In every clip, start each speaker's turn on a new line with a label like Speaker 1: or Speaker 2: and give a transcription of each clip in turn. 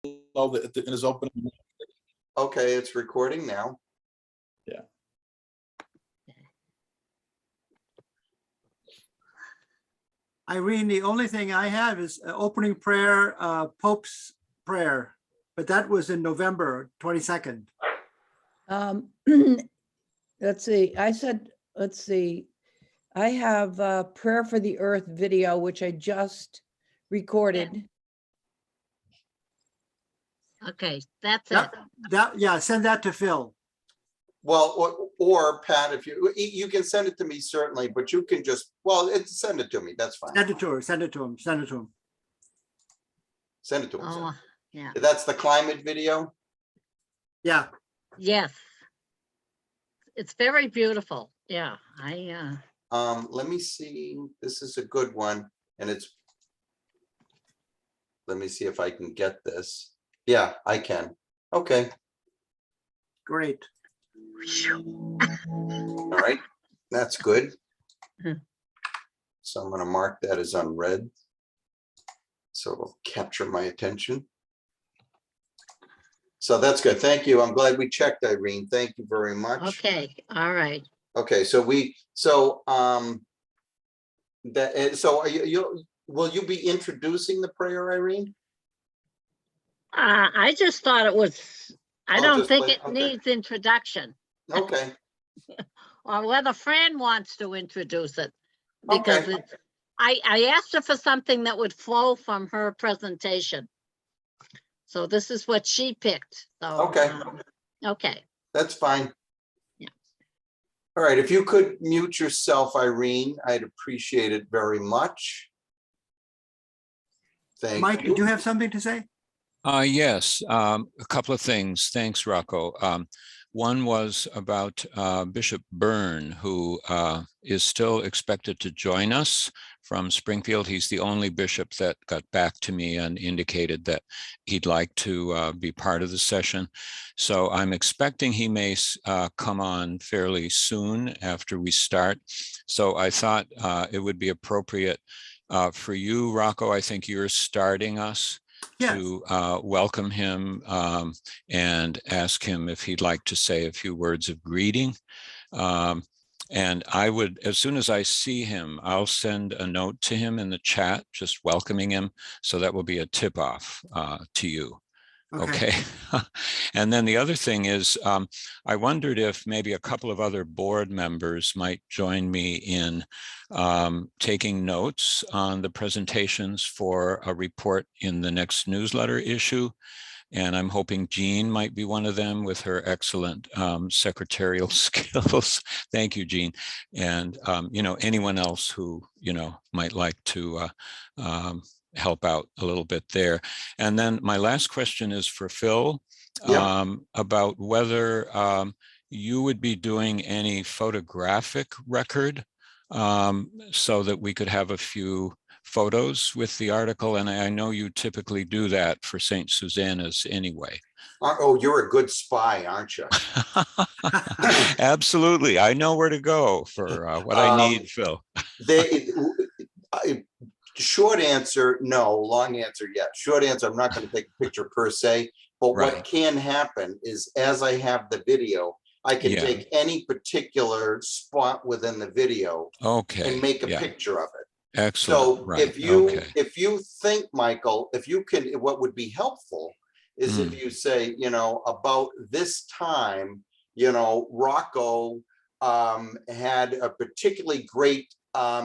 Speaker 1: know that it is open.
Speaker 2: Okay, it's recording now.
Speaker 1: Yeah.
Speaker 3: Irene, the only thing I have is opening prayer, Pope's prayer, but that was in November 22nd.
Speaker 4: Let's see, let's see. I have Prayer for the Earth video, which I just recorded.
Speaker 5: Okay, that's it.
Speaker 3: Yeah, send that to Phil.
Speaker 2: Well, or Pat, if you can send it to me, certainly, but you can just, send it to me. That's fine.
Speaker 3: Send it to her, send it to him, send it to him.
Speaker 2: Send it to him.
Speaker 5: Oh, yeah.
Speaker 2: That's the climate video?
Speaker 3: Yeah,
Speaker 5: Yes. It's very beautiful. Yeah,
Speaker 2: Let me see. This is a good one. And let me see if I can get this. Yeah, I can. Okay.
Speaker 3: great.
Speaker 2: All right. That's good. So I'm going to mark that as unread. So it'll capture my attention. So that's good. Thank you. I'm glad we checked, Irene. Thank you very much.
Speaker 5: okay, all right.
Speaker 2: Okay, so will you be introducing the prayer, Irene?
Speaker 5: I just thought it was, I
Speaker 2: Oh,
Speaker 5: don't
Speaker 2: just
Speaker 5: think
Speaker 2: play-
Speaker 5: it
Speaker 2: okay.
Speaker 5: needs introduction,
Speaker 2: Okay.
Speaker 5: or whether Fran wants to introduce it. Because
Speaker 2: Okay.
Speaker 5: it's, I asked her for something that would flow from her presentation. So this is what she picked. So,
Speaker 2: Okay.
Speaker 5: Okay.
Speaker 2: That's fine.
Speaker 5: Yeah.
Speaker 2: All right, if you could mute yourself, Irene, I'd appreciate it very much. Thank
Speaker 3: Mike,
Speaker 2: you.
Speaker 3: do you have something to say?
Speaker 6: Yes, a couple of things. Thanks, Rocco. One was about Bishop Byrne, who is still expected to join us from Springfield. He's the only bishop that got back to me and indicated that he'd like to be part of the session. So I'm expecting he may come on fairly soon after we start. So I thought it would be appropriate for you, Rocco. I think you're starting us.
Speaker 3: Yes.
Speaker 6: To welcome him and ask him if he'd like to say a few words of greeting. And I would, as soon as I see him, I'll send a note to him in the chat, just welcoming him. So that will be a tip off to you. Okay. And then the other thing is, I wondered if maybe a couple of other board members might join me in taking notes on the presentations for a report in the next newsletter issue. And I'm hoping Jean might be one of them with her excellent secretarial skills. Thank you, Jean. And, anyone else who, might like to help out a little bit there. And then my last question is for Phil, about whether you would be doing any photographic record so that we could have a few photos with the article. And I know you typically do that for St. Susanna's anyway.
Speaker 2: Oh, you're a good spy, aren't you?
Speaker 6: Absolutely. I know where to go for what I need, Phil.
Speaker 2: Short answer, no. Long answer, yes. Short answer, I'm not going to take a picture per se, but what can happen is as I have the video, I can take any particular spot within the video and make a picture of it.
Speaker 6: Excellent.
Speaker 2: So if you think, Michael, if you can, what would be helpful is if you say, about this time, Rocco had a particularly great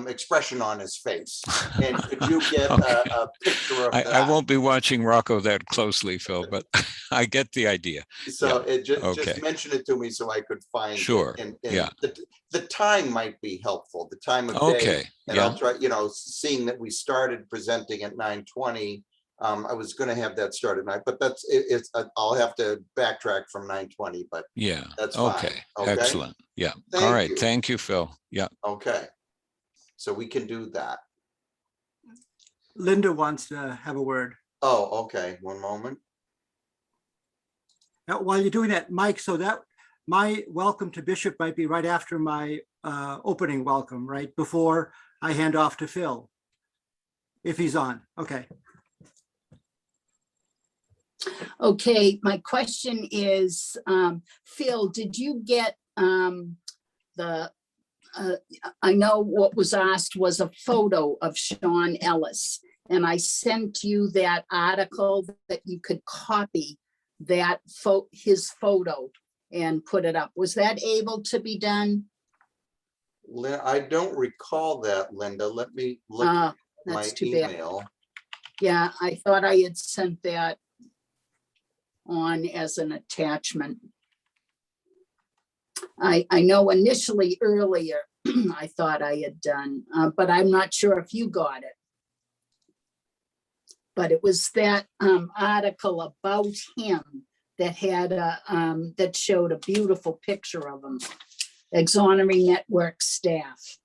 Speaker 2: expression on his face. And could you get a picture of that?
Speaker 6: I won't be watching Rocco that closely, Phil, but I get the idea.
Speaker 2: So just mention it to me so I could find
Speaker 6: it.
Speaker 2: And the time might be helpful, the time of day. And I'll try, seeing that we started presenting at 9:20. I was going to have that started tonight, but I'll have to backtrack from 9:20, but that's fine. Okay.
Speaker 6: Excellent. Yeah. All right. Thank you, Phil. Yeah.
Speaker 2: Okay. So we can do that.
Speaker 3: Linda wants to have a word.
Speaker 2: Oh, okay. One moment.
Speaker 3: Now, while you're doing that, Mike, so that my welcome to Bishop might be right after my opening welcome, right? Before I hand off to Phil, if he's on. Okay.
Speaker 7: Okay, my question is, Phil, did you get I know what was asked was a photo of Sean Ellis, and I sent you that article that you could copy that his photo and put it up. Was that able to be done?
Speaker 2: I don't recall that, Linda. Let me look at my
Speaker 7: That's too bad.
Speaker 2: email.
Speaker 7: Yeah, I thought I had sent that on as an attachment. I know initially earlier, I thought I had done, but I'm not sure if you got it. But it was that article about him that had that showed a beautiful picture of him. Exonerary Network staff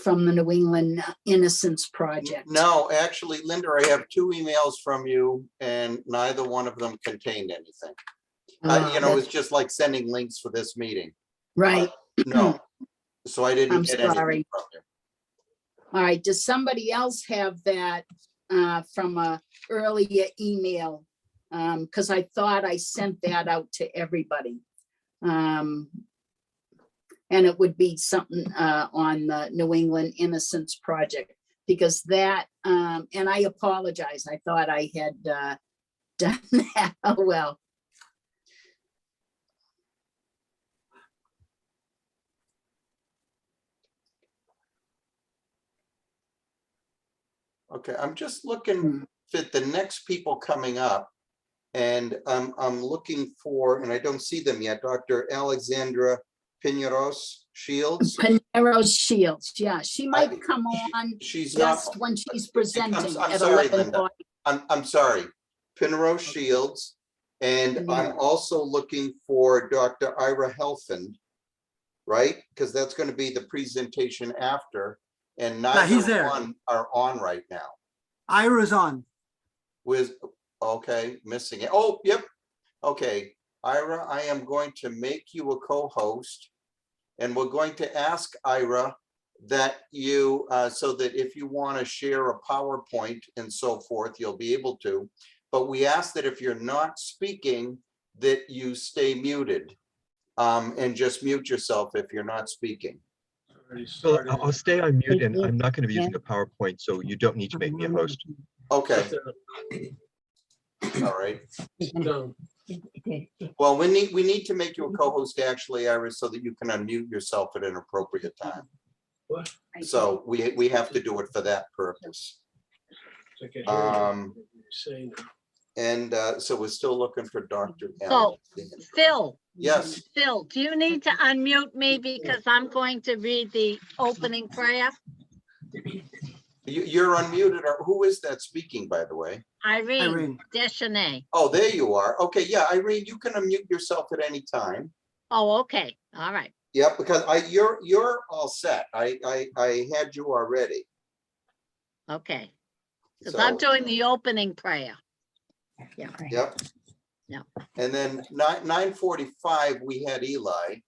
Speaker 7: from the New England Innocence Project.
Speaker 2: No, actually, Linda, I have 2 emails from you and neither one of them contained anything. You know, it's just like sending links for this meeting.
Speaker 7: Right.
Speaker 2: No, so I didn't
Speaker 7: I'm
Speaker 2: get anything
Speaker 7: sorry.
Speaker 2: from you.
Speaker 7: All right, does somebody else have that from a earlier email? Because I thought I sent that out to everybody. And it would be something on the New England Innocence Project, because that, and I apologize, I thought I had done that. Oh, well.
Speaker 2: Okay, I'm just looking at the next people coming up. And I'm looking for, and I don't see them yet, Dr. Alexandra Pineros Shields.
Speaker 7: Pineros Shields, yeah, she might come on
Speaker 2: She's not.
Speaker 7: just when she's
Speaker 2: I'm
Speaker 7: presenting at
Speaker 2: sorry,
Speaker 7: 11.
Speaker 2: Linda. I'm sorry, Pineros Shields. And I'm also looking for Dr. Ira Helfand, right? Because that's going to be the presentation after. And
Speaker 3: he's
Speaker 2: neither
Speaker 3: there.
Speaker 2: one are on right now.
Speaker 3: Ira's on.
Speaker 2: With, okay, missing it. Oh, yep. Okay, Ira, I am going to make you a co-host. And we're going to ask Ira that you, so that if you want to share a PowerPoint and so forth, you'll be able to. But we ask that if you're not speaking, that you stay muted. And just mute yourself if you're not speaking.
Speaker 8: So I'll stay on mute, and I'm not going to be using a PowerPoint, so you don't need to make me a host.
Speaker 2: Okay. All right. Well, we need to make you a co-host actually, Iris, so that you can unmute yourself at an appropriate time. So we have to do it for that purpose. And so we're still looking for Dr.
Speaker 5: So, Phil.
Speaker 2: Yes.
Speaker 5: Phil, do you need to unmute me because I'm going to read the opening prayer?
Speaker 2: You're unmuted. Or who is that speaking, by the way?
Speaker 5: Irene Deschanel.
Speaker 2: Oh, there you are. Okay, yeah, Irene, you can unmute yourself at any time.
Speaker 5: Oh, okay. All right.
Speaker 2: Yeah, because you're all set. I had you already.
Speaker 5: Okay. Because
Speaker 2: So,
Speaker 5: I'm doing the opening prayer. Yeah.
Speaker 2: Yep.
Speaker 5: Yeah.
Speaker 2: And then 9:45, we had Eli.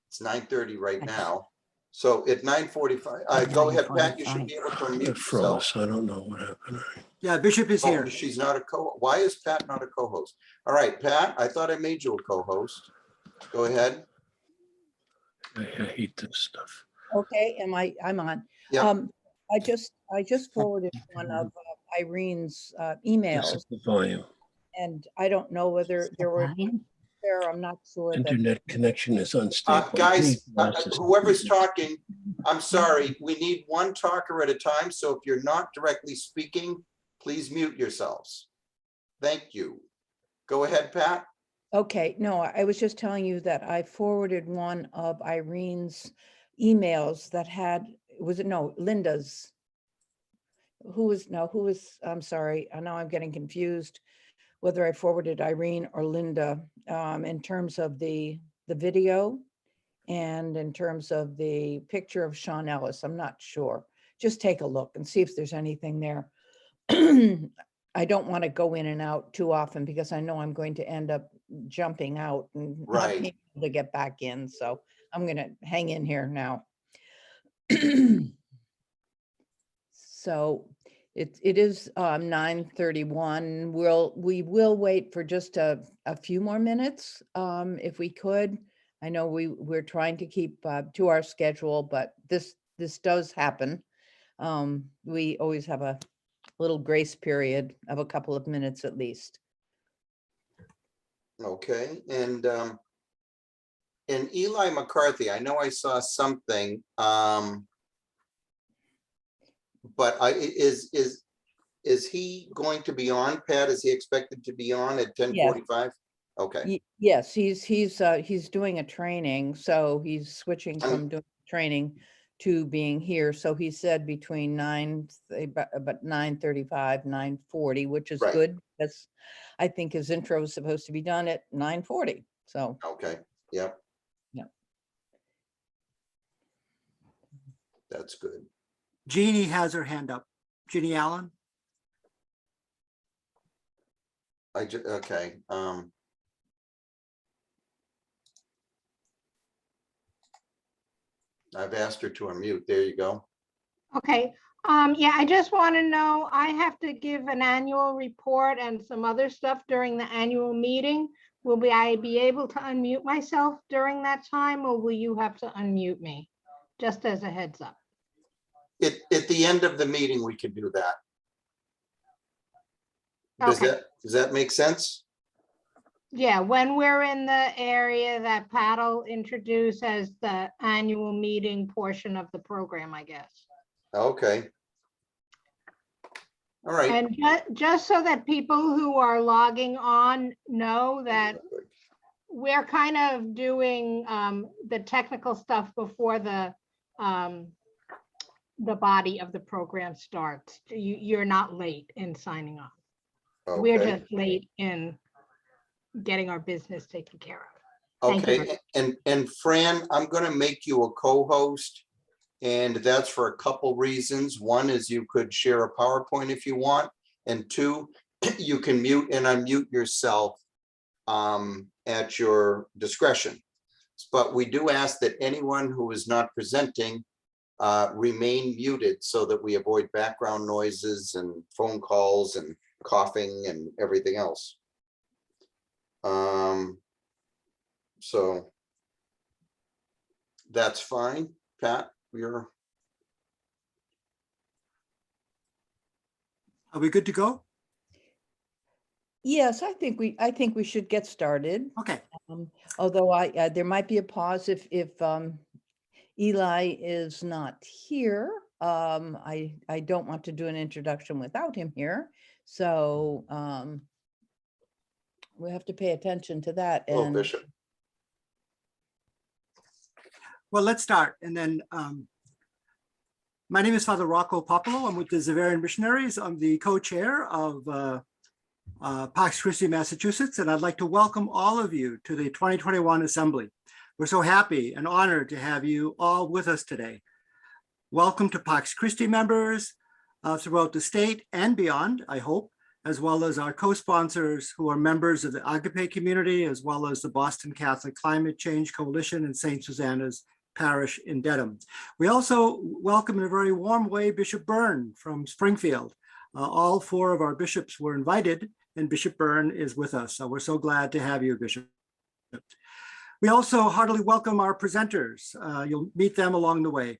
Speaker 2: It's 9:30 right now. So at 9:45, go ahead, Pat, you should be able to unmute yourself.
Speaker 9: I don't know what happened.
Speaker 3: Yeah, Bishop is here.
Speaker 2: She's not a why is Pat not a co-host? All right, Pat, I thought I made you a co-host. Go ahead.
Speaker 9: I hate this stuff.
Speaker 4: Okay, I'm on.
Speaker 2: Yeah.
Speaker 4: I just forwarded one of Irene's emails,
Speaker 9: This is the volume.
Speaker 4: and I don't know whether there were there. I'm not sure.
Speaker 9: Internet connection is unstable.
Speaker 2: Guys, whoever's talking, I'm sorry, we need one talker at a time. So if you're not directly speaking, please mute yourselves. Thank you. Go ahead, Pat.
Speaker 4: Okay, no, I was just telling you that I forwarded one of Irene's emails that had, Linda's. I'm sorry, I know I'm getting confused whether I forwarded Irene or Linda in terms of the video and in terms of the picture of Sean Ellis. I'm not sure. Just take a look and see if there's anything there. I don't want to go in and out too often because I know I'm going to end up jumping out and not being able to get back in. So I'm going to hang in here now. So It is 9:31. We will wait for just a few more minutes, if we could. I know we're trying to keep to our schedule, but this does happen. We always have a little grace period of a couple of minutes at least.
Speaker 2: Okay, and Eli McCarthy, I know I saw something, but is he going to be on, Pat? Is he expected to be on at 10:45? Okay,
Speaker 4: Yes, he's doing a training, so he's switching from doing training to being here. So he said between about 9:35, 9:40, which is
Speaker 2: Right.
Speaker 4: good. That's, I think his intro is supposed to be done at 9:40. So,
Speaker 2: okay, yep.
Speaker 4: Yeah.
Speaker 2: That's good.
Speaker 3: Jeannie has her hand up. Jeannie Allen.
Speaker 2: Okay, I've asked her to unmute. There you go.
Speaker 10: Okay, yeah, I just want to know, I have to give an annual report and some other stuff during the annual meeting. Will I be able to unmute myself during that time, or will you have to unmute me? Just as a heads up.
Speaker 2: At the end of the meeting, we can do that.
Speaker 10: Okay.
Speaker 2: Does that make sense?
Speaker 10: Yeah, when we're in the area that Pat will introduce as the annual meeting portion of the program, I guess.
Speaker 2: Okay. All right.
Speaker 10: And just so that people who are logging on know that we're kind of doing the technical stuff before the body of the program starts. You're not late in signing on. We're
Speaker 2: Okay.
Speaker 10: just late in getting our business taken care of. Thank you.
Speaker 2: Okay, and Fran, I'm gonna make you a co-host, and that's for a couple reasons. One is you could share a PowerPoint if you want, and two, you can mute and unmute yourself at your discretion. But we do ask that anyone who is not presenting remain muted so that we avoid background noises and phone calls and coughing and everything else. So that's fine. Pat,
Speaker 3: Are we good to go?
Speaker 4: yes, I think we should get started.
Speaker 3: Okay.
Speaker 4: Although there might be a pause if Eli is not here. I don't want to do an introduction without him here. So we have to pay attention to that.
Speaker 2: hello,
Speaker 4: And
Speaker 2: Bishop.
Speaker 3: Well, let's start. And then my name is Father Rocco Popolo. I'm with the Zavarian Missionaries. I'm the co-chair of Pax Christi, Massachusetts, and I'd like to welcome all of you to the 2021 Assembly. We're so happy and honored to have you all with us today. Welcome to Pax Christi members throughout the state and beyond, I hope, as well as our co-sponsors who are members of the Agape community, as well as the Boston Catholic Climate Change Coalition and St. Susanna's Parish in Dedham. We also welcome in a very warm way Bishop Byrne from Springfield. All four of our bishops were invited, and Bishop Byrne is with us. So we're so glad to have you, Bishop. We also heartily welcome our presenters. You'll meet them along the way.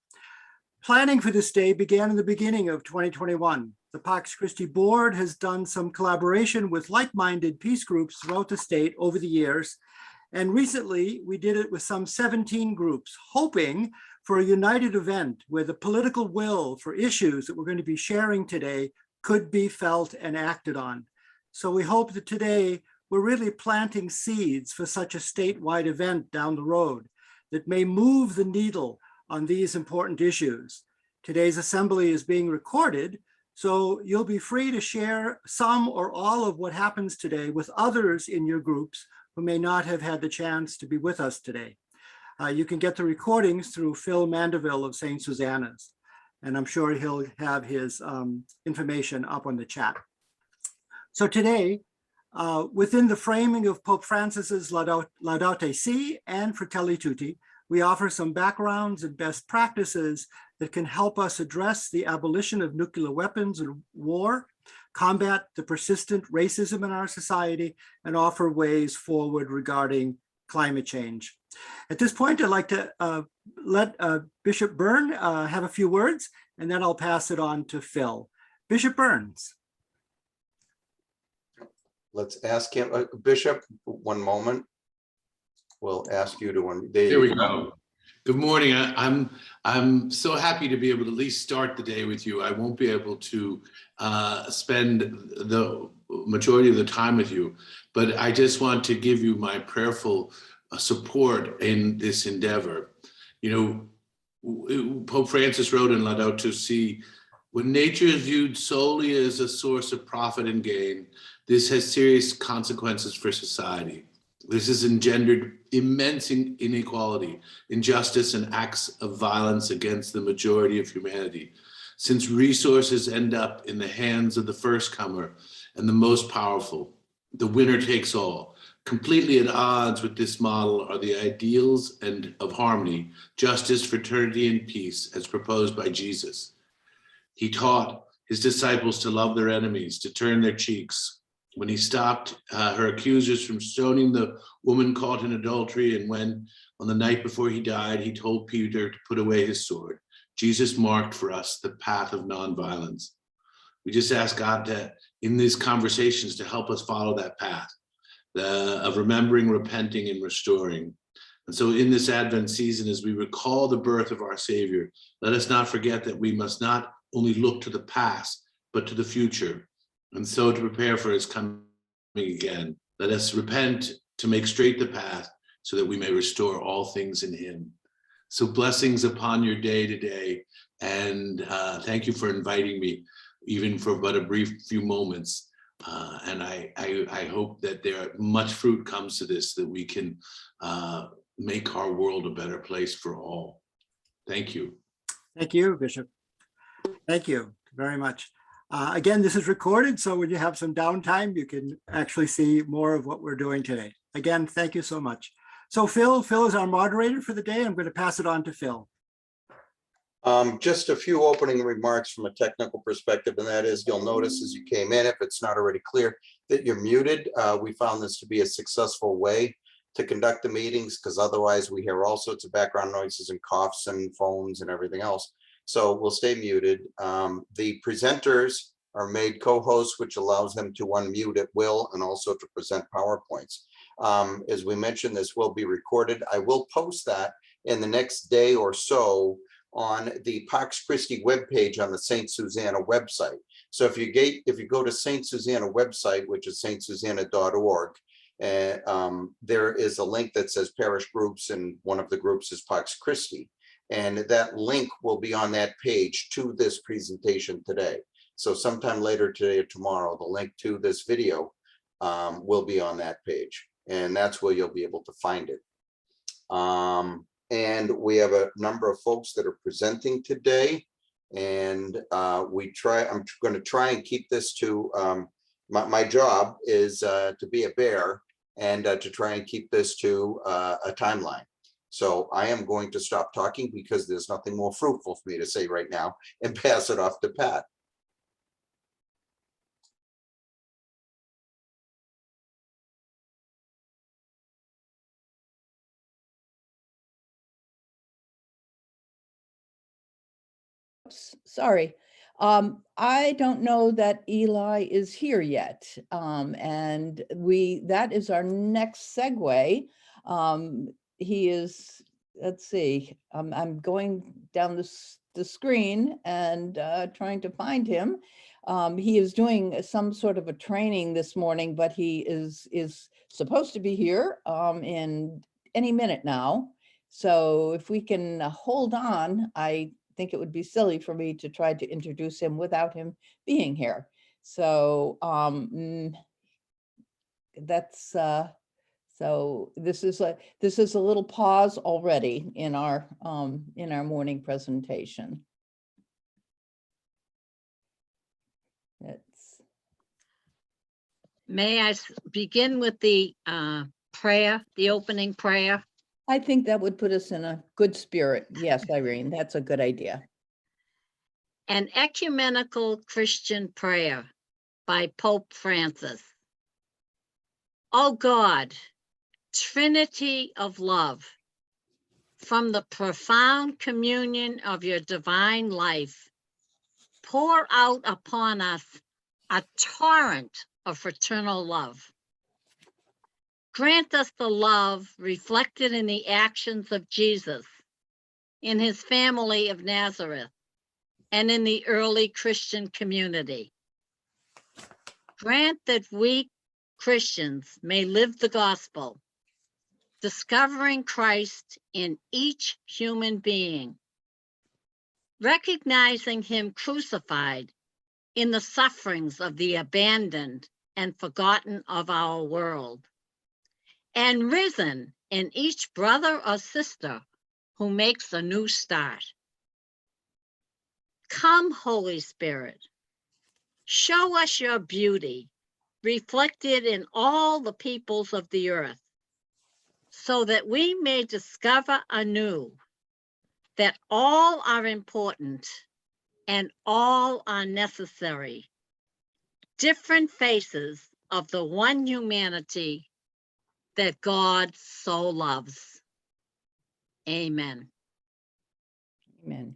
Speaker 3: Planning for this day began in the beginning of 2021. The Pax Christi board has done some collaboration with like-minded peace groups throughout the state over the years. And recently we did it with some 17 groups, hoping for a united event where the political will for issues that we're going to be sharing today could be felt and acted on. So we hope that today we're really planting seeds for such a statewide event down the road that may move the needle on these important issues. Today's assembly is being recorded, so you'll be free to share some or all of what happens today with others in your groups who may not have had the chance to be with us today. You can get the recordings through Phil Mandeville of St. Susanna's, and I'm sure he'll have his information up on the chat. So today, within the framing of Pope Francis's Laudato Si and Fratelli Tutti, we offer some backgrounds and best practices that can help us address the abolition of nuclear weapons and war, combat the persistent racism in our society, and offer ways forward regarding climate change. At this point, I'd like to let Bishop Byrne have a few words, and then I'll pass it on to Phil. Bishop Burns.
Speaker 2: Let's ask him, Bishop, one moment. We'll ask you to,
Speaker 11: there we go. Good morning. I'm so happy to be able to at least start the day with you. I won't be able to spend the majority of the time with you, but I just want to give you my prayerful support in this endeavor. You know, Pope Francis wrote in Laudato Si, when nature is viewed solely as a source of profit and gain, this has serious consequences for society. This has engendered immense inequality, injustice, and acts of violence against the majority of humanity. Since resources end up in the hands of the first comer and the most powerful, the winner takes all. Completely at odds with this model are the ideals of harmony, justice, fraternity, and peace as proposed by Jesus. He taught his disciples to love their enemies, to turn their cheeks. When he stopped her accusers from stoning the woman caught in adultery, and when on the night before he died, he told Peter to put away his sword, Jesus marked for us the path of nonviolence. We just ask God to, in these conversations, to help us follow that path of remembering, repenting, and restoring. And so in this Advent season, as we recall the birth of our Savior, let us not forget that we must not only look to the past, but to the future. And so to prepare for his coming again, let us repent to make straight the path so that we may restore all things in him. So blessings upon your day today. And thank you for inviting me, even for but a brief few moments. And I hope that much fruit comes to this, that we can make our world a better place for all. Thank you.
Speaker 3: Thank you, Bishop. Thank you very much. Again, this is recorded, so when you have some downtime, you can actually see more of what we're doing today. Again, thank you so much. So Phil is our moderator for the day. I'm going to pass it on to Phil.
Speaker 2: Just a few opening remarks from a technical perspective, and that is, you'll notice as you came in, if it's not already clear, that you're muted. We found this to be a successful way to conduct the meetings, because otherwise we hear all sorts of background noises and coughs and phones and everything else. So we'll stay muted. The presenters are made co-hosts, which allows them to unmute at will and also to present PowerPoints. As we mentioned, this will be recorded. I will post that in the next day or so on the Pax Christi webpage on the St. Susanna website. So if you go to St. Susanna website, which is stsusanna.org, there is a link that says parish groups, and one of the groups is Pax Christi. And that link will be on that page to this presentation today. So sometime later today or tomorrow, the link to this video will be on that page. And that's where you'll be able to find it. And we have a number of folks that are presenting today. And I'm going to try and keep this to, my job is to be a bear and to try and keep this to a timeline. So I am going to stop talking because there's nothing more fruitful for me to say right now, and pass it off to Pat.
Speaker 4: Sorry. I don't know that Eli is here yet. And that is our next segue. He is, let's see, I'm going down the screen and trying to find him. He is doing some sort of a training this morning, but he is supposed to be here in any minute now. So if we can hold on, I think it would be silly for me to try to introduce him without him being here. So that's so this is a little pause already in our morning presentation.
Speaker 5: May I begin with the prayer, the opening prayer?
Speaker 4: I think that would put us in a good spirit. Yes, Irene, that's a good idea.
Speaker 5: An Ecumenical Christian Prayer by Pope Francis. O God, Trinity of love, from the profound communion of your divine life, pour out upon us a torrent of fraternal love. Grant us the love reflected in the actions of Jesus, in his family of Nazareth, and in the early Christian community. Grant that we Christians may live the gospel, discovering Christ in each human being, recognizing him crucified in the sufferings of the abandoned and forgotten of our world, and risen in each brother or sister who makes a new start. Come, Holy Spirit, show us your beauty reflected in all the peoples of the earth, so that we may discover anew that all are important and all are necessary, different faces of the one humanity that God so loves. Amen.
Speaker 4: Amen.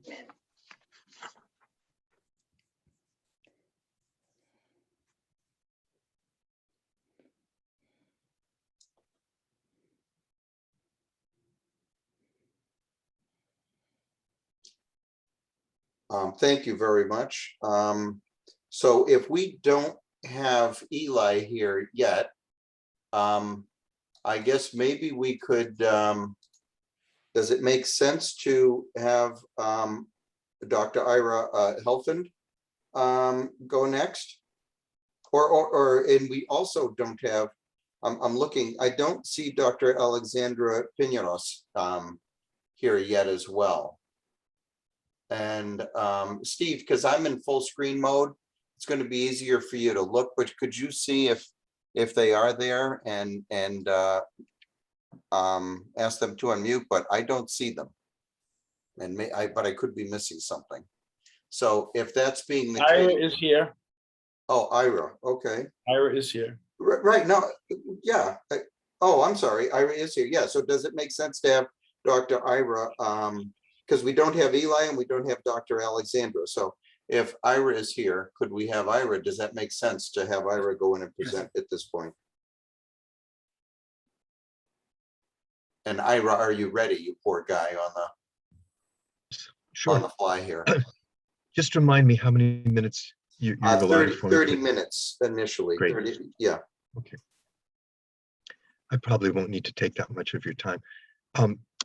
Speaker 2: Thank you very much. So if we don't have Eli here yet, I guess maybe we could, does it make sense to have Dr. Ira Helfand go next? And we also don't have, I'm looking, I don't see Dr. Alexandra Piñeros here yet as well. And Steve, because I'm in full screen mode, it's going to be easier for you to look, but could you see if they are there and ask them to unmute, but I don't see them. And but I could be missing something. So if that's being the
Speaker 1: Ira
Speaker 2: case.
Speaker 1: is here.
Speaker 2: Oh, Ira, okay.
Speaker 1: Ira is here.
Speaker 2: Right, no, yeah. Oh, I'm sorry, Ira is here. Yeah, so does it make sense to have Dr. Ira, because we don't have Eli and we don't have Dr. Alexandra. So if Ira is here, could we have Ira? Does that make sense to have Ira go in and present at this point? And Ira, are you ready, you poor guy on the fly here?
Speaker 8: Just remind me how many minutes you've allotted for me.
Speaker 2: 30 minutes initially.
Speaker 8: Great.
Speaker 2: 30, yeah.
Speaker 8: Okay. I probably won't need to take that much of your time.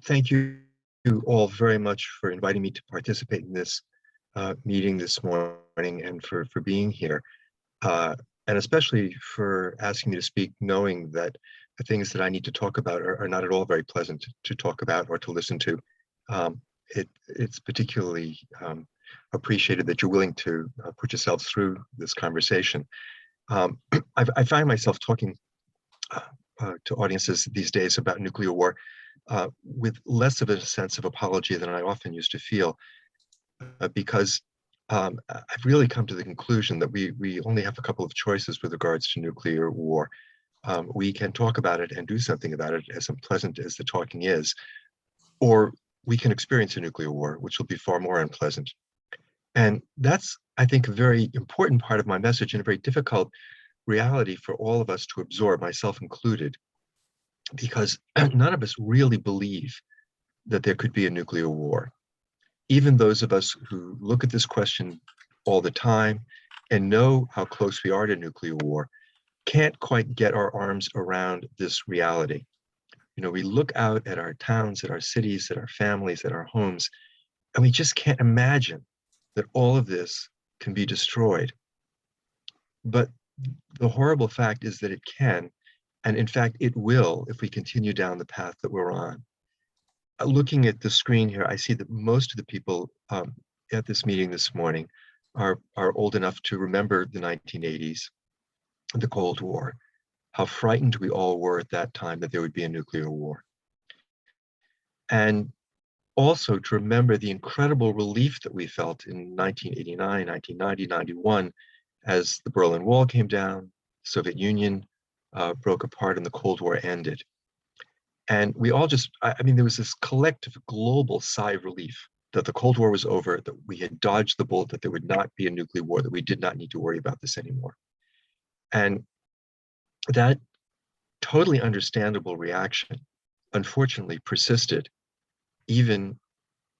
Speaker 8: Thank you all very much for inviting me to participate in this meeting this morning and for being here. And especially for asking me to speak, knowing that the things that I need to talk about are not at all very pleasant to talk about or to listen to. It's particularly appreciated that you're willing to put yourselves through this conversation. I find myself talking to audiences these days about nuclear war with less of a sense of apology than I often used to feel, because I've really come to the conclusion that we only have a couple of choices with regards to nuclear war. We can talk about it and do something about it, as unpleasant as the talking is, or we can experience a nuclear war, which will be far more unpleasant. And that's, I think, a very important part of my message and a very difficult reality for all of us to absorb, myself included, because none of us really believe that there could be a nuclear war. Even those of us who look at this question all the time and know how close we are to nuclear war can't quite get our arms around this reality. You know, we look out at our towns, at our cities, at our families, at our homes, and we just can't imagine that all of this can be destroyed. But the horrible fact is that it can, and in fact, it will if we continue down the path that we're on. Looking at the screen here, I see that most of the people at this meeting this morning are old enough to remember the 1980s, the Cold War, how frightened we all were at that time that there would be a nuclear war. And also to remember the incredible relief that we felt in 1989, 1990, 91, as the Berlin Wall came down, Soviet Union broke apart, and the Cold War ended. And we all just, I mean, there was this collective global sigh of relief that the Cold War was over, that we had dodged the bullet, that there would not be a nuclear war, that we did not need to worry about this anymore. And that totally understandable reaction, unfortunately, persisted even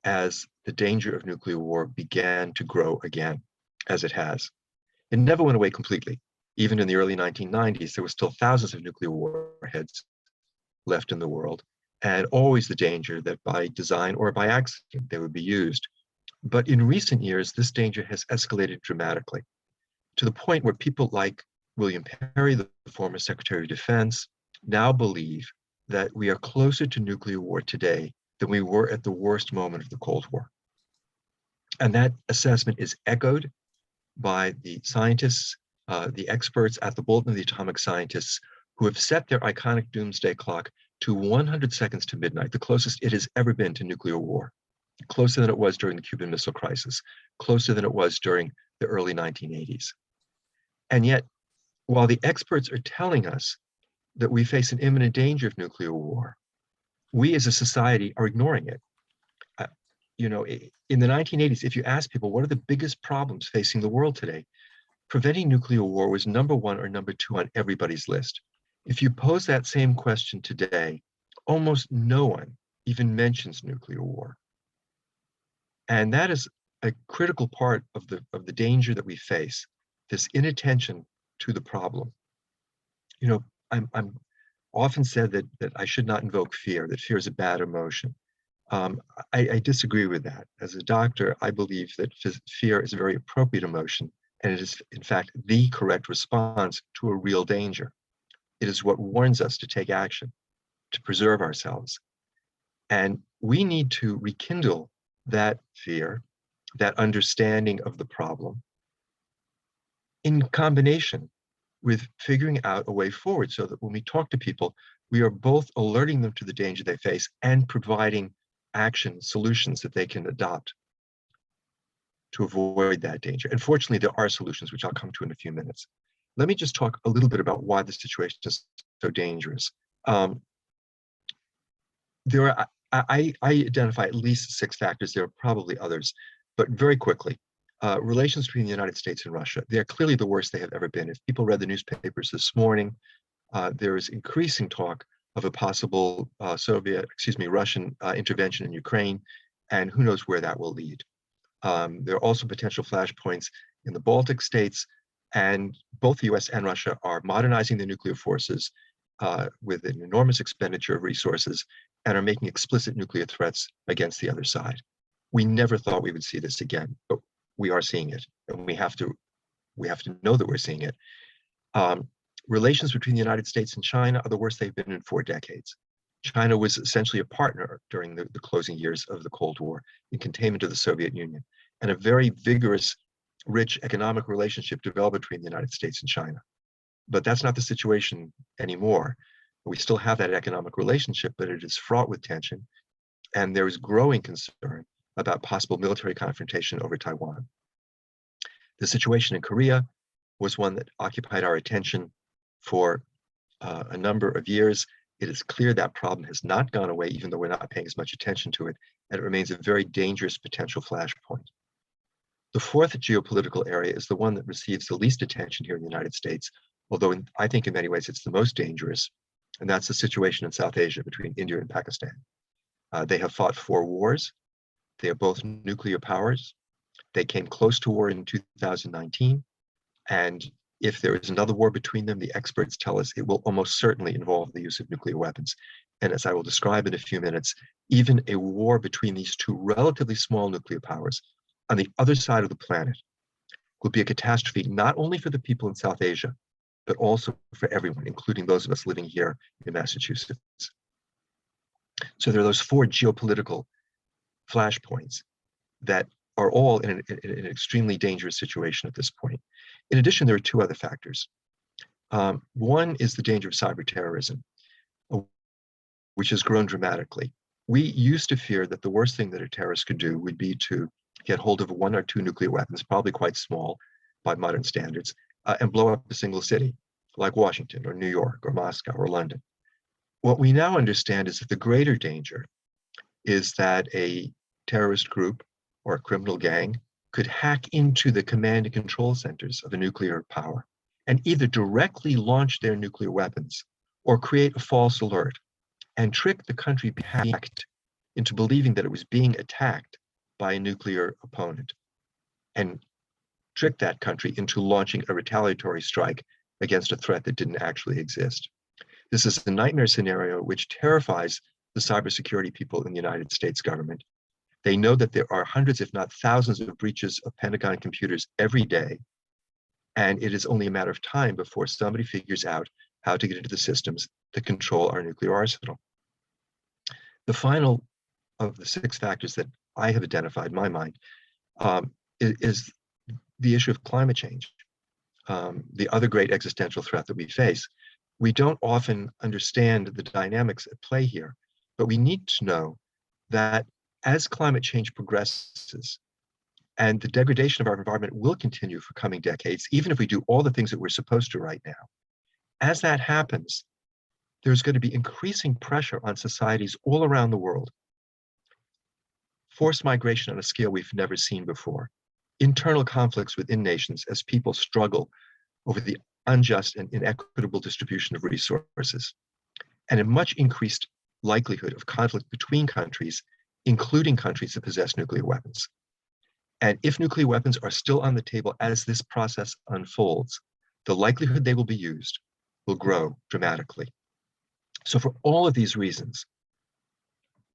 Speaker 8: as the danger of nuclear war began to grow again, as it has. It never went away completely. Even in the early 1990s, there were still thousands of nuclear warheads left in the world, and always the danger that by design or by accident they would be used. But in recent years, this danger has escalated dramatically to the point where people like William Perry, the former Secretary of Defense, now believe that we are closer to nuclear war today than we were at the worst moment of the Cold War. And that assessment is echoed by the scientists, the experts at the Bulletin of the Atomic Scientists, who have set their iconic doomsday clock to 100 seconds to midnight, the closest it has ever been to nuclear war, closer than it was during the Cuban Missile Crisis, closer than it was during the early 1980s. And yet, while the experts are telling us that we face an imminent danger of nuclear war, we as a society are ignoring it. In the 1980s, if you ask people, what are the biggest problems facing the world today? Preventing nuclear war was number one or number two on everybody's list. If you pose that same question today, almost no one even mentions nuclear war. And that is a critical part of the danger that we face, this inattention to the problem. I'm often said that I should not invoke fear, that fear is a bad emotion. I disagree with that. As a doctor, I believe that fear is a very appropriate emotion, and it is, in fact, the correct response to a real danger. It is what warns us to take action, to preserve ourselves. And we need to rekindle that fear, that understanding of the problem, in combination with figuring out a way forward so that when we talk to people, we are both alerting them to the danger they face and providing action solutions that they can adopt to avoid that danger. And fortunately, there are solutions, which I'll come to in a few minutes. Let me just talk a little bit about why the situation is so dangerous. I identify at least 6 factors. There are probably others, but very quickly. Relations between the United States and Russia, they're clearly the worst they have ever been. If people read the newspapers this morning, there is increasing talk of a possible Russian intervention in Ukraine, and who knows where that will lead. There are also potential flashpoints in the Baltic states, and both the US and Russia are modernizing their nuclear forces with an enormous expenditure of resources and are making explicit nuclear threats against the other side. We never thought we would see this again, but we are seeing it, and we have to know that we're seeing it. Relations between the United States and China are the worst they've been in 4 decades. China was essentially a partner during the closing years of the Cold War in containment of the Soviet Union, and a very vigorous, rich economic relationship developed between the United States and China. But that's not the situation anymore. We still have that economic relationship, but it is fraught with tension, and there is growing concern about possible military confrontation over Taiwan. The situation in Korea was one that occupied our attention for a number of years. It is clear that problem has not gone away, even though we're not paying as much attention to it, and it remains a very dangerous potential flashpoint. The fourth geopolitical area is the one that receives the least attention here in the United States, although I think in many ways it's the most dangerous, and that's the situation in South Asia between India and Pakistan. They have fought 4 wars. They are both nuclear powers. They came close to war in 2019, and if there is another war between them, the experts tell us it will almost certainly involve the use of nuclear weapons. And as I will describe in a few minutes, even a war between these 2 relatively small nuclear powers on the other side of the planet will be a catastrophe, not only for the people in South Asia, but also for everyone, including those of us living here in Massachusetts. So there are those 4 geopolitical flashpoints that are all in an extremely dangerous situation at this point. In addition, there are 2 other factors. One is the danger of cyber terrorism, which has grown dramatically. We used to fear that the worst thing that a terrorist could do would be to get hold of 1 or 2 nuclear weapons, probably quite small by modern standards, and blow up a single city like Washington or New York or Moscow or London. What we now understand is that the greater danger is that a terrorist group or a criminal gang could hack into the command and control centers of a nuclear power and either directly launch their nuclear weapons or create a false alert and trick the country hacked into believing that it was being attacked by a nuclear opponent, and trick that country into launching a retaliatory strike against a threat that didn't actually exist. This is a nightmare scenario which terrifies the cybersecurity people in the United States government. They know that there are hundreds, if not thousands, of breaches of Pentagon computers every day, and it is only a matter of time before somebody figures out how to get into the systems that control our nuclear arsenal. The final of the 6 factors that I have identified in my mind is the issue of climate change, the other great existential threat that we face. We don't often understand the dynamics at play here, but we need to know that as climate change progresses, and the degradation of our environment will continue for coming decades, even if we do all the things that we're supposed to right now. As that happens, there's going to be increasing pressure on societies all around the world. Forced migration on a scale we've never seen before. Internal conflicts within nations as people struggle over the unjust and inequitable distribution of resources. And a much increased likelihood of conflict between countries, including countries that possess nuclear weapons. And if nuclear weapons are still on the table as this process unfolds, the likelihood they will be used will grow dramatically. So for all of these reasons,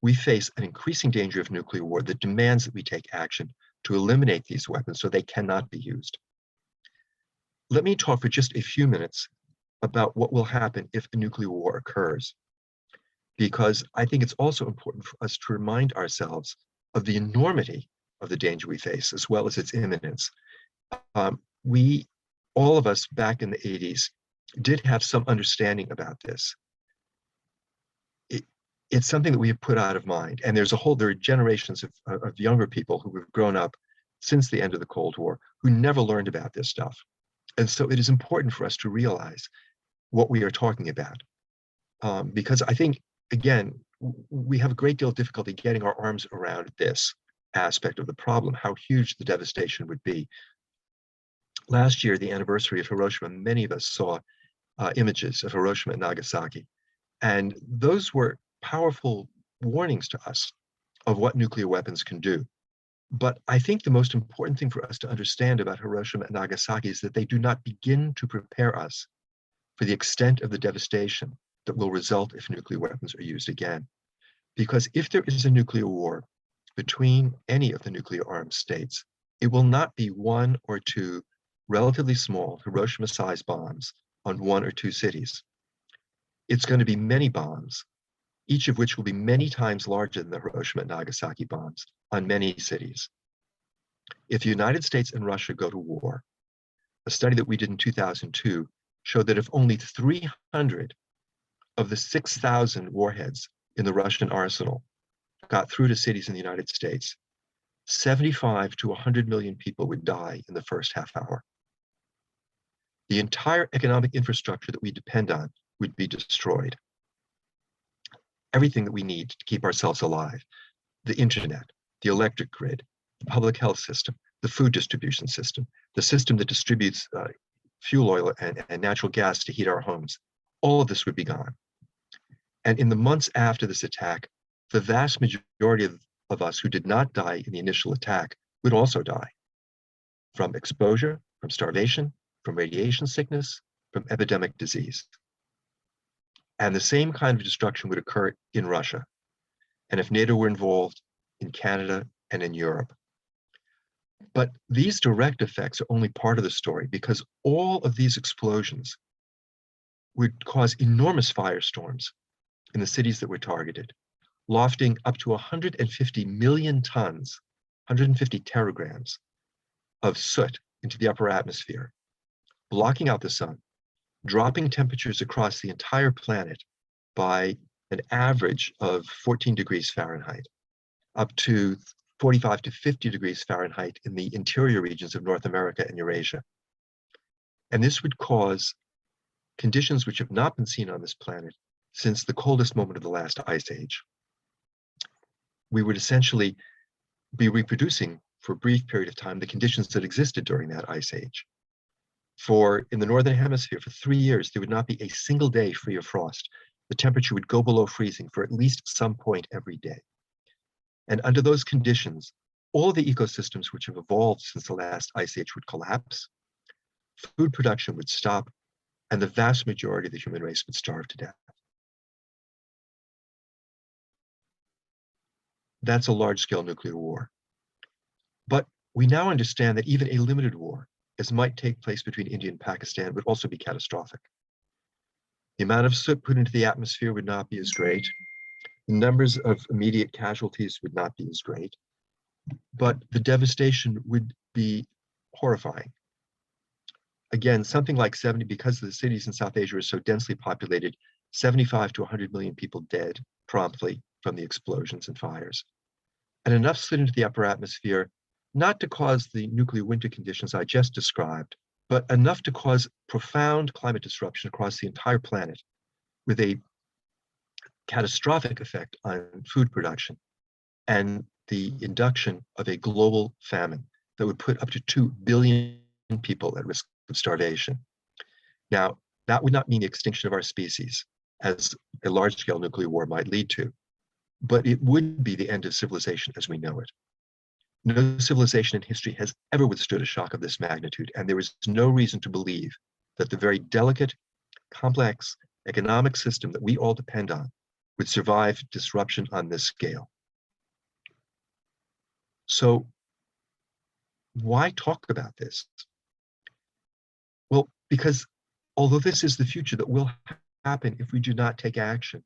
Speaker 8: we face an increasing danger of nuclear war that demands that we take action to eliminate these weapons so they cannot be used. Let me talk for just a few minutes about what will happen if a nuclear war occurs, because I think it's also important for us to remind ourselves of the enormity of the danger we face, as well as its imminence. All of us back in the 80s did have some understanding about this. It's something that we have put out of mind, and there are generations of younger people who have grown up since the end of the Cold War who never learned about this stuff. And so it is important for us to realize what we are talking about, because I think, again, we have a great deal of difficulty getting our arms around this aspect of the problem, how huge the devastation would be. Last year, the anniversary of Hiroshima, many of us saw images of Hiroshima and Nagasaki, and those were powerful warnings to us of what nuclear weapons can do. But I think the most important thing for us to understand about Hiroshima and Nagasaki is that they do not begin to prepare us for the extent of the devastation that will result if nuclear weapons are used again. Because if there is a nuclear war between any of the nuclear armed states, it will not be 1 or 2 relatively small Hiroshima-sized bombs on 1 or 2 cities. It's going to be many bombs, each of which will be many times larger than the Hiroshima and Nagasaki bombs on many cities. If the United States and Russia go to war, a study that we did in 2002 showed that if only 300 of the 6,000 warheads in the Russian arsenal got through to cities in the United States, 75 to 100 million people would die in the first half hour. The entire economic infrastructure that we depend on would be destroyed. Everything that we need to keep ourselves alive, the internet, the electric grid, the public health system, the food distribution system, the system that distributes fuel oil and natural gas to heat our homes, all of this would be gone. And in the months after this attack, the vast majority of us who did not die in the initial attack would also die from exposure, from starvation, from radiation sickness, from epidemic disease. And the same kind of destruction would occur in Russia, and if NATO were involved, in Canada and in Europe. But these direct effects are only part of the story, because all of these explosions would cause enormous firestorms in the cities that were targeted, lofting up to 150 million tons, 150 teragrams of soot into the upper atmosphere, blocking out the sun, dropping temperatures across the entire planet by an average of 14 degrees Fahrenheit, up to 45 to 50 degrees Fahrenheit in the interior regions of North America and Eurasia. And this would cause conditions which have not been seen on this planet since the coldest moment of the last ice age. We would essentially be reproducing for a brief period of time the conditions that existed during that ice age. For in the Northern Hemisphere, for 3 years, there would not be a single day free of frost. The temperature would go below freezing for at least some point every day. And under those conditions, all the ecosystems which have evolved since the last ice age would collapse, food production would stop, and the vast majority of the human race would starve to death. That's a large-scale nuclear war. But we now understand that even a limited war, as might take place between India and Pakistan, would also be catastrophic. The amount of soot put into the atmosphere would not be as great. The numbers of immediate casualties would not be as great, but the devastation would be horrifying. Again, something like 70, because the cities in South Asia are so densely populated, 75 to 100 million people dead promptly from the explosions and fires. And enough slid into the upper atmosphere, not to cause the nuclear winter conditions I just described, but enough to cause profound climate disruption across the entire planet, with a catastrophic effect on food production and the induction of a global famine that would put up to 2 billion people at risk of starvation. Now, that would not mean the extinction of our species, as a large-scale nuclear war might lead to, but it would be the end of civilization as we know it. No civilization in history has ever withstood a shock of this magnitude, and there is no reason to believe that the very delicate, complex economic system that we all depend on would survive disruption on this scale. So why talk about this? Well, because although this is the future that will happen if we do not take action,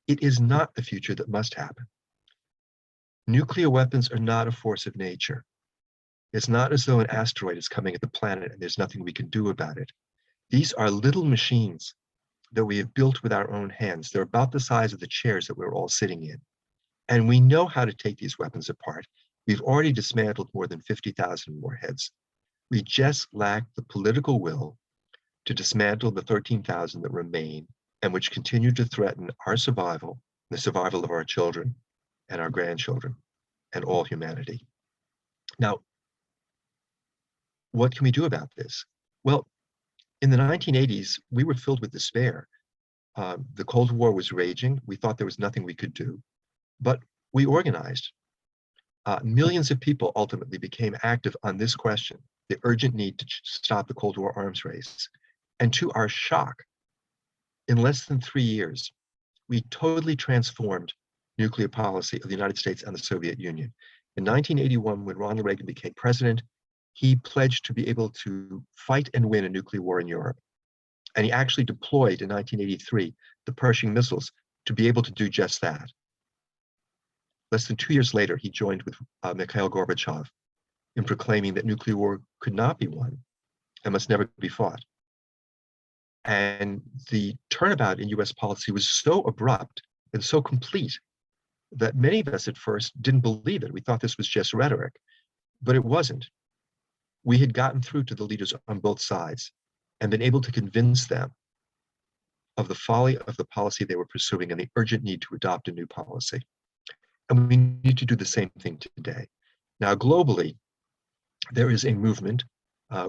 Speaker 8: it is not the future that must happen. Nuclear weapons are not a force of nature. It's not as though an asteroid is coming at the planet and there's nothing we can do about it. These are little machines that we have built with our own hands. They're about the size of the chairs that we're all sitting in. And we know how to take these weapons apart. We've already dismantled more than 50,000 warheads. We just lack the political will to dismantle the 13,000 that remain and which continue to threaten our survival, the survival of our children and our grandchildren and all humanity. Now, what can we do about this? Well, in the 1980s, we were filled with despair. The Cold War was raging. We thought there was nothing we could do, but we organized. Millions of people ultimately became active on this question, the urgent need to stop the Cold War arms race. And to our shock, in less than 3 years, we totally transformed nuclear policy of the United States and the Soviet Union. In 1981, when Ronald Reagan became president, he pledged to be able to fight and win a nuclear war in Europe. And he actually deployed in 1983 the Pershing missiles to be able to do just that. Less than 2 years later, he joined with Mikhail Gorbachev in proclaiming that nuclear war could not be won and must never be fought. And the turnabout in US policy was so abrupt and so complete that many of us at first didn't believe it. We thought this was just rhetoric, but it wasn't. We had gotten through to the leaders on both sides and been able to convince them of the folly of the policy they were pursuing and the urgent need to adopt a new policy. And we need to do the same thing today. Now, globally, there is a movement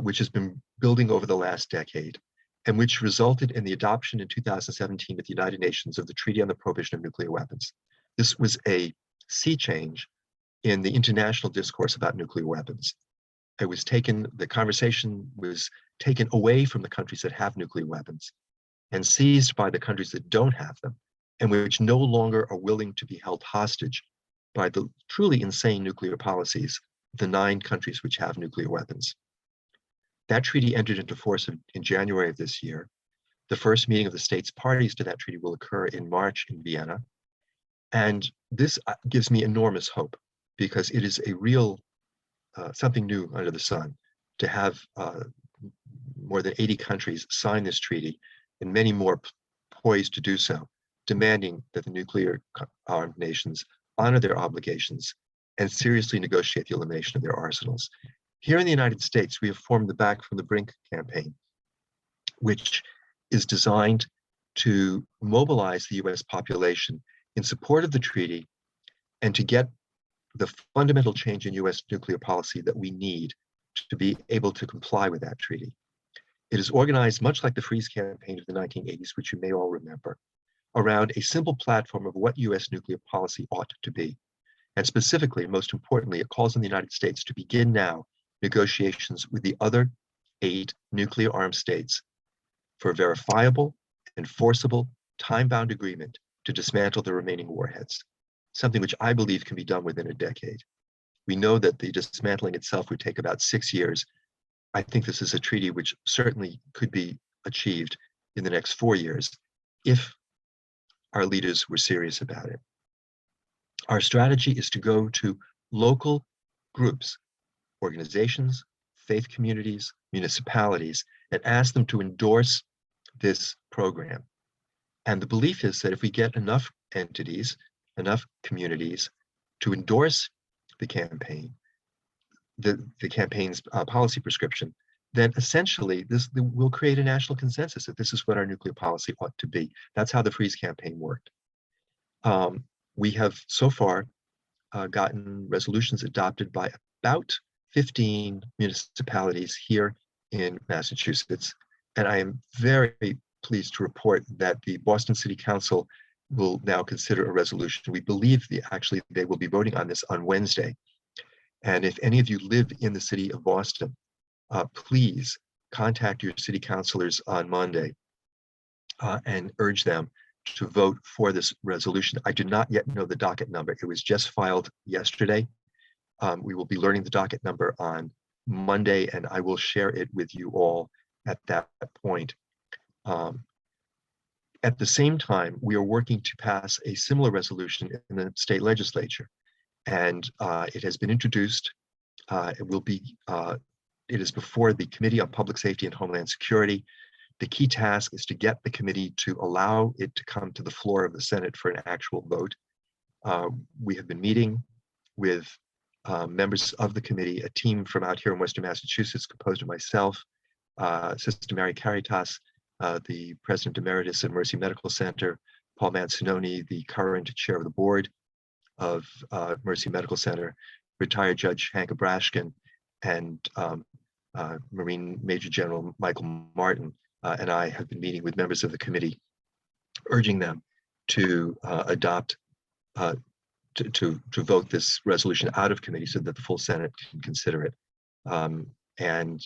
Speaker 8: which has been building over the last decade and which resulted in the adoption in 2017 at the United Nations of the Treaty on the Prohibition of Nuclear Weapons. This was a sea change in the international discourse about nuclear weapons. The conversation was taken away from the countries that have nuclear weapons and seized by the countries that don't have them, and which no longer are willing to be held hostage by the truly insane nuclear policies of the 9 countries which have nuclear weapons. That treaty entered into force in January of this year. The first meeting of the states parties to that treaty will occur in March in Vienna. And this gives me enormous hope because it is a real something new under the sun to have more than 80 countries sign this treaty and many more poised to do so, demanding that the nuclear armed nations honor their obligations and seriously negotiate the elimination of their arsenals. Here in the United States, we have formed the Back from the Brink campaign, which is designed to mobilize the US population in support of the treaty and to get the fundamental change in US nuclear policy that we need to be able to comply with that treaty. It is organized much like the Freeze campaign of the 1980s, which you may all remember, around a simple platform of what US nuclear policy ought to be. And specifically, most importantly, it calls on the United States to begin now negotiations with the other 8 nuclear armed states for a verifiable, enforceable, time-bound agreement to dismantle the remaining warheads, something which I believe can be done within a decade. We know that the dismantling itself would take about 6 years. I think this is a treaty which certainly could be achieved in the next 4 years if our leaders were serious about it. Our strategy is to go to local groups, organizations, faith communities, municipalities, and ask them to endorse this program. And the belief is that if we get enough entities, enough communities to endorse the campaign, the campaign's policy prescription, then essentially this will create a national consensus that this is what our nuclear policy ought to be. That's how the Freeze campaign worked. We have so far gotten resolutions adopted by about 15 municipalities here in Massachusetts. And I am very pleased to report that the Boston City Council will now consider a resolution. We believe actually they will be voting on this on Wednesday. And if any of you live in the city of Boston, please contact your city councilors on Monday and urge them to vote for this resolution. I do not yet know the docket number. It was just filed yesterday. We will be learning the docket number on Monday, and I will share it with you all at that point. At the same time, we are working to pass a similar resolution in the state legislature, and it has been introduced. It is before the Committee on Public Safety and Homeland Security. The key task is to get the committee to allow it to come to the floor of the Senate for an actual vote. We have been meeting with members of the committee, a team from out here in Western Massachusetts composed of myself, Sister Mary Caritas, the President Emeritus of Mercy Medical Center, Paul Mancinoni, the current chair of the board of Mercy Medical Center, retired Judge Hank Abrashkin, and Marine Major General Michael Martin, and I have been meeting with members of the committee, urging them to adopt, to vote this resolution out of committee so that the full Senate can consider it. And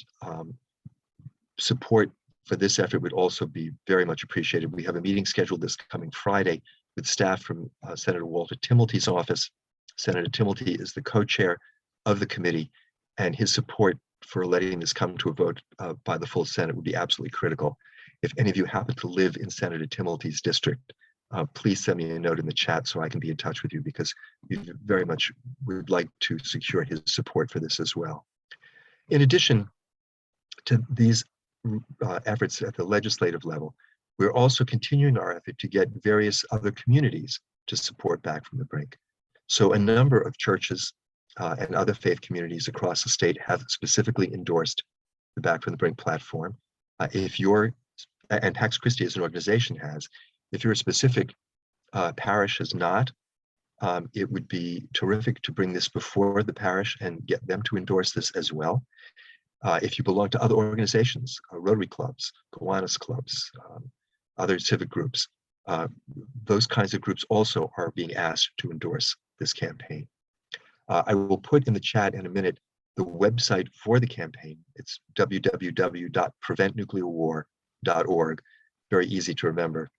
Speaker 8: support for this effort would also be very much appreciated. We have a meeting scheduled this coming Friday with staff from Senator Walter Timilty's office. Senator Timilty is the co-chair of the committee, and his support for letting this come to a vote by the full Senate would be absolutely critical. If any of you happen to live in Senator Timilty's district, please send me a note in the chat so I can be in touch with you, because we very much would like to secure his support for this as well. In addition to these efforts at the legislative level, we're also continuing our effort to get various other communities to support Back from the Brink. So a number of churches and other faith communities across the state have specifically endorsed the Back from the Brink platform. If you're, and Pax Christi as an organization has, if your specific parish has not, it would be terrific to bring this before the parish and get them to endorse this as well. If you belong to other organizations, Rotary clubs, Kiwanis clubs, other civic groups, those kinds of groups also are being asked to endorse this campaign. I will put in the chat in a minute the website for the campaign. It's www.preventnuclearwar.org. Very easy to remember.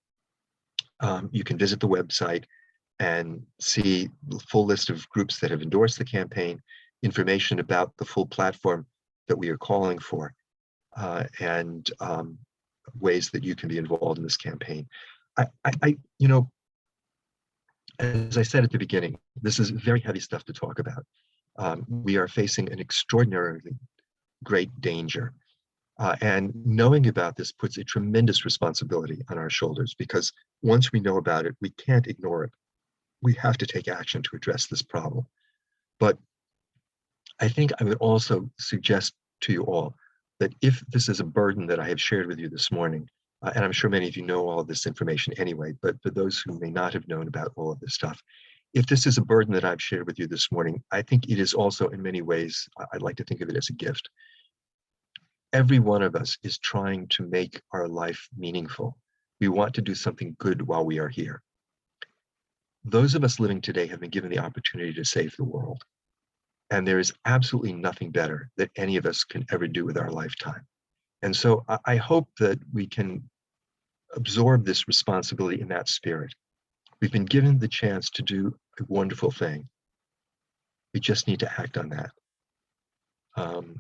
Speaker 8: You can visit the website and see the full list of groups that have endorsed the campaign, information about the full platform that we are calling for, and ways that you can be involved in this campaign. You know, as I said at the beginning, this is very heavy stuff to talk about. We are facing an extraordinarily great danger. And knowing about this puts a tremendous responsibility on our shoulders, because once we know about it, we can't ignore it. We have to take action to address this problem. But I think I would also suggest to you all that if this is a burden that I have shared with you this morning, and I'm sure many of you know all of this information anyway, but for those who may not have known about all of this stuff, if this is a burden that I've shared with you this morning, I think it is also in many ways, I'd like to think of it as a gift. Every one of us is trying to make our life meaningful. We want to do something good while we are here. Those of us living today have been given the opportunity to save the world. And there is absolutely nothing better that any of us can ever do with our lifetime. And so I hope that we can absorb this responsibility in that spirit. We've been given the chance to do a wonderful thing. We just need to act on that.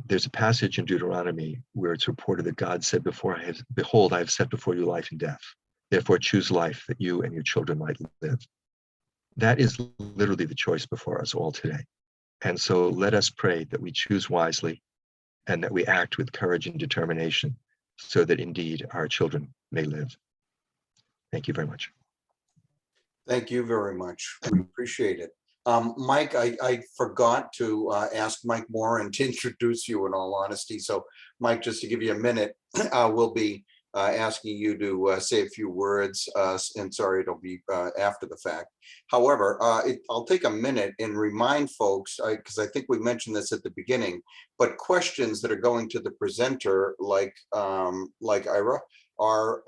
Speaker 8: There's a passage in Deuteronomy where it's reported that God said, behold, I have set before you life and death. Therefore choose life that you and your children might live. That is literally the choice before us all today. And so let us pray that we choose wisely and that we act with courage and determination so that indeed our children may live. Thank you very much.
Speaker 2: Thank you very much. We appreciate it. Mike, I forgot to ask Mike Moran to introduce you in all honesty. So Mike, just to give you a minute, we'll be asking you to say a few words, and sorry, it'll be after the fact. However, I'll take a minute and remind folks, because I think we mentioned this at the beginning, but questions that are going to the presenter, like Ira, are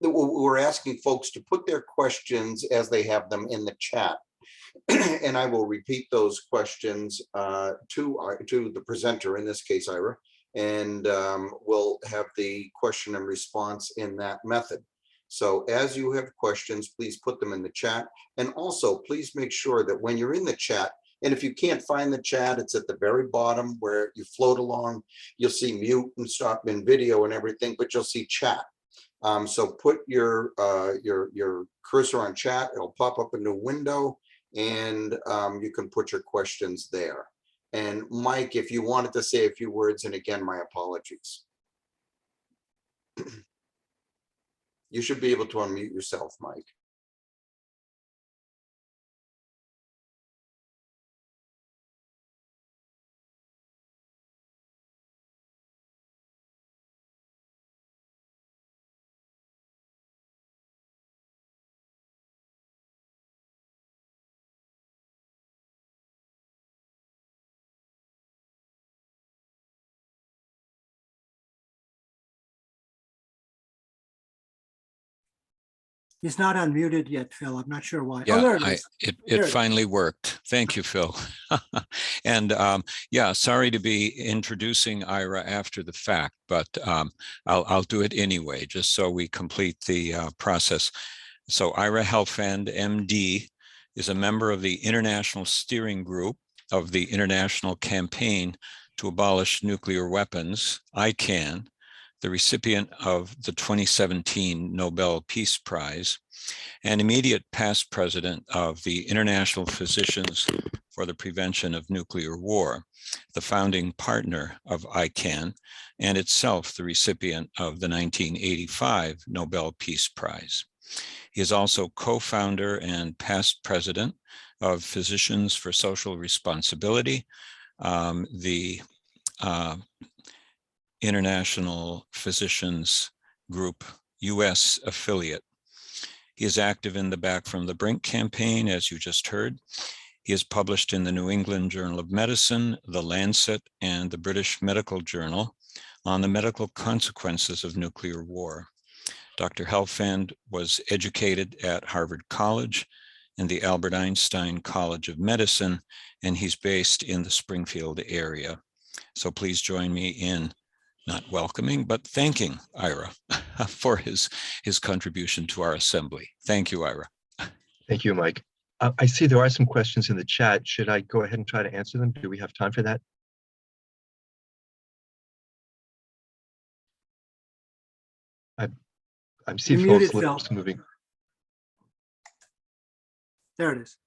Speaker 2: we're asking folks to put their questions as they have them in the chat. And I will repeat those questions to the presenter, in this case, Ira, and we'll have the question and response in that method. So as you have questions, please put them in the chat. And also, please make sure that when you're in the chat, and if you can't find the chat, it's at the very bottom where you float along. You'll see mute and stop in video and everything, but you'll see chat. So put your cursor on chat. It'll pop up a new window, and you can put your questions there. And Mike, if you wanted to say a few words, and again, my apologies. You should be able to unmute yourself, Mike.
Speaker 3: He's not unmuted yet, Phil. I'm not sure why.
Speaker 6: Yeah,
Speaker 3: Oh, there it is.
Speaker 6: it
Speaker 3: There it is.
Speaker 6: finally worked. Thank you, Phil. And yeah, sorry to be introducing Ira after the fact, but I'll do it anyway, just so we complete the process. So Ira Helfand, MD, is a member of the International Steering Group of the International Campaign to Abolish Nuclear Weapons, ICAN, the recipient of the 2017 Nobel Peace Prize, and immediate past president of the International Physicians for the Prevention of Nuclear War, the founding partner of ICAN, and itself the recipient of the 1985 Nobel Peace Prize. He is also co-founder and past president of Physicians for Social Responsibility, the International Physicians Group US affiliate. He is active in the Back from the Brink campaign, as you just heard. He is published in the New England Journal of Medicine, the Lancet, and the British Medical Journal on the medical consequences of nuclear war. Dr. Helfand was educated at Harvard College and the Albert Einstein College of Medicine, and he's based in the Springfield area. So please join me in not welcoming, but thanking Ira for his contribution to our assembly. Thank you, Ira.
Speaker 8: Thank you, Mike. I see there are some questions in the chat. Should I go ahead and try to answer them? Do we have time for that? I'm seeing
Speaker 3: You're muted,
Speaker 8: Phil's
Speaker 3: Phil.
Speaker 8: lips moving.
Speaker 3: There it is.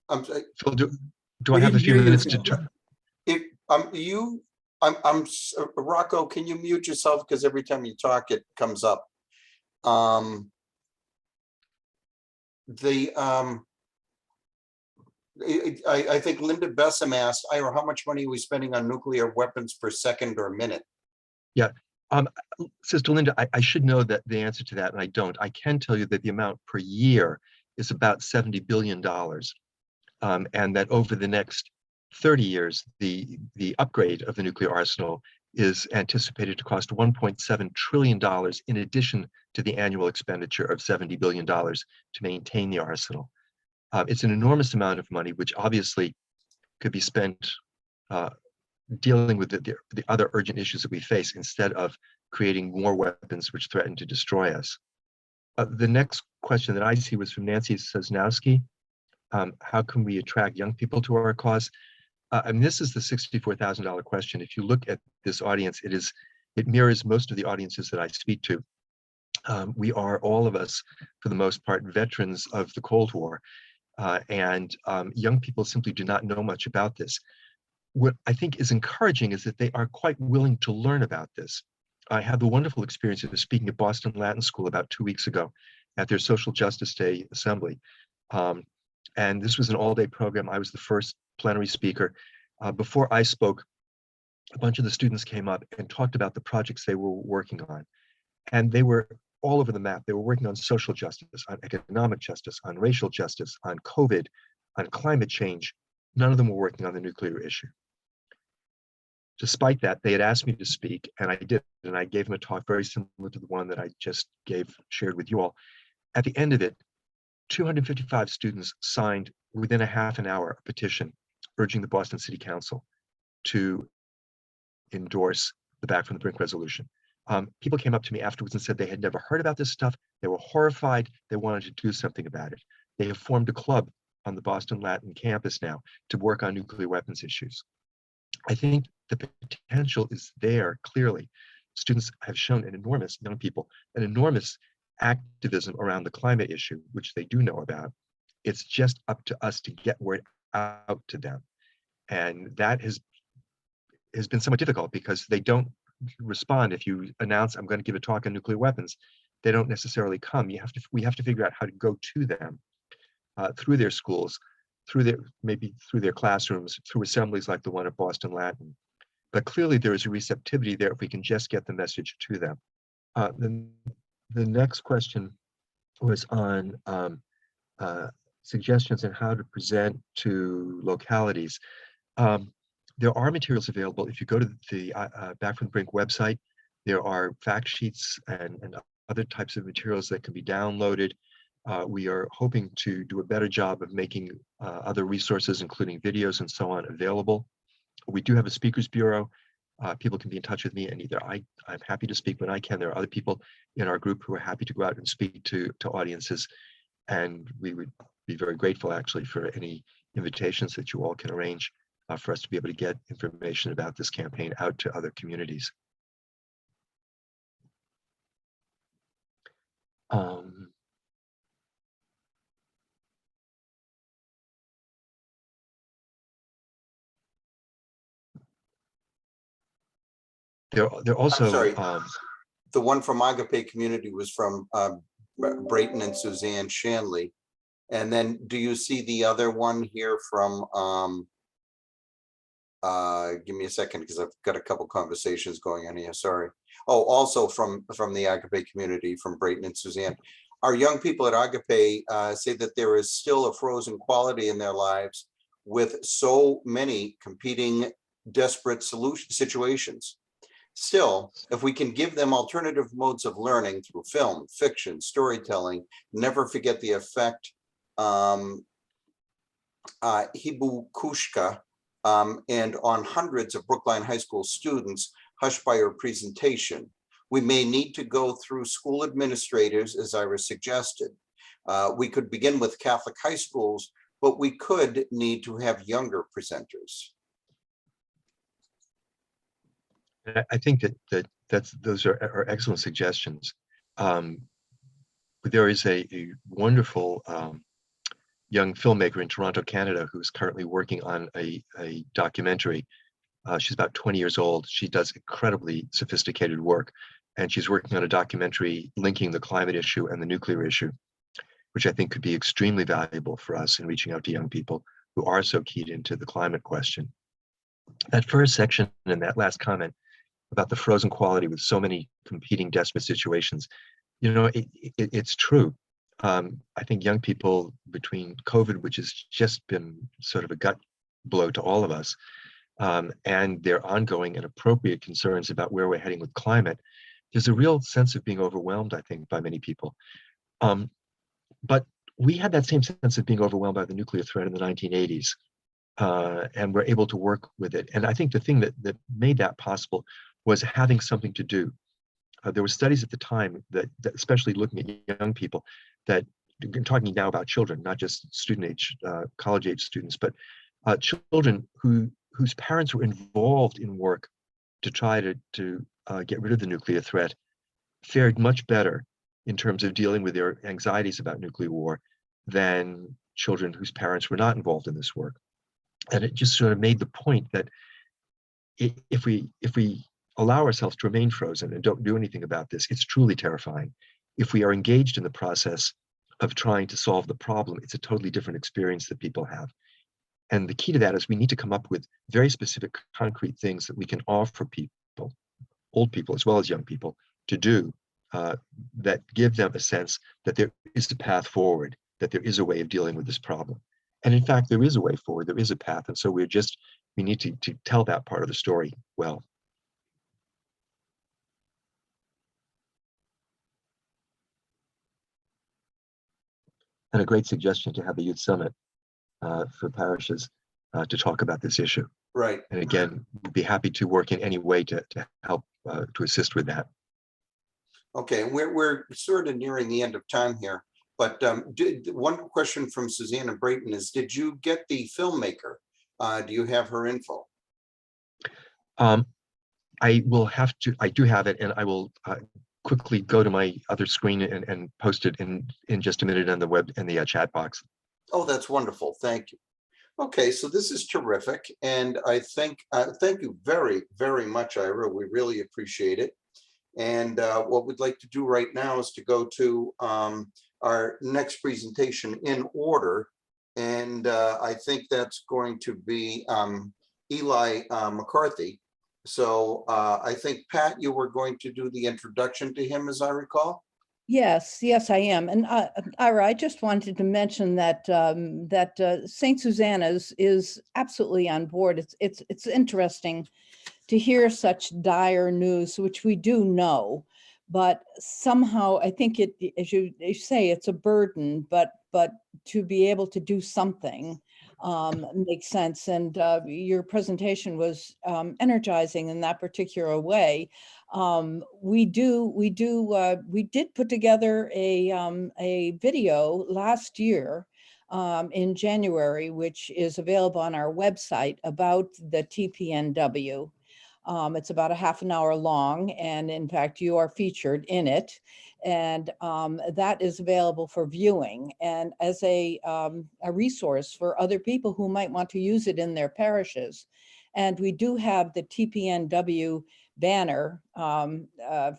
Speaker 2: I'm sorry,
Speaker 8: Phil, do I
Speaker 3: We
Speaker 8: have a
Speaker 3: didn't
Speaker 8: few
Speaker 3: hear you,
Speaker 8: minutes to
Speaker 3: Phil.
Speaker 8: try?
Speaker 2: if you Rocco, can you mute yourself? Because every time you talk, it comes up. I think Linda Bessam asked, Ira, how much money are we spending on nuclear weapons per second or minute?
Speaker 8: Yeah, Sister Linda, I should know that the answer to that, and I don't. I can tell you that the amount per year is about $70 billion, and that over the next 30 years, the upgrade of the nuclear arsenal is anticipated to cost $1.7 trillion in addition to the annual expenditure of $70 billion to maintain the arsenal. It's an enormous amount of money, which obviously could be spent dealing with the other urgent issues that we face instead of creating more weapons which threaten to destroy us. The next question that I see was from Nancy Sosnowski. How can we attract young people to our cause? And this is the $64,000 question. If you look at this audience, it mirrors most of the audiences that I speak to. We are, all of us, for the most part, veterans of the Cold War. And young people simply do not know much about this. What I think is encouraging is that they are quite willing to learn about this. I had the wonderful experience of speaking at Boston Latin School about 2 weeks ago at their Social Justice Day assembly. And this was an all-day program. I was the first plenary speaker. Before I spoke, a bunch of the students came up and talked about the projects they were working on. And they were all over the map. They were working on social justice, on economic justice, on racial justice, on COVID, on climate change. None of them were working on the nuclear issue. Despite that, they had asked me to speak, and I did, and I gave them a talk very similar to the one that I just shared with you all. At the end of it, 255 students signed within a half an hour a petition urging the Boston City Council to endorse the Back from the Brink resolution. People came up to me afterwards and said they had never heard about this stuff. They were horrified. They wanted to do something about it. They have formed a club on the Boston Latin campus now to work on nuclear weapons issues. I think the potential is there, clearly. Students have shown young people, an enormous activism around the climate issue, which they do know about. It's just up to us to get word out to them. And that has been somewhat difficult because they don't respond. If you announce, I'm going to give a talk on nuclear weapons, they don't necessarily come. We have to figure out how to go to them through their schools, maybe through their classrooms, through assemblies like the one at Boston Latin. But clearly there is a receptivity there if we can just get the message to them. Then the next question was on suggestions on how to present to localities. There are materials available. If you go to the Back from the Brink website, there are fact sheets and other types of materials that can be downloaded. We are hoping to do a better job of making other resources, including videos and so on, available. We do have a speakers bureau. People can be in touch with me, and either I'm happy to speak when I can. There are other people in our group who are happy to go out and speak to audiences, and we would be very grateful actually for any invitations that you all can arrange for us to be able to get information about this campaign out to other communities. They're also,
Speaker 2: I'm sorry. The one from Agape Community was from Brayton and Suzanne Shanley. And then do you see the other one here from, give me a second, because I've got a couple conversations going on here, sorry. Oh, also from the Agape Community, from Brayton and Suzanne. Our young people at Agape say that there is still a frozen quality in their lives with so many competing desperate situations. Still, if we can give them alternative modes of learning through film, fiction, storytelling, never forget the effect Hibukushka and on hundreds of Brookline High School students hushed by her presentation. We may need to go through school administrators, as Ira suggested. We could begin with Catholic high schools, but we could need to have younger presenters.
Speaker 8: I think those are excellent suggestions. There is a wonderful young filmmaker in Toronto, Canada, who's currently working on a documentary She's about 20 years old. She does incredibly sophisticated work, and she's working on a documentary linking the climate issue and the nuclear issue, which I think could be extremely valuable for us in reaching out to young people who are so keyed into the climate question. That first section and that last comment about the frozen quality with so many competing desperate situations, it's true. I think young people, between COVID, which has just been sort of a gut blow to all of us, and their ongoing and appropriate concerns about where we're heading with climate, there's a real sense of being overwhelmed, I think, by many people. But we had that same sense of being overwhelmed by the nuclear threat in the 1980s, and we're able to work with it. And I think the thing that made that possible was having something to do. There were studies at the time that especially looking at young people, that I'm talking now about children, not just student age, college age students, but children whose parents were involved in work to try to get rid of the nuclear threat fared much better in terms of dealing with their anxieties about nuclear war than children whose parents were not involved in this work. And it just sort of made the point that if we allow ourselves to remain frozen and don't do anything about this, it's truly terrifying. If we are engaged in the process of trying to solve the problem, it's a totally different experience that people have. And the key to that is we need to come up with very specific, concrete things that we can offer people, old people as well as young people, to do that give them a sense that there is a path forward, that there is a way of dealing with this problem. And in fact, there is a way forward, there is a path. And so we need to tell that part of the story well. And a great suggestion to have a youth summit for parishes to talk about this issue.
Speaker 2: Right.
Speaker 8: And again, we'd be happy to work in any way to help to assist with that. Okay,
Speaker 2: We're sort of nearing the end of time here, but one question from Susanna Brayton is, did you get the filmmaker? Do you have her info?
Speaker 8: I will have to, I do have it, and I will quickly go to my other screen and post it in just a minute on the web and the chat box.
Speaker 2: Oh, that's wonderful. Thank you. Okay, so this is terrific. And I think, thank you very, very much, Ira. We really appreciate it. And what we'd like to do right now is to go to our next presentation in order. And I think that's going to be Eli McCarthy. So I think, Pat, you were going to do the introduction to him, as I recall.
Speaker 4: Yes, I am. And Ira, I just wanted to mention that St. Susanna's is absolutely on board. It's interesting to hear such dire news, which we do know, but somehow I think it, as you say, it's a burden, but to be able to do something makes sense. And your presentation was energizing in that particular way. We did put together a video last year in January, which is available on our website, about the TPNW. It's about a half an hour long, and in fact, you are featured in it. And that is available for viewing and as a resource for other people who might want to use it in their parishes. And we do have the TPNW banner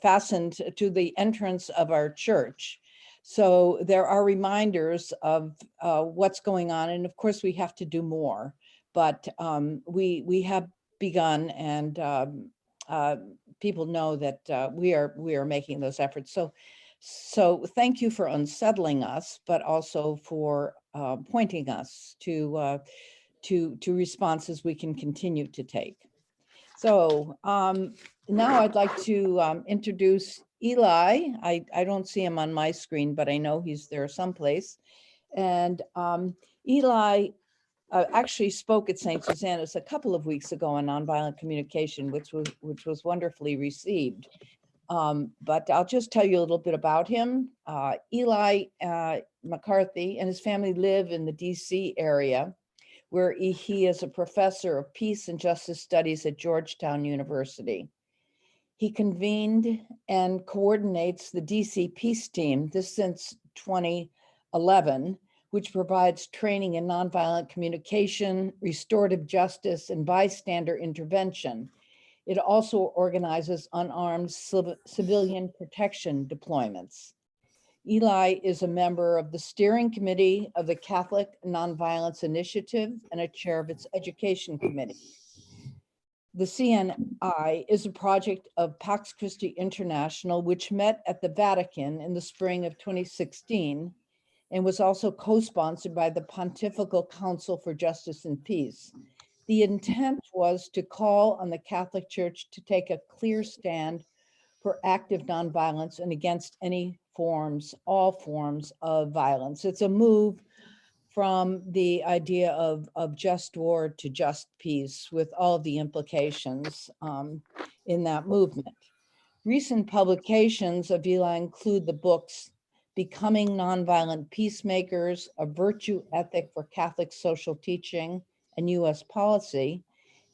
Speaker 4: fastened to the entrance of our church. So there are reminders of what's going on. And of course, we have to do more, but we have begun, and people know that we are making those efforts. So thank you for unsettling us, but also for pointing us to responses we can continue to take. So now I'd like to introduce Eli. I don't see him on my screen, but I know he's there someplace. And Eli actually spoke at St. Susanna's a couple of weeks ago on nonviolent communication, which was wonderfully received. But I'll just tell you a little bit about him. Eli McCarthy and his family live in the DC area, where he is a professor of peace and justice studies at Georgetown University. He convened and coordinates the DC Peace Team, this since 2011, which provides training in nonviolent communication, restorative justice, and bystander intervention. It also organizes unarmed civilian protection deployments. Eli is a member of the steering committee of the Catholic Nonviolence Initiative and a chair of its education committee. The CNI is a project of Pax Christi International, which met at the Vatican in the spring of 2016 and was also co-sponsored by the Pontifical Council for Justice and Peace. The intent was to call on the Catholic Church to take a clear stand for active nonviolence and against any forms, all forms of violence. It's a move from the idea of just war to just peace, with all the implications in that movement. Recent publications of Eli include the books Becoming Nonviolent Peacemakers, A Virtue Ethic for Catholic Social Teaching and U.S. Policy,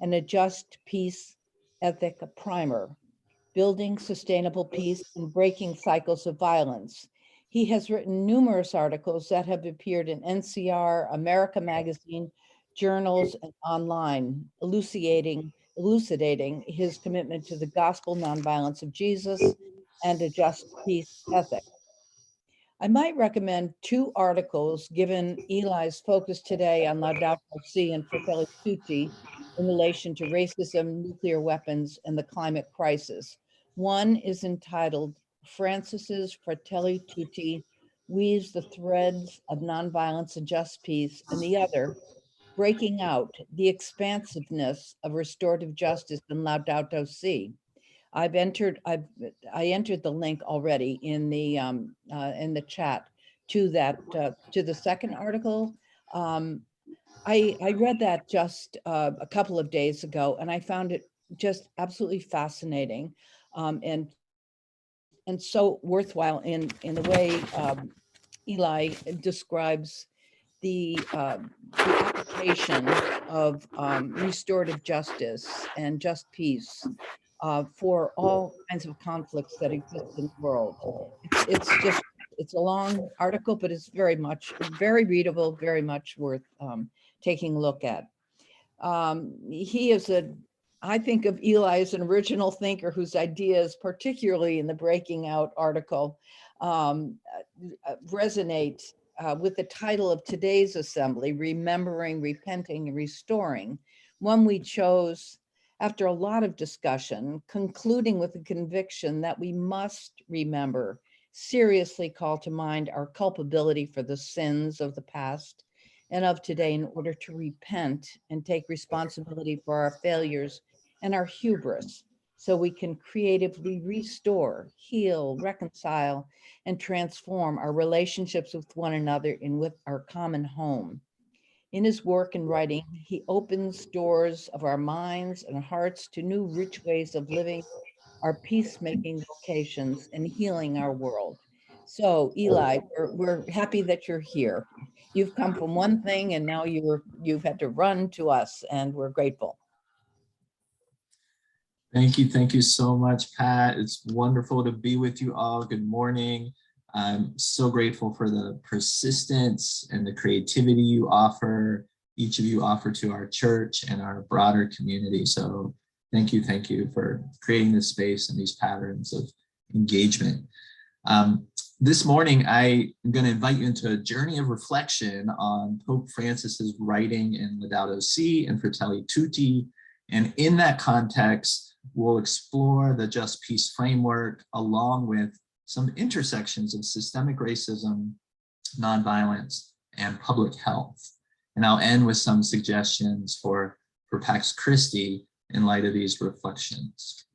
Speaker 4: and A Just Peace Ethic Primer, Building Sustainable Peace and Breaking Cycles of Violence. He has written numerous articles that have appeared in NCR, America Magazine, journals, and online, elucidating his commitment to the gospel nonviolence of Jesus and a just peace ethic. I might recommend two articles given Eli's focus today on Laudato Si and Fratelli Tutti in relation to racism, nuclear weapons, and the climate crisis. One is entitled Francis's Fratelli Tutti Weaves the Threads of Nonviolence and Just Peace, and the other, Breaking Out, the Expansiveness of Restorative Justice in Laudato Si. I entered the link already in the chat to that to the second article. I read that just a couple of days ago, and I found it just absolutely fascinating, and so worthwhile in the way Eli describes the application of restorative justice and just peace for all kinds of conflicts that exist in the world. It's a long article, but it's very readable, very much worth taking a look at. He is I think of Eli as an original thinker whose ideas, particularly in the Breaking Out article, resonate with the title of today's assembly, Remembering, Repenting, and Restoring, one we chose after a lot of discussion, concluding with the conviction that we must remember, seriously call to mind our culpability for the sins of the past and of today in order to repent and take responsibility for our failures and our hubris, so we can creatively restore, heal, reconcile, and transform our relationships with one another and with our common home. In his work and writing, he opens doors of our minds and hearts to new rich ways of living our peacemaking vocations and healing our world. So Eli, we're happy that you're here. You've come from one thing and now you've had to run to us, and we're grateful.
Speaker 12: Thank you so much, Pat. It's wonderful to be with you all. Good morning. I'm so grateful for the persistence and the creativity you offer, each of you offer to our church and our broader community. So thank you for creating this space and these patterns of engagement. This morning, I am going to invite you into a journey of reflection on Pope Francis's writing in Laudato Si and Fratelli Tutti. And in that context, we'll explore the Just Peace framework along with some intersections of systemic racism, nonviolence, and public health. And I'll end with some suggestions for Pax Christi in light of these reflections.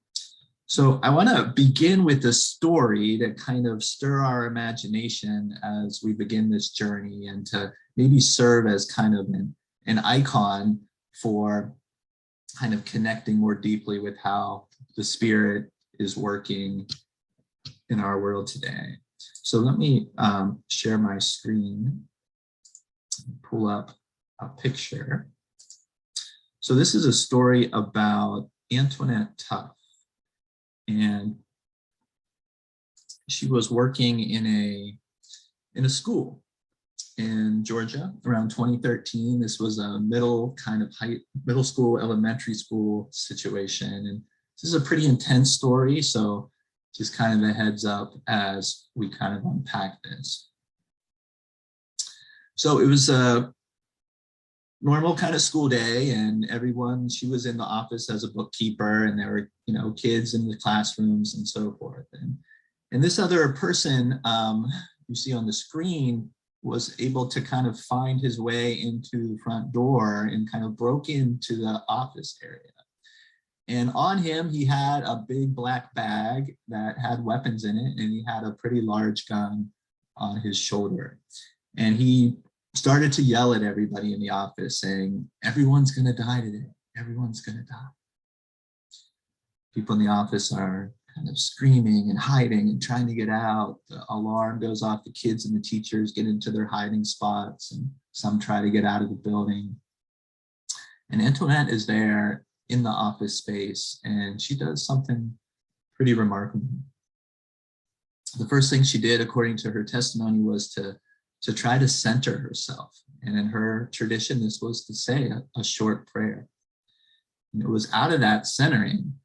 Speaker 12: So I want to begin with a story to kind of stir our imagination as we begin this journey, and to maybe serve as kind of an icon for kind of connecting more deeply with how the Spirit is working in our world today. So let me share my screen, pull up a picture. So this is a story about Antoinette Tuff, and she was working in a school, in Georgia around 2013. This was a middle school, elementary school situation. And this is a pretty intense story. So just kind of a heads up as we kind of unpack this. So it was a normal kind of school day, and everyone, she was in the office as a bookkeeper, and there were, you know, kids in the classrooms and so forth. And this other person you see on the screen was able to kind of find his way into the front door and kind of broke into the office area. And on him, he had a big black bag that had weapons in it, and he had a pretty large gun on his shoulder. And he started to yell at everybody in the office saying, "Everyone's gonna die today, everyone's gonna die." People in the office are kind of screaming and hiding and trying to get out. The alarm goes off, the kids and the teachers get into their hiding spots, and some try to get out of the building. And Antoinette is there in the office space, and she does something pretty remarkable. The first thing she did, according to her testimony, was to try to center herself. And in her tradition, this was to say a short prayer. And it was out of that centering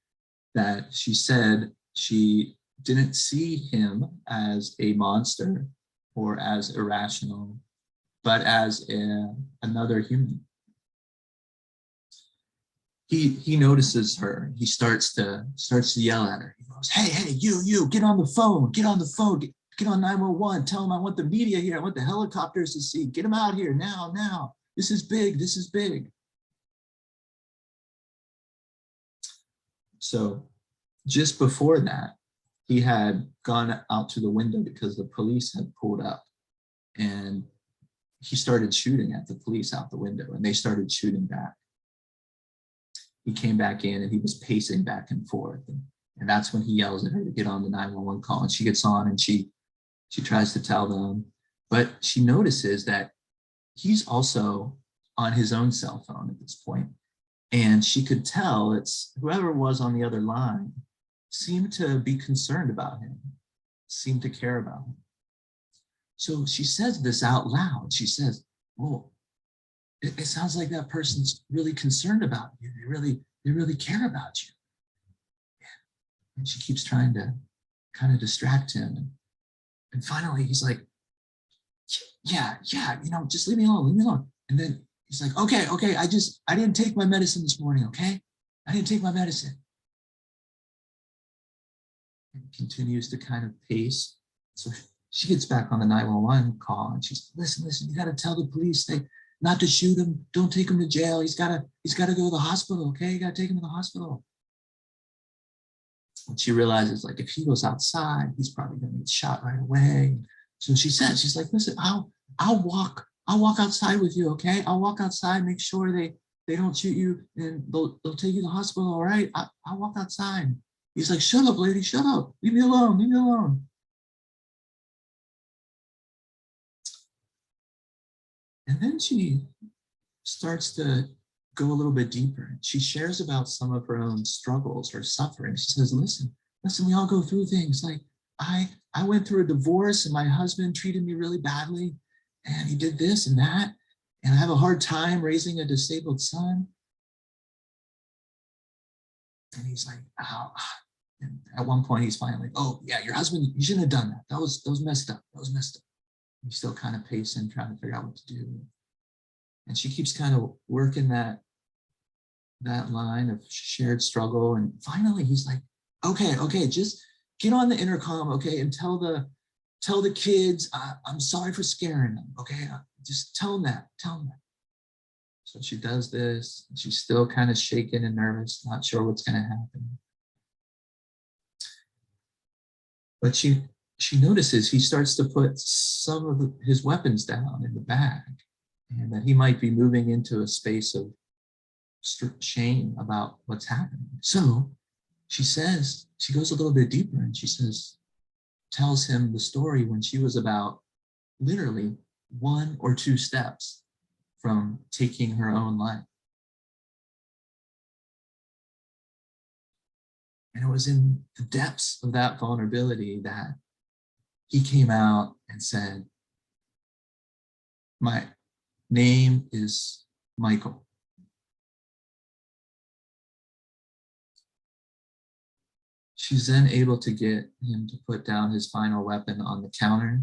Speaker 12: that she said she didn't see him as a monster or as irrational, but as another human. He notices her. He starts to yell at her. He goes, "Hey, you, get on the phone, get on 911, tell them I want the media here, I want the helicopters to see, get them out here now. This is big, this is big." So just before that, he had gone out to the window because the police had pulled up, and he started shooting at the police out the window, and they started shooting back. He came back in, and he was pacing back and forth. And that's when he yells at her to get on the 911 call. And she gets on, and she tries to tell them, but she notices that he's also on his own cell phone at this point. And she could tell it's whoever was on the other line seemed to be concerned about him, seemed to care about him. So she says this out loud. She says, "Well, it sounds like that person's really concerned about you. They really care about you." And she keeps trying to kind of distract him. And finally he's like, yeah, just leave me alone. And then he's like, okay, I didn't take my medicine this morning, okay? I didn't take my medicine. And continues to kind of pace. So she gets back on the 911 call, and she's, listen, you gotta tell the police not to shoot him, don't take him to jail. He's gotta go to the hospital, okay? You gotta take him to the hospital. And she realizes, like, if he goes outside, he's probably gonna get shot right away. So she says, she's like, listen, I'll walk outside with you, okay? I'll walk outside, make sure they don't shoot you, and they'll take you to the hospital, all right? I'll walk outside. He's like, shut up, lady, shut up. Leave me alone. And then she starts to go a little bit deeper. She shares about some of her own struggles, her suffering. She says, listen, we all go through things. Like, I went through a divorce, and my husband treated me really badly, and he did this and that, and I have a hard time raising a disabled son. And he's like, oh. And at one point he's finally like, oh yeah, your husband, you shouldn't have done that. That was messed up. He's still kind of pacing, trying to figure out what to do. And she keeps kind of working that line of shared struggle. And finally he's like, okay, just get on the intercom, okay, and tell the kids, I'm sorry for scaring them, okay? Just tell them that. So she does this. She's still kind of shaken and nervous, not sure what's going to happen. But she notices he starts to put some of his weapons down in the bag, and that he might be moving into a space of shame about what's happening. So she says, she goes a little bit deeper, and she tells him the story when she was about literally 1 or 2 steps from taking her own life. And it was in the depths of that vulnerability that he came out and said, My name is Michael. She's then able to get him to put down his final weapon on the counter.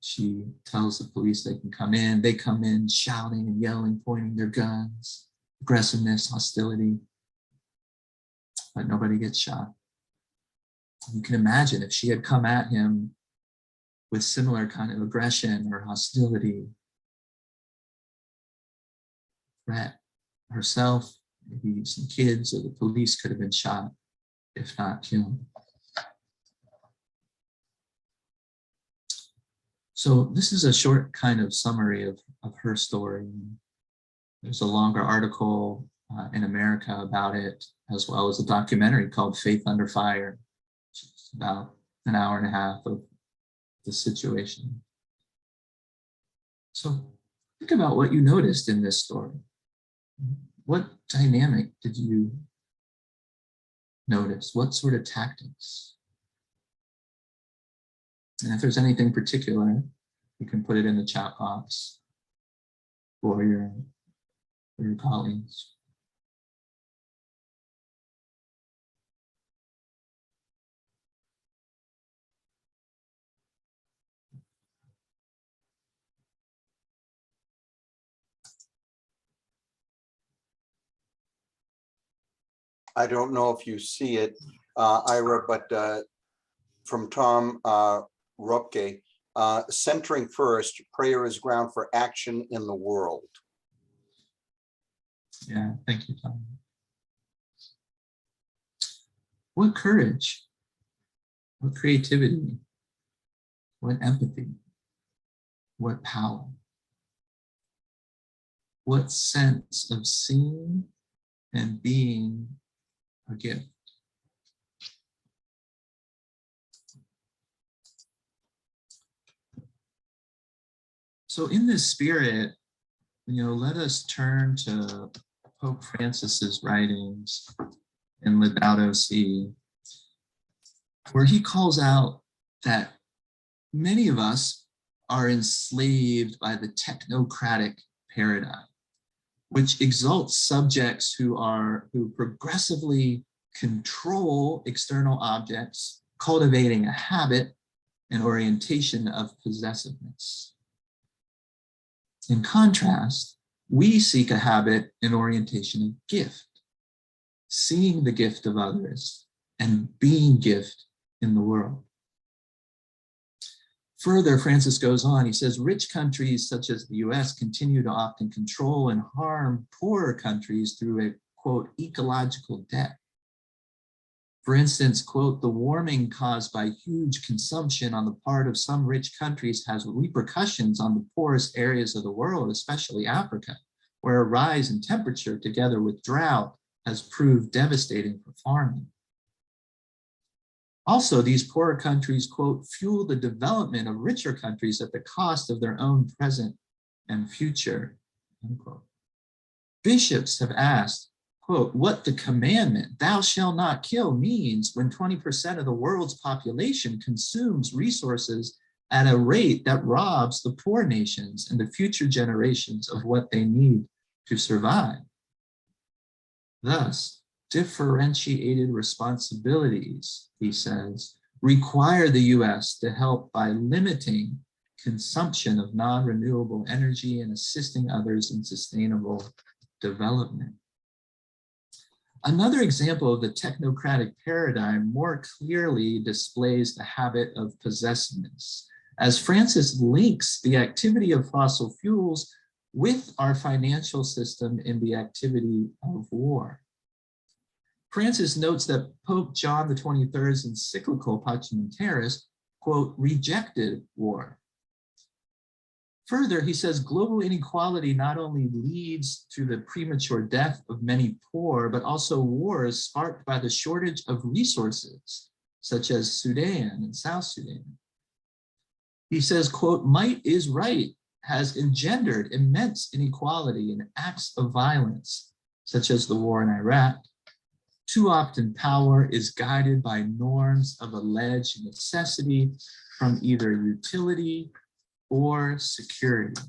Speaker 12: She tells the police they can come in. They come in shouting and yelling, pointing their guns, aggressiveness, hostility, but nobody gets shot. You can imagine if she had come at him with similar kind of aggression or hostility, threat, herself, maybe some kids or the police could have been shot, if not killed. So this is a short kind of summary of her story. There's a longer article in America about it, as well as a documentary called Faith Under Fire. It's about an hour and a half of the situation. So think about what you noticed in this story. What dynamic did you notice? What sort of tactics? And if there's anything particular, you can put it in the chat box for your colleagues.
Speaker 2: I don't know if you see it, Ira, but from Tom Rupke, centering first, prayer is ground for action in the world.
Speaker 12: Yeah, thank you, Tom. What courage, what creativity, what empathy, what power, what sense of seeing and being a gift. So in this spirit, let us turn to Pope Francis's writings in Laudato Si, where he calls out that many of us are enslaved by the technocratic paradigm, which exalts subjects who progressively control external objects, cultivating a habit and orientation of possessiveness. In contrast, we seek a habit and orientation of gift, seeing the gift of others and being gift in the world. Further, Francis goes on, he says, rich countries such as the US continue to often control and harm poorer countries through a, quote, ecological debt. For instance, quote, the warming caused by huge consumption on the part of some rich countries has repercussions on the poorest areas of the world, especially Africa, where a rise in temperature together with drought has proved devastating for farming. Also, these poorer countries, quote, fuel the development of richer countries at the cost of their own present and future, unquote. Bishops have asked, quote, what the commandment, thou shalt not kill, means when 20% of the world's population consumes resources at a rate that robs the poor nations and the future generations of what they need to survive. Thus, differentiated responsibilities, he says, require the US to help by limiting consumption of non-renewable energy and assisting others in sustainable development. Another example of the technocratic paradigm more clearly displays the habit of possessiveness, as Francis links the activity of fossil fuels with our financial system in the activity of war. Francis notes that Pope John XXIII's encyclical Pacem in Terris, quote, rejected war. Further, he says global inequality not only leads to the premature death of many poor, but also wars sparked by the shortage of resources, such as Sudan and South Sudan. He says, quote, might is right has engendered immense inequality and acts of violence, such as the war in Iraq. Too often power is guided by norms of alleged necessity from either utility or security.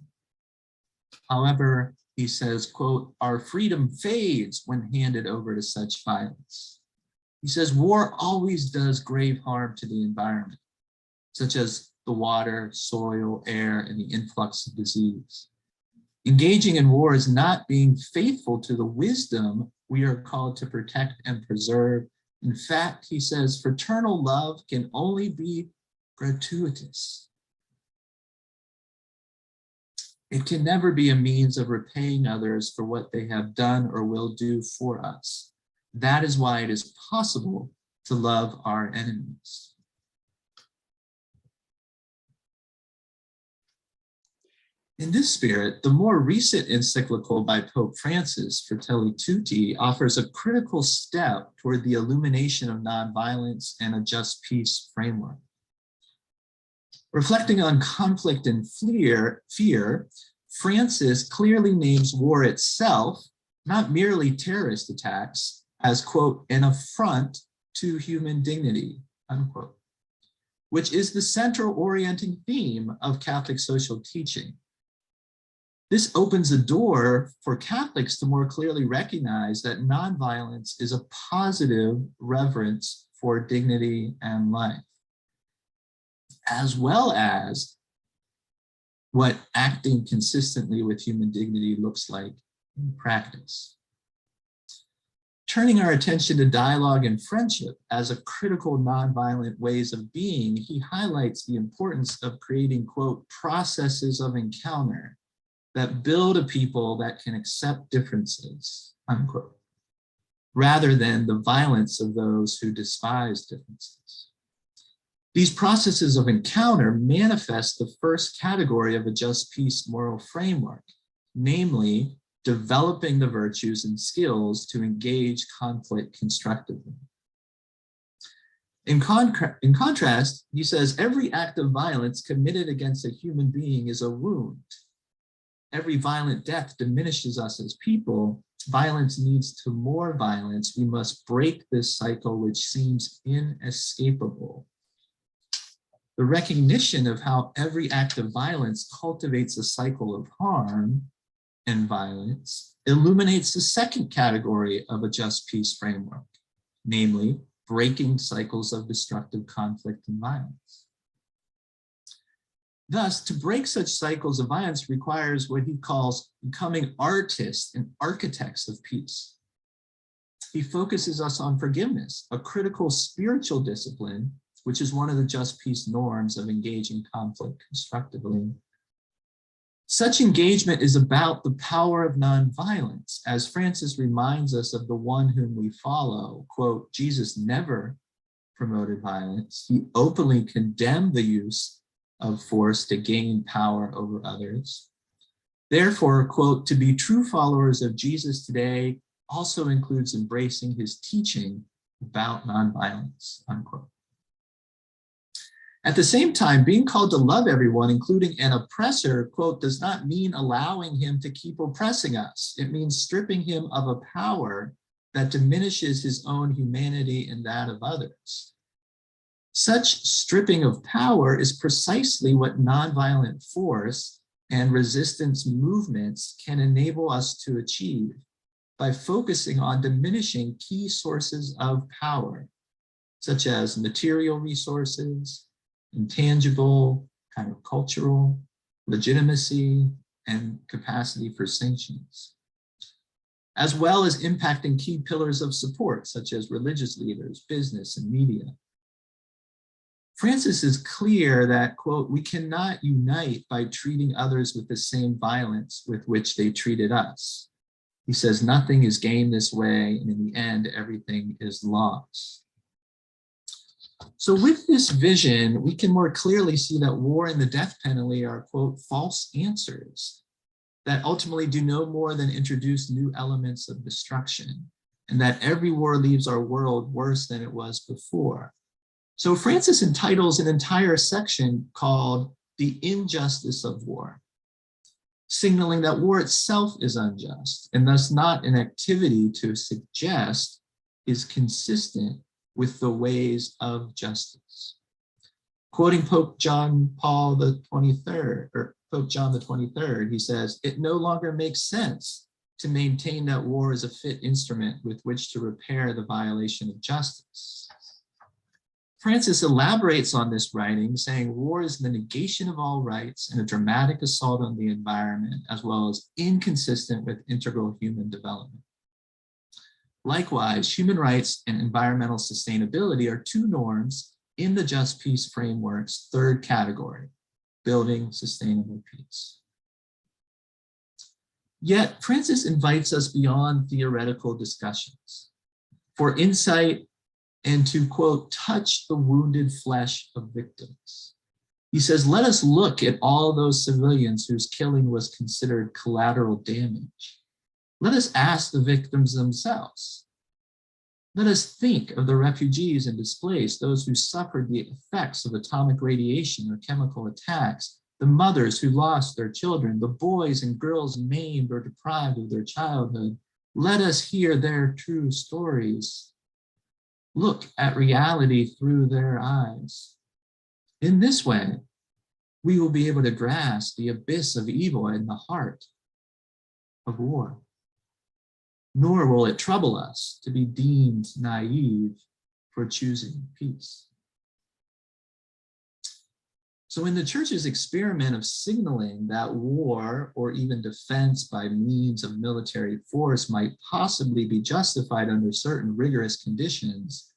Speaker 12: However, he says, quote, our freedom fades when handed over to such violence. He says, war always does grave harm to the environment, such as the water, soil, air, and the influx of disease. Engaging in war is not being faithful to the wisdom we are called to protect and preserve. In fact, he says, fraternal love can only be gratuitous. It can never be a means of repaying others for what they have done or will do for us. That is why it is possible to love our enemies. In this spirit, the more recent encyclical by Pope Francis, Fratelli, Tutti, offers a critical step toward the illumination of nonviolence and a just peace framework. Reflecting on conflict and fear, Francis clearly names war itself, not merely terrorist attacks, as, quote, an affront to human dignity, unquote, which is the central orienting theme of Catholic social teaching. This opens the door for Catholics to more clearly recognize that nonviolence is a positive reverence for dignity and life, as well as what acting consistently with human dignity looks like in practice. Turning our attention to dialogue and friendship as a critical nonviolent ways of being, he highlights the importance of creating, quote, processes of encounter that build a people that can accept differences, unquote, rather than the violence of those who despise differences. These processes of encounter manifest the first category of a just peace moral framework, namely developing the virtues and skills to engage conflict constructively. In contrast, he says, every act of violence committed against a human being is a wound. Every violent death diminishes us as people. Violence leads to more violence. We must break this cycle, which seems inescapable. The recognition of how every act of violence cultivates a cycle of harm and violence illuminates the second category of a just peace framework, namely breaking cycles of destructive conflict and violence. Thus, to break such cycles of violence requires what he calls becoming artists and architects of peace. He focuses us on forgiveness, a critical spiritual discipline, which is one of the just peace norms of engaging conflict constructively. Such engagement is about the power of nonviolence, as Francis reminds us of the one whom we follow. Quote, Jesus never promoted violence. He openly condemned the use of force to gain power over others. Therefore, quote, to be true followers of Jesus today also includes embracing his teaching about nonviolence, unquote. At the same time, being called to love everyone, including an oppressor, quote, does not mean allowing him to keep oppressing us. It means stripping him of a power that diminishes his own humanity and that of others. Such stripping of power is precisely what nonviolent force and resistance movements can enable us to achieve by focusing on diminishing key sources of power, such as material resources, intangible, kind of cultural, legitimacy, and capacity for sanctions, as well as impacting key pillars of support, such as religious leaders, business, and media. Francis is clear that, quote, we cannot unite by treating others with the same violence with which they treated us. He says nothing is gained this way, and in the end, everything is lost. So with this vision, we can more clearly see that war and the death penalty are, quote, false answers that ultimately do no more than introduce new elements of destruction, and that every war leaves our world worse than it was before. So Francis entitles an entire section called The Injustice of War, signaling that war itself is unjust and thus not an activity to suggest is consistent with the ways of justice. Quoting Pope John Paul the 23rd, or Pope John the 23rd, he says, "It no longer makes sense to maintain that war is a fit instrument with which to repair the violation of justice." Francis elaborates on this writing, saying war is the negation of all rights and a dramatic assault on the environment, as well as inconsistent with integral human development. Likewise, human rights and environmental sustainability are two norms in the Just Peace framework's third category, building sustainable peace. Yet, Francis invites us beyond theoretical discussions for insight and to, quote, touch the wounded flesh of victims. He says, let us look at all those civilians whose killing was considered collateral damage. Let us ask the victims themselves. Let us think of the refugees and displaced, those who suffered the effects of atomic radiation or chemical attacks, the mothers who lost their children, the boys and girls maimed or deprived of their childhood. Let us hear their true stories. Look at reality through their eyes. In this way, we will be able to grasp the abyss of evil in the heart of war. Nor will it trouble us to be deemed naive for choosing peace. So in the church's experiment of signaling that war or even defense by means of military force might possibly be justified under certain rigorous conditions,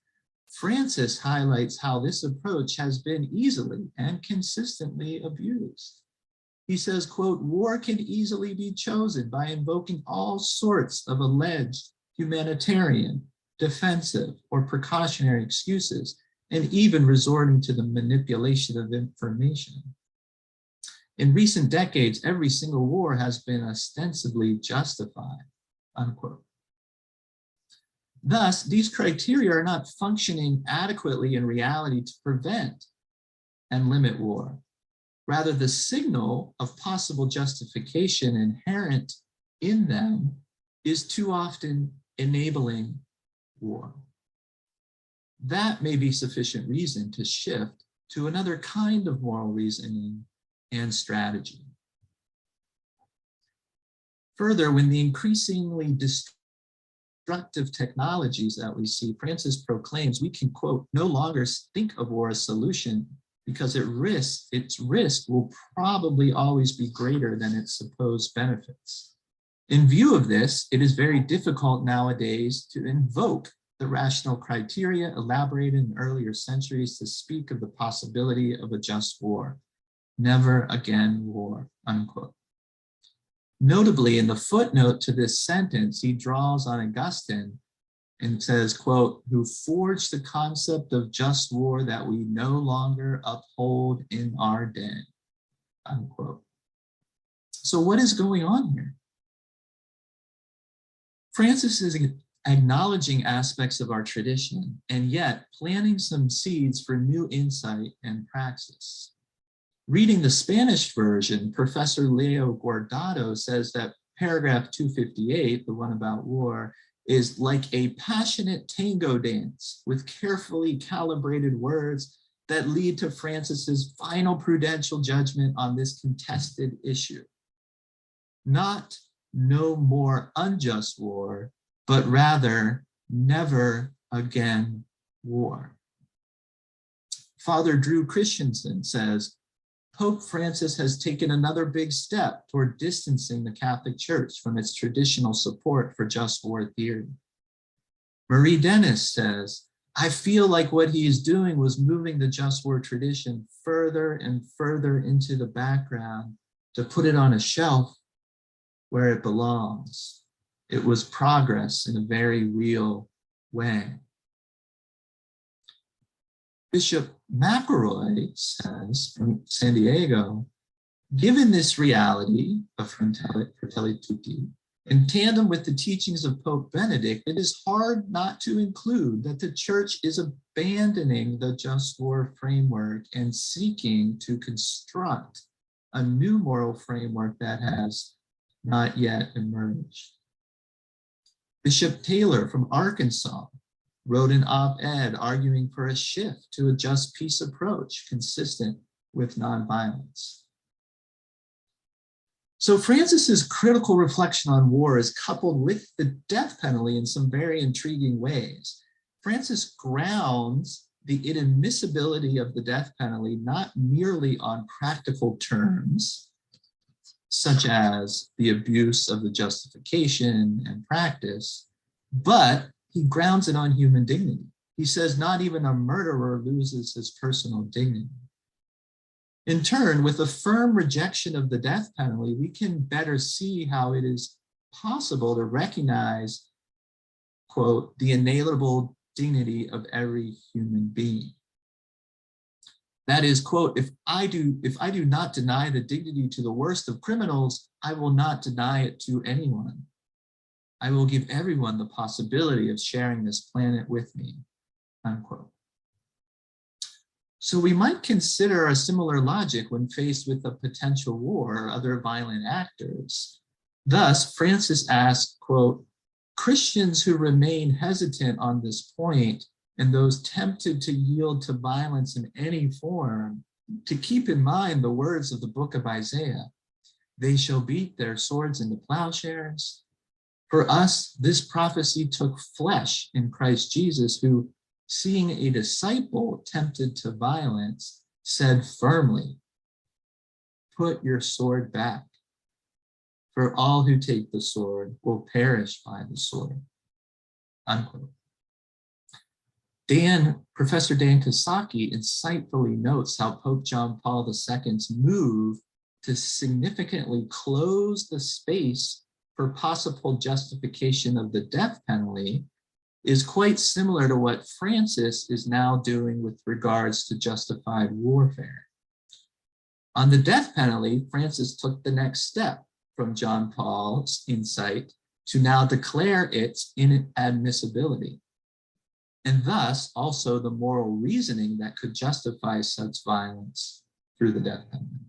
Speaker 12: Francis highlights how this approach has been easily and consistently abused. He says, quote, war can easily be chosen by invoking all sorts of alleged humanitarian, defensive, or precautionary excuses, and even resorting to the manipulation of information. In recent decades, every single war has been ostensibly justified, unquote. Thus, these criteria are not functioning adequately in reality to prevent and limit war. Rather, the signal of possible justification inherent in them is too often enabling war. That may be sufficient reason to shift to another kind of moral reasoning and strategy. Further, when the increasingly destructive technologies that we see, Francis proclaims we can, quote, no longer think of war as a solution because its risk will probably always be greater than its supposed benefits. In view of this, it is very difficult nowadays to invoke the rational criteria elaborated in earlier centuries to speak of the possibility of a just war. Never again war, unquote. Notably, in the footnote to this sentence, he draws on Augustine and says, quote, who forged the concept of just war that we no longer uphold in our day, unquote. So what is going on here? Francis is acknowledging aspects of our tradition and yet planting some seeds for new insight and praxis. Reading the Spanish version, Professor Leo Guardado says that paragraph 258, the one about war, is like a passionate tango dance with carefully calibrated words that lead to Francis's final prudential judgment on this contested issue. Not no more unjust war, but rather never again war. Father Drew Christensen says, Pope Francis has taken another big step toward distancing the Catholic Church from its traditional support for just war theory. Marie Dennis says, I feel like what he is doing was moving the just war tradition further and further into the background to put it on a shelf where it belongs. It was progress in a very real way. Bishop McElroy says from San Diego, given this reality of Fratelli Tutti, in tandem with the teachings of Pope Benedict, it is hard not to include that the Church is abandoning the just war framework and seeking to construct a new moral framework that has not yet emerged. Bishop Taylor from Arkansas wrote an op-ed arguing for a shift to a just peace approach consistent with nonviolence. So Francis's critical reflection on war is coupled with the death penalty in some very intriguing ways. Francis grounds the inadmissibility of the death penalty not merely on practical terms, such as the abuse of the justification and practice, but he grounds it on human dignity. He says not even a murderer loses his personal dignity. In turn, with a firm rejection of the death penalty, we can better see how it is possible to recognize, quote, the inalienable dignity of every human being. That is, quote, if I do not deny the dignity to the worst of criminals, I will not deny it to anyone. I will give everyone the possibility of sharing this planet with me, unquote. So we might consider a similar logic when faced with a potential war or other violent actors. Thus, Francis asked, quote, Christians who remain hesitant on this point and those tempted to yield to violence in any form, to keep in mind the words of the book of Isaiah, they shall beat their swords into plowshares. For us, this prophecy took flesh in Christ Jesus, who, seeing a disciple tempted to violence, said firmly, put your sword back, for all who take the sword will perish by the sword, unquote. Professor Dan Kosaki insightfully notes how Pope John Paul II's move to significantly close the space for possible justification of the death penalty is quite similar to what Francis is now doing with regards to justified warfare. On the death penalty, Francis took the next step from John Paul's insight to now declare its inadmissibility, and thus also the moral reasoning that could justify such violence through the death penalty.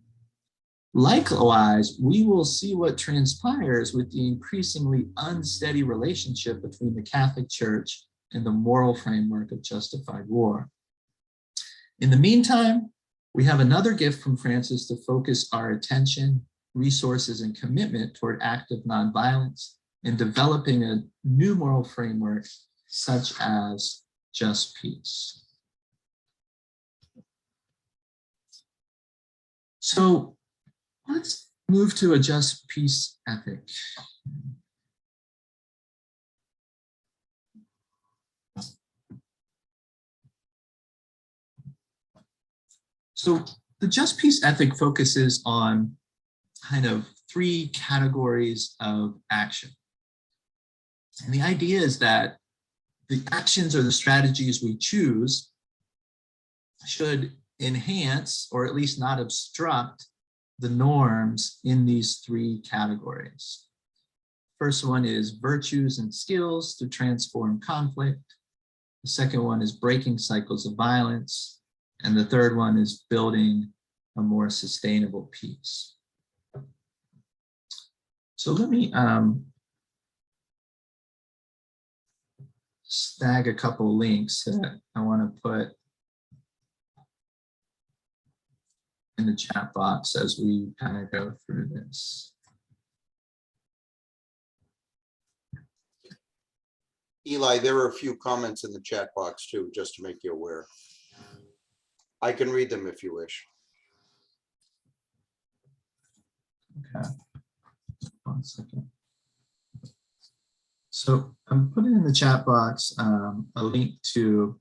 Speaker 12: Likewise, we will see what transpires with the increasingly unsteady relationship between the Catholic Church and the moral framework of justified war. In the meantime, we have another gift from Francis to focus our attention, resources, and commitment toward active nonviolence and developing a new moral framework such as just peace. So let's move to a just peace ethic. So the just peace ethic focuses on kind of three categories of action. And the idea is that the actions or the strategies we choose should enhance or at least not obstruct the norms in these three categories. First one is virtues and skills to transform conflict. The second one is breaking cycles of violence. And the third one is building a more sustainable peace. So let me snag a couple links that I want to put in the chat box as we kind of go through this.
Speaker 2: Eli, there are a few comments in the chat box too, just to make you aware. I can read them if you wish.
Speaker 12: Okay, 1 second. So I'm putting in the chat box a link to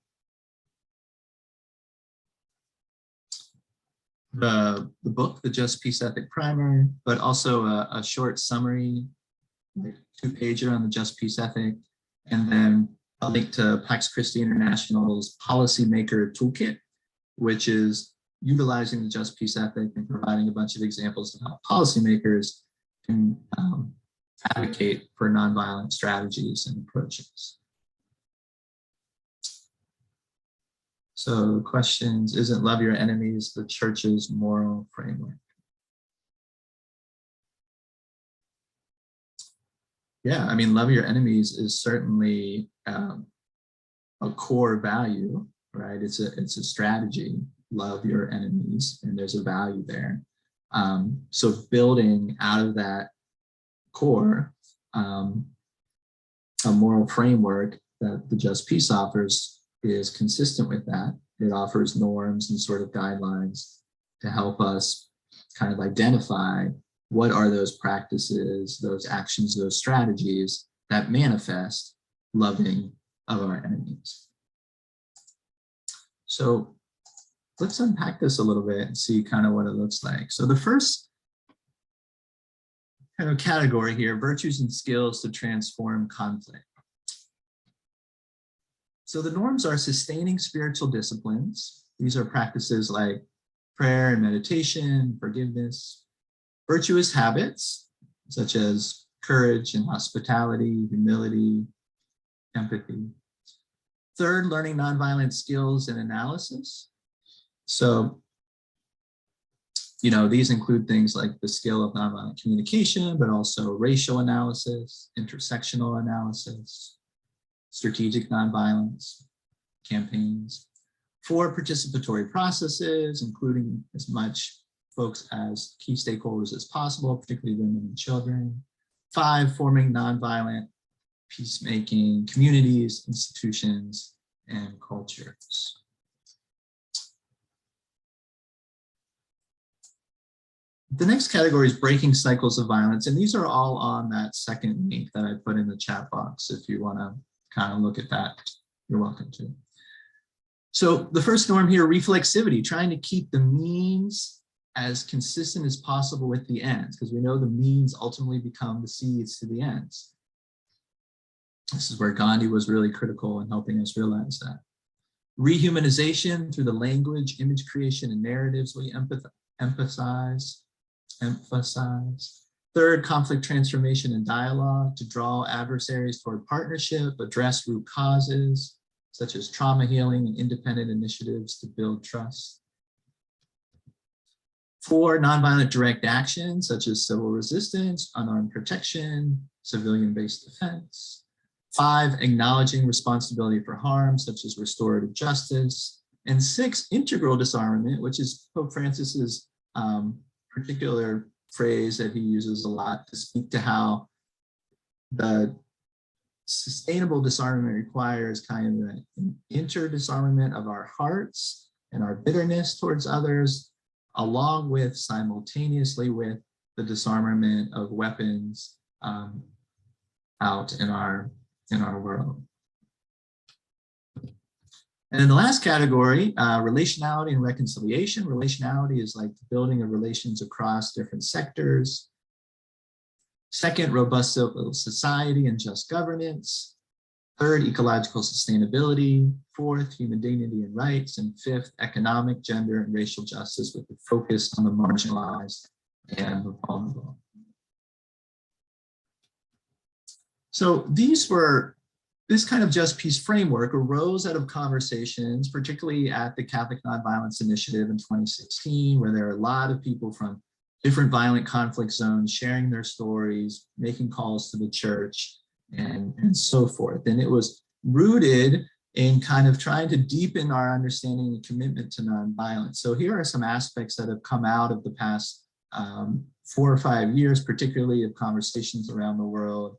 Speaker 12: the book, The Just Peace Ethic Primer, but also a short summary, like 2-pager on the Just Peace Ethic, and then a link to Pax Christi International's Policymaker Toolkit, which is utilizing the Just Peace Ethic and providing a bunch of examples of how policymakers can advocate for nonviolent strategies and approaches. So the questions, isn't love your enemies the church's moral framework? Yeah, I mean, love your enemies is certainly a core value, right? It's a strategy, love your enemies, and there's a value there. So building out of that core, a moral framework that the Just Peace offers is consistent with that. It offers norms and sort of guidelines to help us kind of identify what are those practices, those actions, those strategies that manifest loving of our enemies. So let's unpack this a little bit and see kind of what it looks like. So the first kind of category here, virtues and skills to transform conflict. So the norms are sustaining spiritual disciplines. These are practices like prayer and meditation, forgiveness, virtuous habits, such as courage and hospitality, humility, empathy. Third, learning nonviolent skills and analysis. So, these include things like the skill of nonviolent communication, but also racial analysis, intersectional analysis, strategic nonviolence campaigns. 4, participatory processes, including as much folks as key stakeholders as possible, particularly women and children. 5, forming nonviolent peacemaking communities, institutions, and cultures. The next category is breaking cycles of violence, and these are all on that second link that I put in the chat box. If you want to kind of look at that, you're welcome to. So the first norm here, reflexivity, trying to keep the means as consistent as possible with the ends, because we know the means ultimately become the seeds to the ends. This is where Gandhi was really critical in helping us realize that. Rehumanization through the language, image creation, and narratives we emphasize. Third, conflict transformation and dialogue to draw adversaries toward partnership, address root causes, such as trauma healing and independent initiatives to build trust. 4, nonviolent direct action, such as civil resistance, unarmed protection, civilian-based defense. 5, acknowledging responsibility for harm, such as restorative justice. And 6, integral disarmament, which is Pope Francis's particular phrase that he uses a lot to speak to how the sustainable disarmament requires kind of an inter-disarmament of our hearts and our bitterness towards others, along with simultaneously with the disarmament of weapons out in our world. And then the last category, relationality and reconciliation. Relationality is like the building of relations across different sectors. Second, robust civil society and just governance. Third, ecological sustainability. Fourth, human dignity and rights. And 5th, economic, gender, and racial justice with a focus on the marginalized and the vulnerable. So this kind of Just Peace framework arose out of conversations, particularly at the Catholic Nonviolence Initiative in 2016, where there are a lot of people from different violent conflict zones sharing their stories, making calls to the church, and so forth. And it was rooted in kind of trying to deepen our understanding and commitment to nonviolence. So here are some aspects that have come out of the past 4 or 5 years, particularly of conversations around the world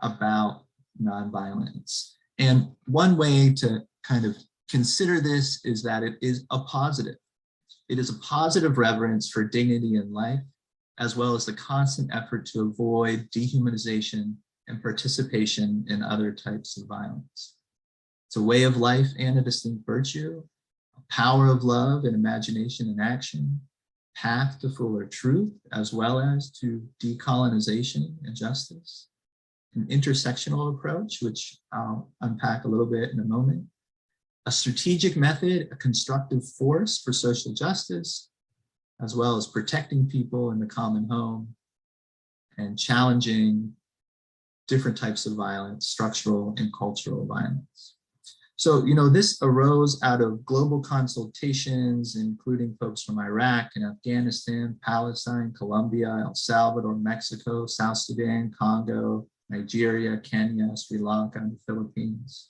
Speaker 12: about nonviolence. And one way to kind of consider this is that it is a positive. It is a positive reverence for dignity in life, as well as the constant effort to avoid dehumanization and participation in other types of violence. It's a way of life and a distinct virtue, a power of love and imagination and action, path to fuller truth, as well as to decolonization and justice. An intersectional approach, which I'll unpack a little bit in a moment, a strategic method, a constructive force for social justice, as well as protecting people in the common home and challenging different types of violence, structural and cultural violence. So, this arose out of global consultations, including folks from Iraq and Afghanistan, Palestine, Colombia, El Salvador, Mexico, South Sudan, Congo, Nigeria, Kenya, Sri Lanka, and the Philippines.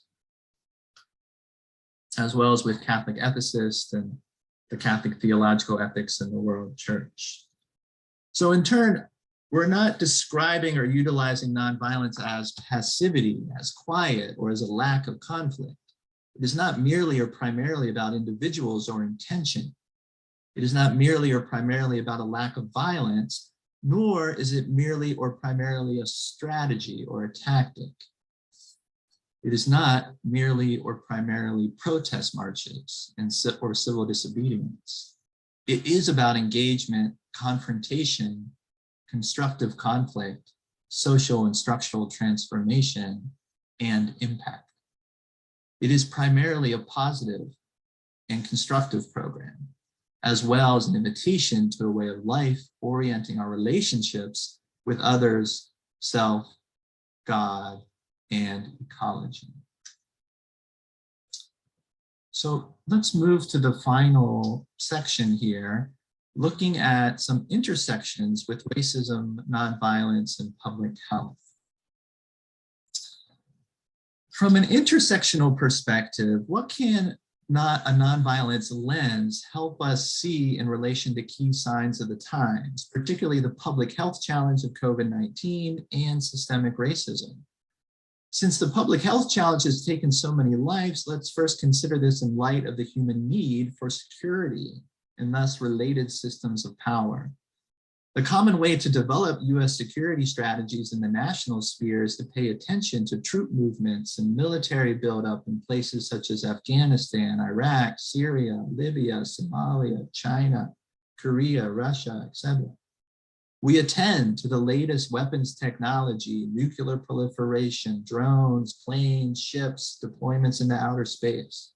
Speaker 12: as well as with Catholic ethicists and the Catholic theological ethics in the world church. So in turn, we're not describing or utilizing nonviolence as passivity, as quiet, or as a lack of conflict. It is not merely or primarily about individuals or intention. It is not merely or primarily about a lack of violence, nor is it merely or primarily a strategy or a tactic. It is not merely or primarily protest marches or civil disobedience. It is about engagement, confrontation, constructive conflict, social and structural transformation, and impact. It is primarily a positive and constructive program, as well as an invitation to a way of life orienting our relationships with others, self, God, and ecology. So let's move to the final section here, looking at some intersections with racism, nonviolence, and public health. From an intersectional perspective, what can a nonviolence lens help us see in relation to key signs of the times, particularly the public health challenge of COVID-19 and systemic racism? Since the public health challenge has taken so many lives, let's first consider this in light of the human need for security and thus related systems of power. The common way to develop US security strategies in the national sphere is to pay attention to troop movements and military buildup in places such as Afghanistan, Iraq, Syria, Libya, Somalia, China, Korea, Russia, etc. We attend to the latest weapons technology, nuclear proliferation, drones, planes, ships, deployments into outer space.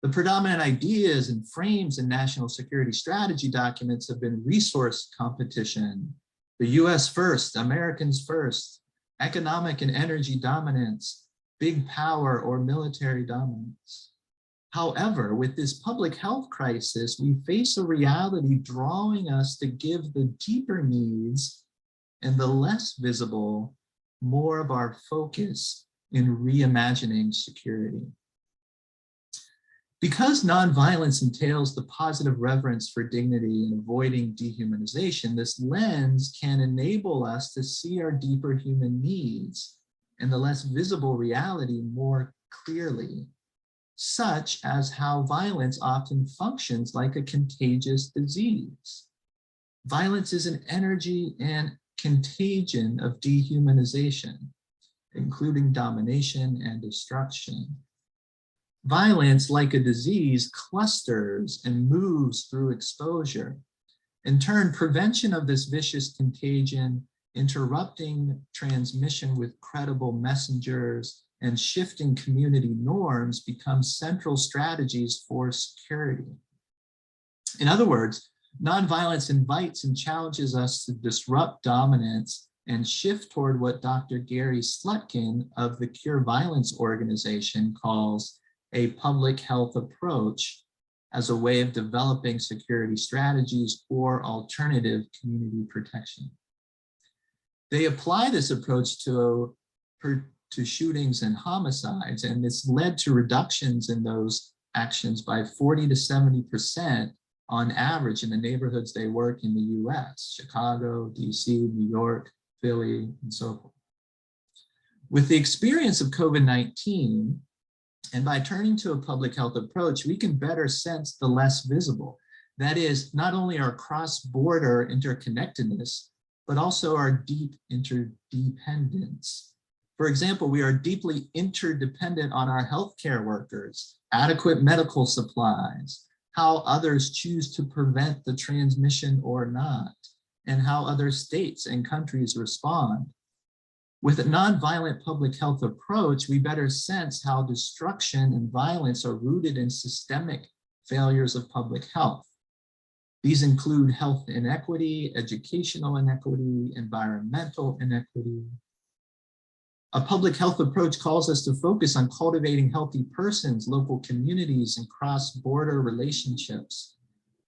Speaker 12: The predominant ideas and frames in national security strategy documents have been resource competition, the US first, Americans first, economic and energy dominance, big power or military dominance. However, with this public health crisis, we face a reality drawing us to give the deeper needs and the less visible more of our focus in reimagining security. Because nonviolence entails the positive reverence for dignity and avoiding dehumanization, this lens can enable us to see our deeper human needs and the less visible reality more clearly, such as how violence often functions like a contagious disease. Violence is an energy and contagion of dehumanization, including domination and destruction. Violence, like a disease, clusters and moves through exposure. In turn, prevention of this vicious contagion, interrupting transmission with credible messengers, and shifting community norms become central strategies for security. In other words, nonviolence invites and challenges us to disrupt dominance and shift toward what Dr. Gary Slutkin of the Cure Violence organization calls a public health approach as a way of developing security strategies or alternative community protection. They apply this approach to shootings and homicides, and it's led to reductions in those actions by 40 to 70% on average in the neighborhoods they work in the US, Chicago, DC, New York, Philly, and so forth. With the experience of COVID-19, and by turning to a public health approach, we can better sense the less visible. That is, not only our cross-border interconnectedness, but also our deep interdependence. For example, we are deeply interdependent on our healthcare workers, adequate medical supplies, how others choose to prevent the transmission or not, and how other states and countries respond. With a nonviolent public health approach, we better sense how destruction and violence are rooted in systemic failures of public health. These include health inequity, educational inequity, environmental inequity. A public health approach calls us to focus on cultivating healthy persons, local communities, and cross-border relationships.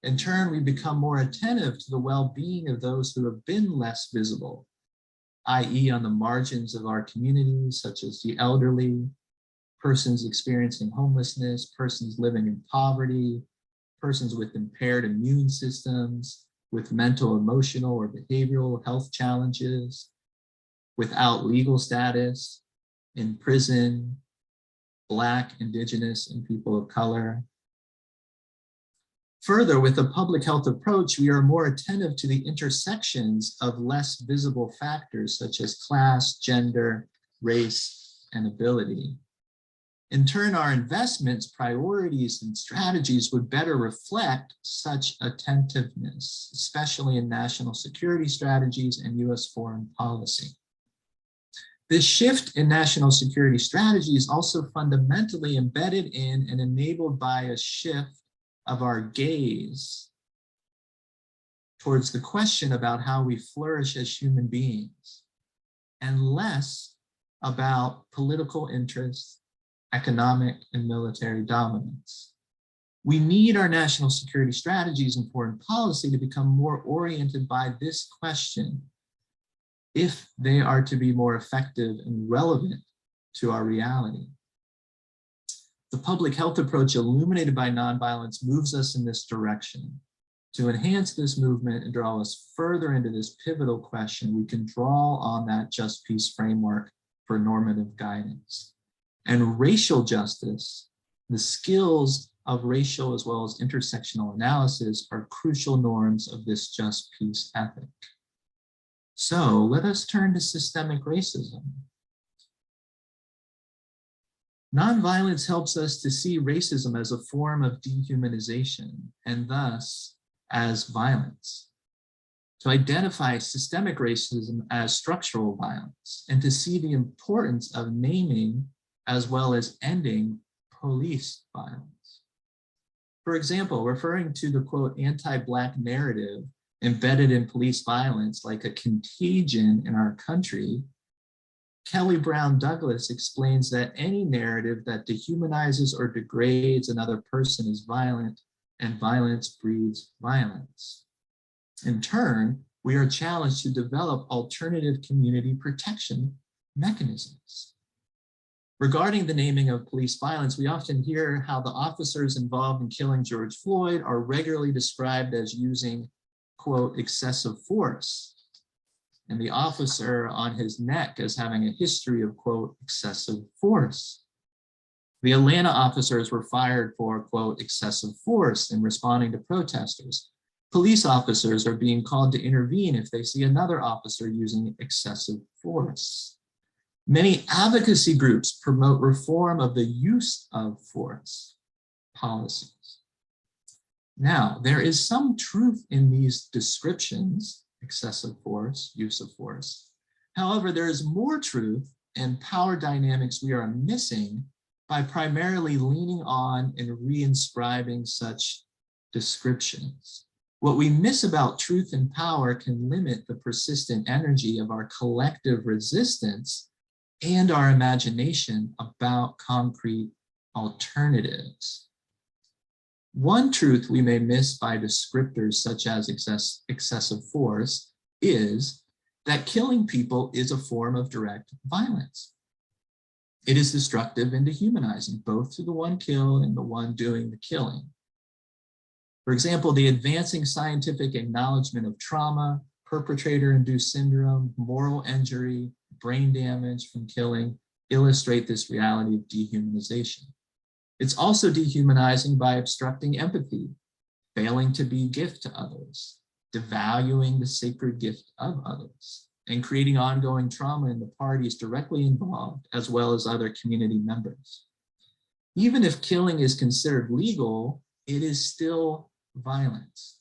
Speaker 12: In turn, we become more attentive to the well-being of those who have been less visible, i.e. on the margins of our communities, such as the elderly, persons experiencing homelessness, persons living in poverty, persons with impaired immune systems, with mental, emotional, or behavioral health challenges, without legal status, in prison, Black, Indigenous, and people of color. Further, with a public health approach, we are more attentive to the intersections of less visible factors such as class, gender, race, and ability. In turn, our investments, priorities, and strategies would better reflect such attentiveness, especially in national security strategies and US foreign policy. This shift in national security strategy is also fundamentally embedded in and enabled by a shift of our gaze towards the question about how we flourish as human beings, and less about political interests, economic and military dominance. We need our national security strategies and foreign policy to become more oriented by this question if they are to be more effective and relevant to our reality. The public health approach illuminated by nonviolence moves us in this direction. To enhance this movement and draw us further into this pivotal question, we can draw on that just peace framework for normative guidance. And racial justice, the skills of racial as well as intersectional analysis are crucial norms of this just peace ethic. So let us turn to systemic racism. Nonviolence helps us to see racism as a form of dehumanization and thus as violence, to identify systemic racism as structural violence, and to see the importance of naming as well as ending police violence. For example, referring to the quote anti-Black narrative embedded in police violence like a contagion in our country, Kelly Brown Douglas explains that any narrative that dehumanizes or degrades another person is violent, and violence breeds violence. In turn, we are challenged to develop alternative community protection mechanisms. Regarding the naming of police violence, we often hear how the officers involved in killing George Floyd are regularly described as using, quote, excessive force, and the officer on his neck as having a history of, quote, excessive force. The Atlanta officers were fired for, quote, excessive force in responding to protesters. Police officers are being called to intervene if they see another officer using excessive force. Many advocacy groups promote reform of the use of force policies. Now, there is some truth in these descriptions, excessive force, use of force. However, there is more truth and power dynamics we are missing by primarily leaning on and reinscribing such descriptions. What we miss about truth and power can limit the persistent energy of our collective resistance and our imagination about concrete alternatives. One truth we may miss by descriptors such as excessive force is that killing people is a form of direct violence. It is destructive and dehumanizing, both to the one killed and the one doing the killing. For example, the advancing scientific acknowledgement of trauma, perpetrator-induced syndrome, moral injury, brain damage from killing illustrate this reality of dehumanization. It's also dehumanizing by obstructing empathy, failing to be gift to others, devaluing the sacred gift of others, and creating ongoing trauma in the parties directly involved, as well as other community members. Even if killing is considered legal, it is still violence.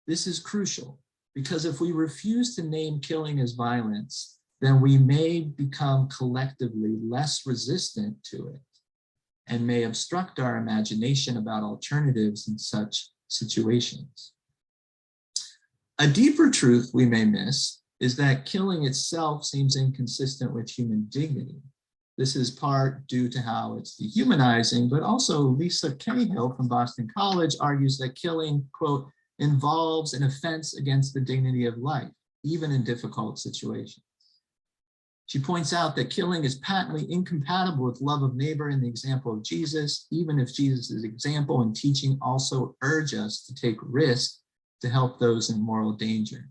Speaker 12: This is crucial because if we refuse to name killing as violence, then we may become collectively less resistant to it and may obstruct our imagination about alternatives in such situations. A deeper truth we may miss is that killing itself seems inconsistent with human dignity. This is part due to how it's dehumanizing, but also Lisa Cahill from Boston College argues that killing, quote, involves an offense against the dignity of life, even in difficult situations. She points out that killing is patently incompatible with love of neighbor in the example of Jesus, even if Jesus' example and teaching also urge us to take risk to help those in moral danger.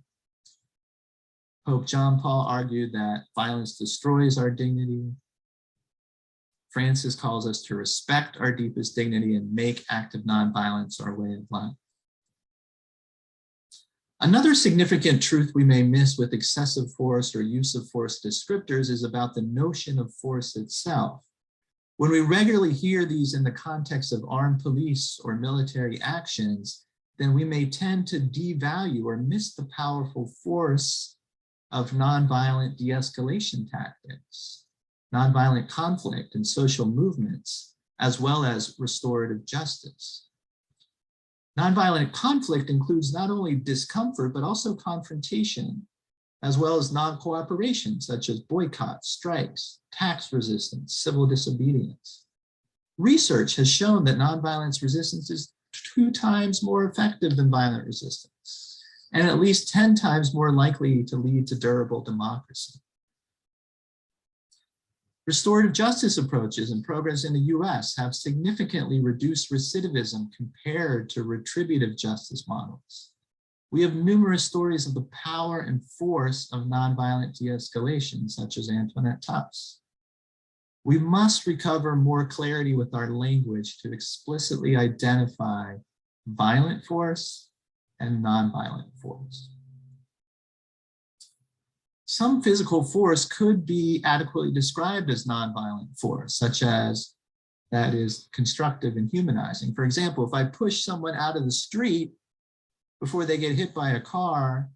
Speaker 12: Pope John Paul argued that violence destroys our dignity. Francis calls us to respect our deepest dignity and make active nonviolence our way of life. Another significant truth we may miss with excessive force or use of force descriptors is about the notion of force itself. When we regularly hear these in the context of armed police or military actions, then we may tend to devalue or miss the powerful force of nonviolent de-escalation tactics, nonviolent conflict and social movements, as well as restorative justice. Nonviolent conflict includes not only discomfort, but also confrontation, as well as non-cooperation, such as boycotts, strikes, tax resistance, civil disobedience. Research has shown that nonviolence resistance is 2 times more effective than violent resistance, and at least 10 times more likely to lead to durable democracy. Restorative justice approaches and programs in the US have significantly reduced recidivism compared to retributive justice models. We have numerous stories of the power and force of nonviolent de-escalation, such as Antoinette Tufts. We must recover more clarity with our language to explicitly identify violent force and nonviolent force. Some physical force could be adequately described as nonviolent force, such as that is constructive and humanizing. For example, if I push someone out of the street before they get hit by a car,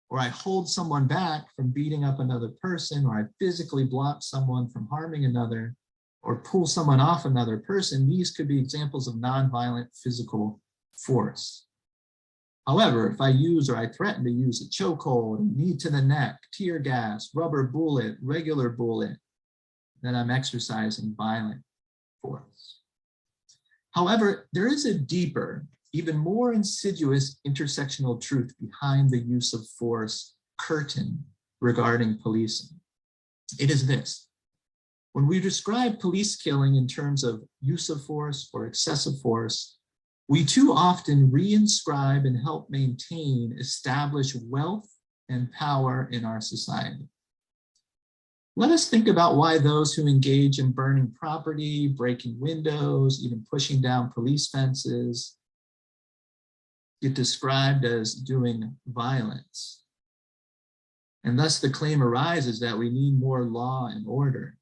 Speaker 12: or I hold someone back from beating up another person, or I physically block someone from harming another, or pull someone off another person, these could be examples of nonviolent physical force. However, if I use or I threaten to use a chokehold, a knee to the neck, tear gas, rubber bullet, regular bullet, then I'm exercising violent force. However, there is a deeper, even more insidious intersectional truth behind the use of force curtain regarding policing. It is this: when we describe police killing in terms of use of force or excessive force, we too often reinscribe and help maintain established wealth and power in our society. Let us think about why those who engage in burning property, breaking windows, even pushing down police fences, get described as doing violence. And thus the claim arises that we need more law and order.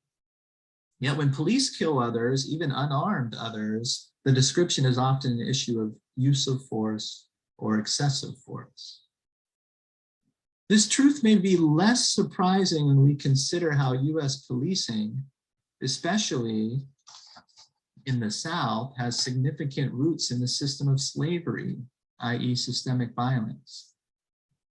Speaker 12: Yet when police kill others, even unarmed others, the description is often an issue of use of force or excessive force. This truth may be less surprising when we consider how US policing, especially in the South, has significant roots in the system of slavery, i.e. systemic violence.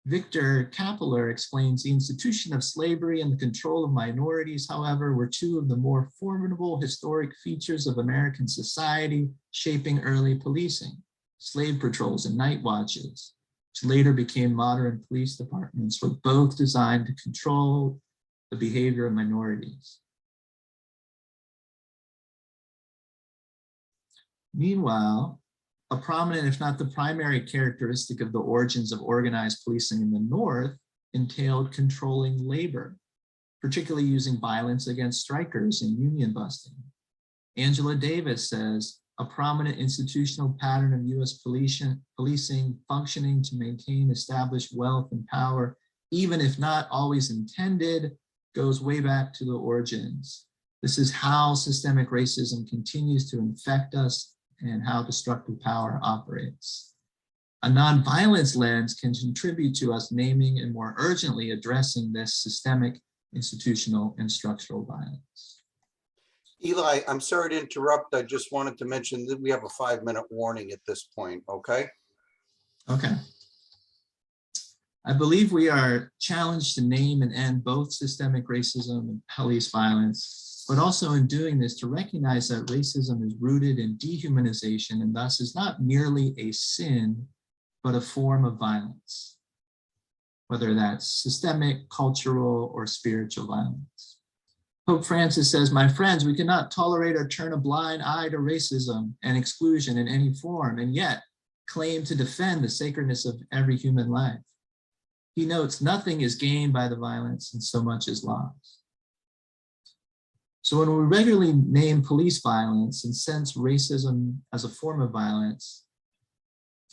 Speaker 12: Victor Kapeler explains the institution of slavery and the control of minorities, however, were 2 of the more formidable historic features of American society shaping early policing: slave patrols and night watches, which later became modern police departments, were both designed to control the behavior of minorities. Meanwhile, a prominent, if not the primary characteristic of the origins of organized policing in the North entailed controlling labor, particularly using violence against strikers and union busting. Angela Davis says, a prominent institutional pattern of US policing functioning to maintain established wealth and power, even if not always intended, goes way back to the origins. This is how systemic racism continues to infect us and how destructive power operates. A nonviolence lens can contribute to us naming and more urgently addressing this systemic, institutional, and structural violence.
Speaker 2: Eli, I'm sorry to interrupt. I just wanted to mention that we have a 5-minute warning at this point, okay?
Speaker 12: Okay. I believe we are challenged to name and end both systemic racism and police violence, but also in doing this to recognize that racism is rooted in dehumanization and thus is not merely a sin, but a form of violence, whether that's systemic, cultural, or spiritual violence. Pope Francis says, "My friends, we cannot tolerate or turn a blind eye to racism and exclusion in any form, and yet claim to defend the sacredness of every human life." He notes, "Nothing is gained by the violence and so much is lost." So when we regularly name police violence and sense racism as a form of violence,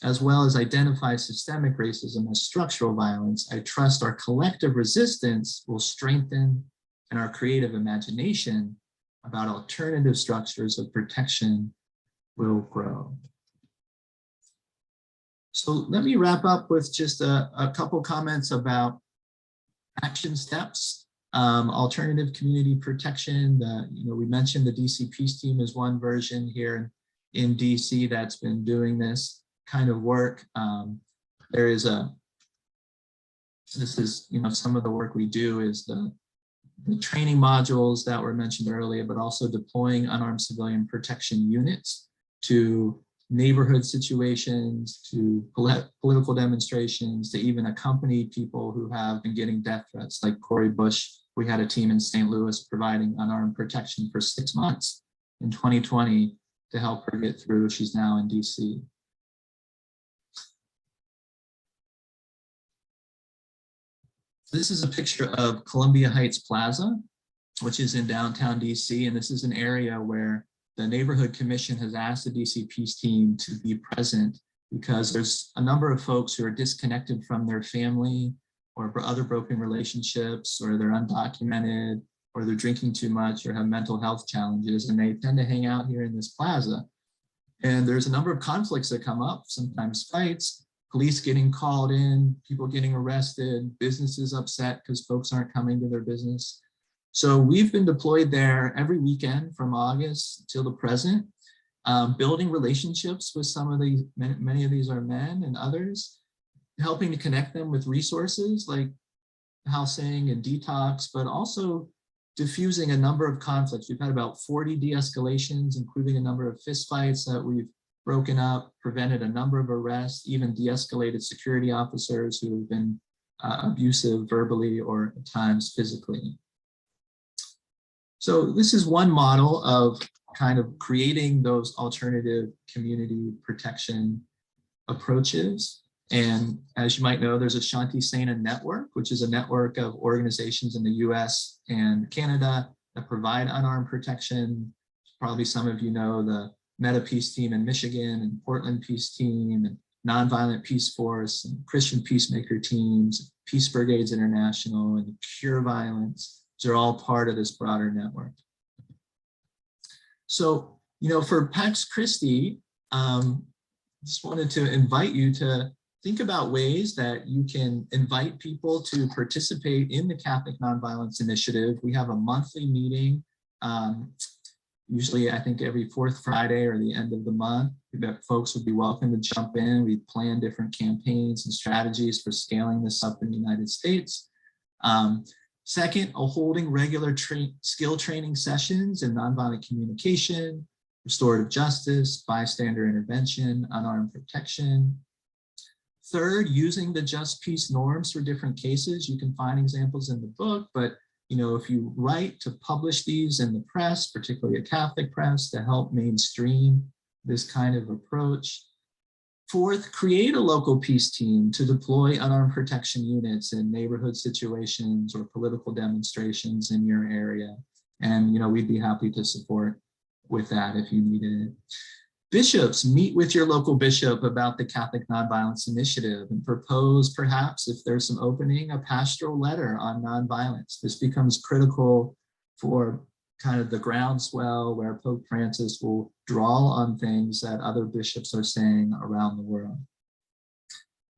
Speaker 12: as well as identify systemic racism as structural violence, I trust our collective resistance will strengthen and our creative imagination about alternative structures of protection will grow. So let me wrap up with just a couple comments about action steps, alternative community protection. We mentioned the DC Peace Team is one version here in DC that's been doing this kind of work. This is some of the work we do is the training modules that were mentioned earlier, but also deploying unarmed civilian protection units to neighborhood situations, to political demonstrations, to even accompany people who have been getting death threats, like Cori Bush. We had a team in St. Louis providing unarmed protection for 6 months in 2020 to help her get through. She's now in DC. This is a picture of Columbia Heights Plaza, which is in downtown DC. And this is an area where the Neighborhood Commission has asked the DC Peace Team to be present because there's a number of folks who are disconnected from their family or other broken relationships, or they're undocumented, or they're drinking too much or have mental health challenges. And they tend to hang out here in this plaza. And there's a number of conflicts that come up, sometimes fights, police getting called in, people getting arrested, businesses upset because folks aren't coming to their business. So we've been deployed there every weekend from August till the present, building relationships with some of these, many of these are men and others, helping to connect them with resources like housing and detox, but also diffusing a number of conflicts. We've had about 40 de-escalations, including a number of fistfights that we've broken up, prevented a number of arrests, even de-escalated security officers who have been abusive verbally or at times physically. So this is one model of kind of creating those alternative community protection approaches. And as you might know, there's a Shanti Sena network, which is a network of organizations in the US and Canada that provide unarmed protection. Probably some of you know the Meta Peace Team in Michigan and Portland Peace Team and Nonviolent Peace Force and Christian Peacemaker teams, Peace Brigades International and Cure Violence. These are all part of this broader network. So, for Pax Christi, just wanted to invite you to think about ways that you can invite people to participate in the Catholic Nonviolence Initiative. We have a monthly meeting, usually I think every fourth Friday or the end of the month. That folks would be welcome to jump in. We plan different campaigns and strategies for scaling this up in the United States. Second, holding regular skill training sessions in nonviolent communication, restorative justice, bystander intervention, unarmed protection. Third, using the just peace norms for different cases. You can find examples in the book, but if you write to publish these in the press, particularly a Catholic press, to help mainstream this kind of approach. Fourth, create a local peace team to deploy unarmed protection units in neighborhood situations or political demonstrations in your area. And we'd be happy to support with that if you needed it. Bishops, meet with your local bishop about the Catholic Nonviolence Initiative and propose, perhaps, if there's some opening, a pastoral letter on nonviolence. This becomes critical for kind of the groundswell where Pope Francis will draw on things that other bishops are saying around the world.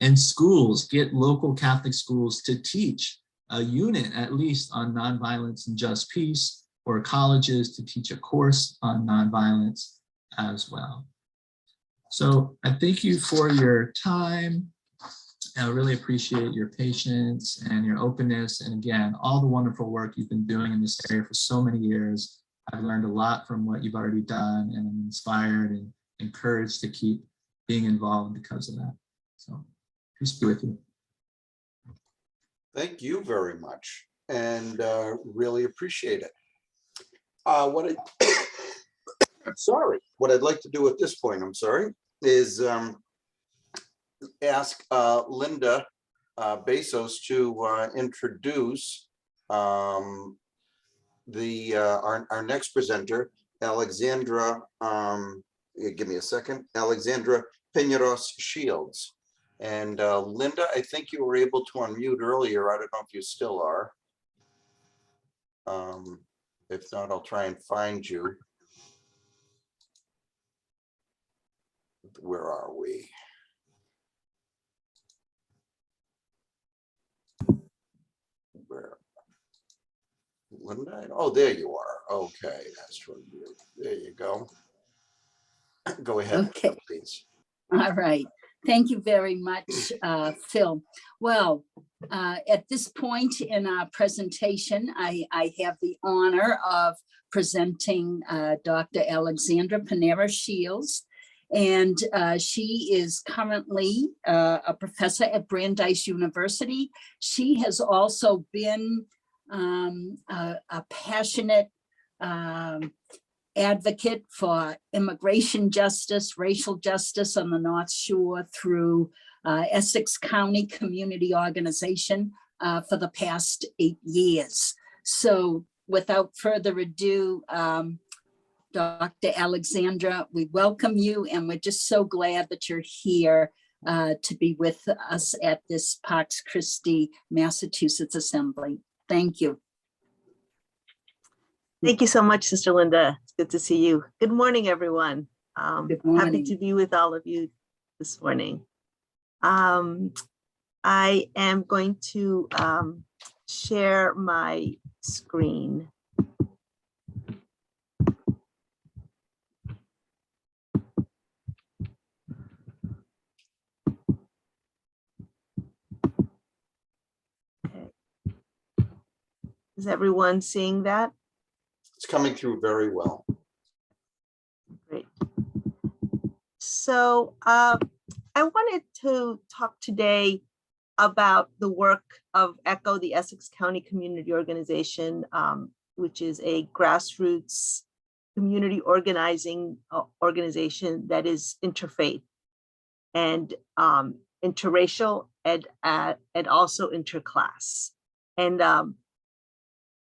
Speaker 12: And schools, get local Catholic schools to teach a unit at least on nonviolence and just peace, or colleges to teach a course on nonviolence as well. So I thank you for your time. I really appreciate your patience and your openness. And again, all the wonderful work you've been doing in this area for so many years. I've learned a lot from what you've already done, and I'm inspired and encouraged to keep being involved because of that. So peace be with you.
Speaker 2: Thank you very much, and really appreciate it. What I, sorry, what I'd like to do at this point, I'm sorry, is ask Linda Bezos to introduce our next presenter, Alexandra, give me a second, Alexandra Piñeros Shields. And Linda, I think you were able to unmute earlier. I don't know if you still are. If not, I'll try and find you. Where are we? Where? Linda? Oh, there you are. Okay, that's what you. There you go. Go ahead,
Speaker 7: Okay.
Speaker 2: please.
Speaker 7: All right. Thank you very much, Phil. Well, at this point in our presentation, I have the honor of presenting Dr. Alexandra Piñeros Shields. And she is currently a professor at Brandeis University. She has also been a passionate advocate for immigration justice, racial justice on the North Shore through Essex County Community Organization for the past 8 years. So without further ado, Dr. Alexandra, we welcome you, and we're just so glad that you're here to be with us at this Pax Christi, Massachusetts Assembly. Thank you.
Speaker 13: Thank you so much, Sister Linda. It's good to see you. Good morning, everyone.
Speaker 7: Good
Speaker 13: Happy
Speaker 7: morning.
Speaker 13: to be with all of you this morning. I am going to share my screen. Okay. Is everyone seeing that?
Speaker 2: It's coming through very well.
Speaker 13: Great. So I wanted to talk today about the work of ECHO, the Essex County Community Organization, which is a grassroots community organizing organization that is interfaith and interracial and also interclass. And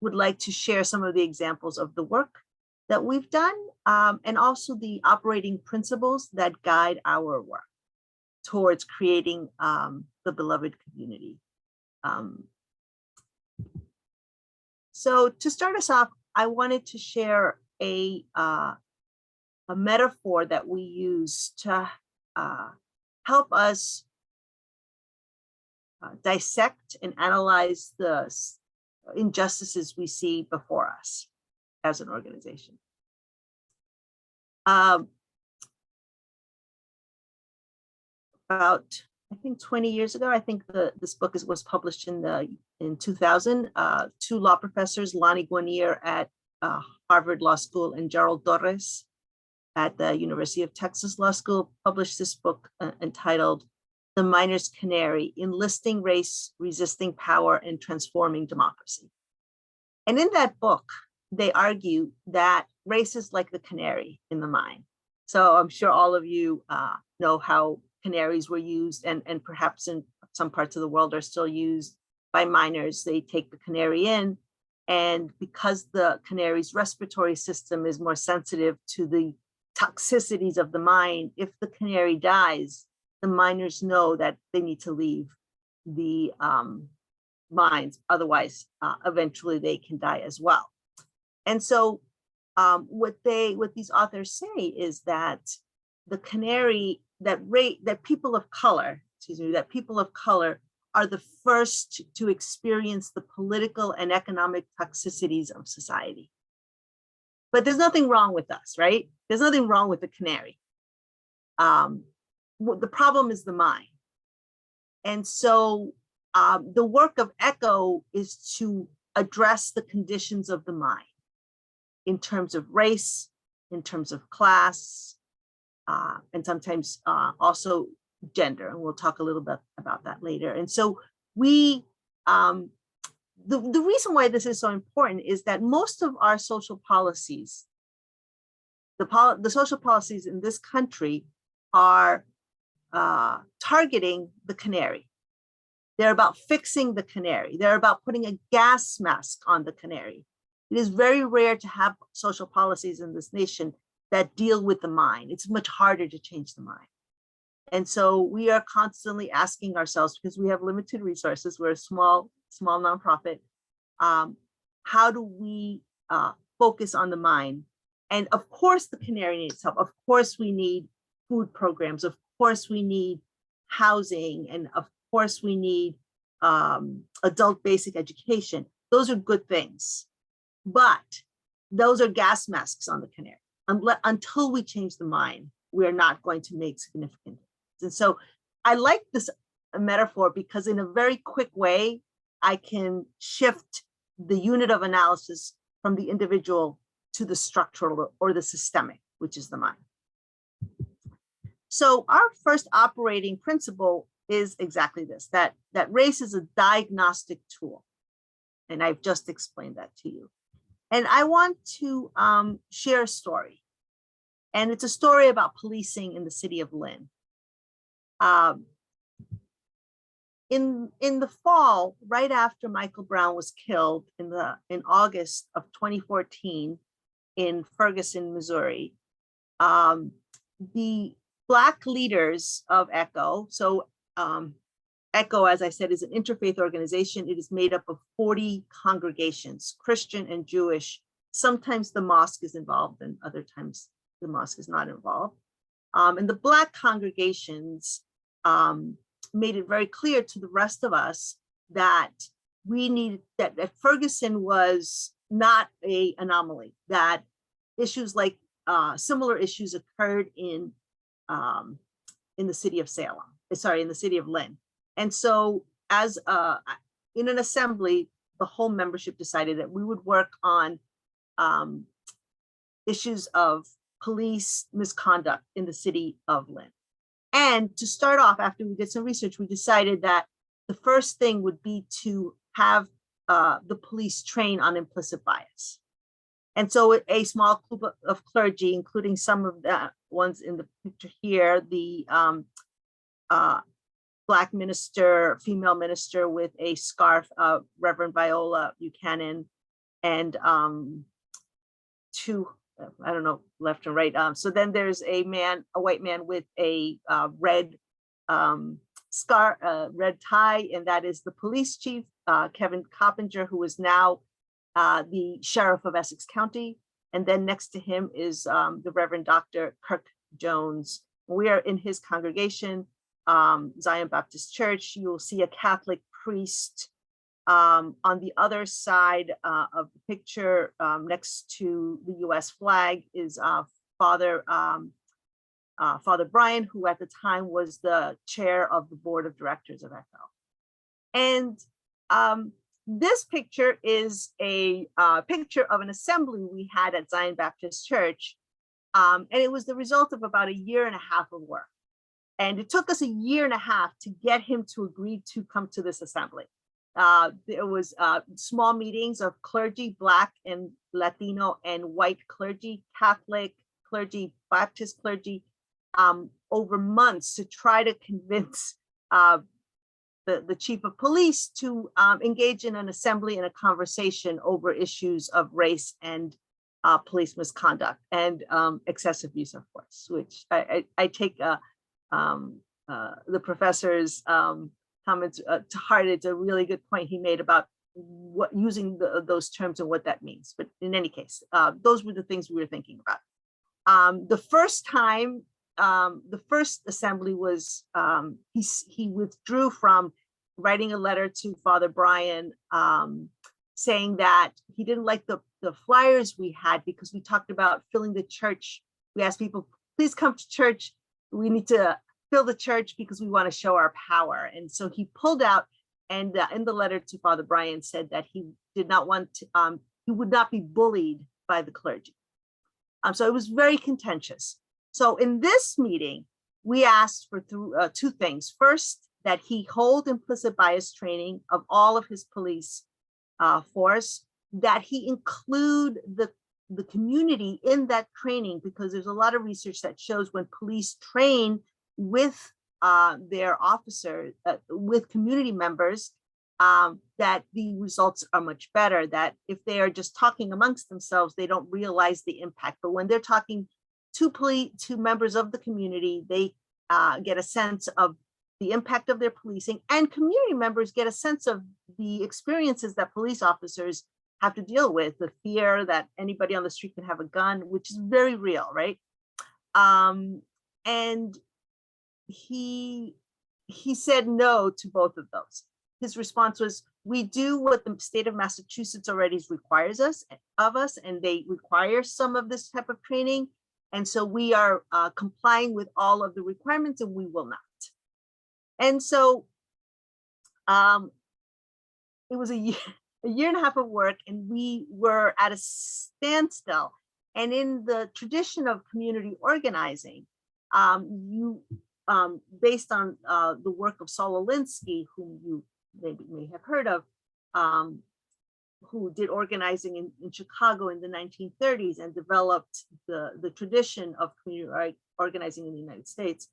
Speaker 13: would like to share some of the examples of the work that we've done and also the operating principles that guide our work towards creating the beloved community. So to start us off, I wanted to share a metaphor that we use to help us dissect and analyze the injustices we see before us as an organization. About, I think 20 years ago, I think this book was published in 2000. Two law professors, Lonnie Guinier at Harvard Law School and Gerald Torres at the University of Texas Law School, published this book entitled The Miner's Canary: Enlisting Race, Resisting Power, and Transforming Democracy. And in that book, they argue that race is like the canary in the mine. So I'm sure all of you know how canaries were used and perhaps in some parts of the world are still used by miners. They take the canary in, and because the canary's respiratory system is more sensitive to the toxicities of the mine, if the canary dies, the miners know that they need to leave the mines. Otherwise, eventually they can die as well. And so what these authors say is that the canary, that people of color are the first to experience the political and economic toxicities of society. But there's nothing wrong with us, right? There's nothing wrong with the canary. The problem is the mine. And so the work of ECHO is to address the conditions of the mine in terms of race, in terms of class, and sometimes also gender. And we'll talk a little bit about that later. And so we the reason why this is so important is that most of our social policies, the social policies in this country are targeting the canary. They're about fixing the canary. They're about putting a gas mask on the canary. It is very rare to have social policies in this nation that deal with the mind. It's much harder to change the mind. And so we are constantly asking ourselves, because we have limited resources, we're a small nonprofit, how do we focus on the mind? And of course, the canary needs help. Of course, we need food programs. Of course, we need housing. And of course, we need adult basic education. Those are good things. But those are gas masks on the canary. Until we change the mind, we're not going to make significant. And so I like this metaphor because in a very quick way, I can shift the unit of analysis from the individual to the structural or the systemic, which is the mind. So our first operating principle is exactly this, that race is a diagnostic tool. And I've just explained that to you. And I want to share a story. And it's a story about policing in the city of Lynn. In the fall, right after Michael Brown was killed in August of 2014 in Ferguson, Missouri, the Black leaders of ECHO, so ECHO, as I said, is an interfaith organization. It is made up of 40 congregations, Christian and Jewish. Sometimes the mosque is involved and other times the mosque is not involved. And the Black congregations made it very clear to the rest of us that we needed, that Ferguson was not an anomaly, that issues like similar issues occurred in the city of in the city of Lynn. And so as in an assembly, the whole membership decided that we would work on issues of police misconduct in the city of Lynn. And to start off, after we did some research, we decided that the first thing would be to have the police train on implicit bias. And so a small group of clergy, including some of the ones in the picture here, the Black minister, female minister with a scarf, Reverend Viola Buchanan, and two, I don't know, left and right. So then there's a white man with a red red tie, and that is the police chief, Kevin Coppinger, who is now the sheriff of Essex County. And then next to him is the Reverend Dr. Kirk Jones. We are in his congregation, Zion Baptist Church. You will see a Catholic priest on the other side of the picture, next to the US flag, is Father Brian, who at the time was the chair of the board of directors of ECHO. And this picture is a picture of an assembly we had at Zion Baptist Church. And it was the result of about 1.5 years of work. And it took us 1.5 years to get him to agree to come to this assembly. There was small meetings of clergy, Black and Latino and white clergy, Catholic clergy, Baptist clergy, over months to try to convince the chief of police to engage in an assembly and a conversation over issues of race and police misconduct and excessive use of force, which I take the professor's comments to heart. It's a really good point he made about what using those terms and what that means. But in any case, those were the things we were thinking about. The first time, the first assembly was, he withdrew from writing a letter to Father Brian, saying that he didn't like the flyers we had because we talked about filling the church. We asked people, please come to church. We need to fill the church because we want to show our power. And so he pulled out, and in the letter to Father Brian said that he did not want to, he would not be bullied by the clergy. So it was very contentious. So in this meeting, we asked for two things. First, that he hold implicit bias training of all of his police force, that he include the community in that training, because there's a lot of research that shows when police train with their officers, with community members, that the results are much better, that if they are just talking amongst themselves, they don't realize the impact. But when they're talking to members of the community, they get a sense of the impact of their policing, and community members get a sense of the experiences that police officers have to deal with, the fear that anybody on the street can have a gun, which is very real, right? And he said no to both of those. His response was, we do what the state of Massachusetts already requires of us, and they require some of this type of training. And so we are complying with all of the requirements, and we will not. And so it was a year and a half of work, and we were at a standstill. And in the tradition of community organizing, based on the work of Saul Alinsky, whom you may have heard of, who did organizing in Chicago in the 1930s and developed the tradition of community organizing in the United States,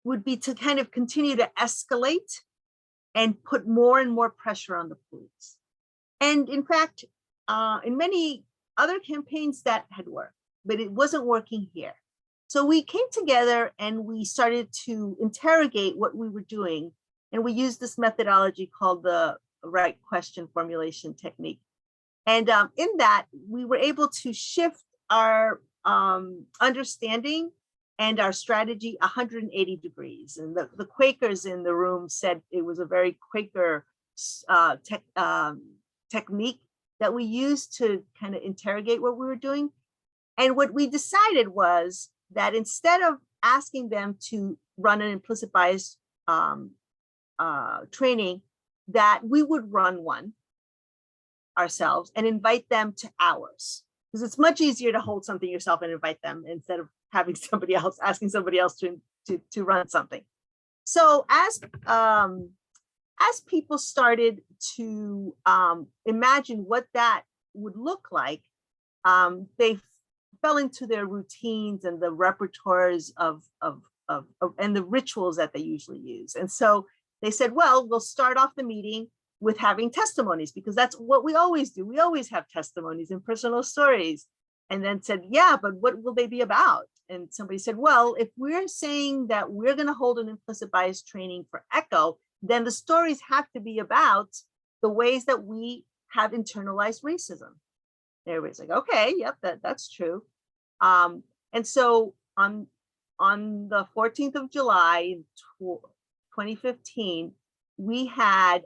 Speaker 13: would be to kind of continue to escalate and put more and more pressure on the police. And in fact, in many other campaigns that had worked, but it wasn't working here. So we came together and we started to interrogate what we were doing. And we used this methodology called the right question formulation technique. And in that, we were able to shift our understanding and our strategy 180 degrees. And the Quakers in the room said it was a very Quaker technique that we used to kind of interrogate what we were doing. And what we decided was that instead of asking them to run an implicit bias training, that we would run one ourselves and invite them to ours. Because it's much easier to hold something yourself and invite them instead of having somebody else, asking somebody else to run something. So as people started to imagine what that would look like, they fell into their routines and the repertoires of and the rituals that they usually use. And so they said, well, we'll start off the meeting with having testimonies, because that's what we always do. We always have testimonies and personal stories. And then said, yeah, but what will they be about? And somebody said, well, if we're saying that we're going to hold an implicit bias training for ECHO, then the stories have to be about the ways that we have internalized racism. And everybody's like, okay, yep, that's true. And so on the 14th of July, 2015, we had,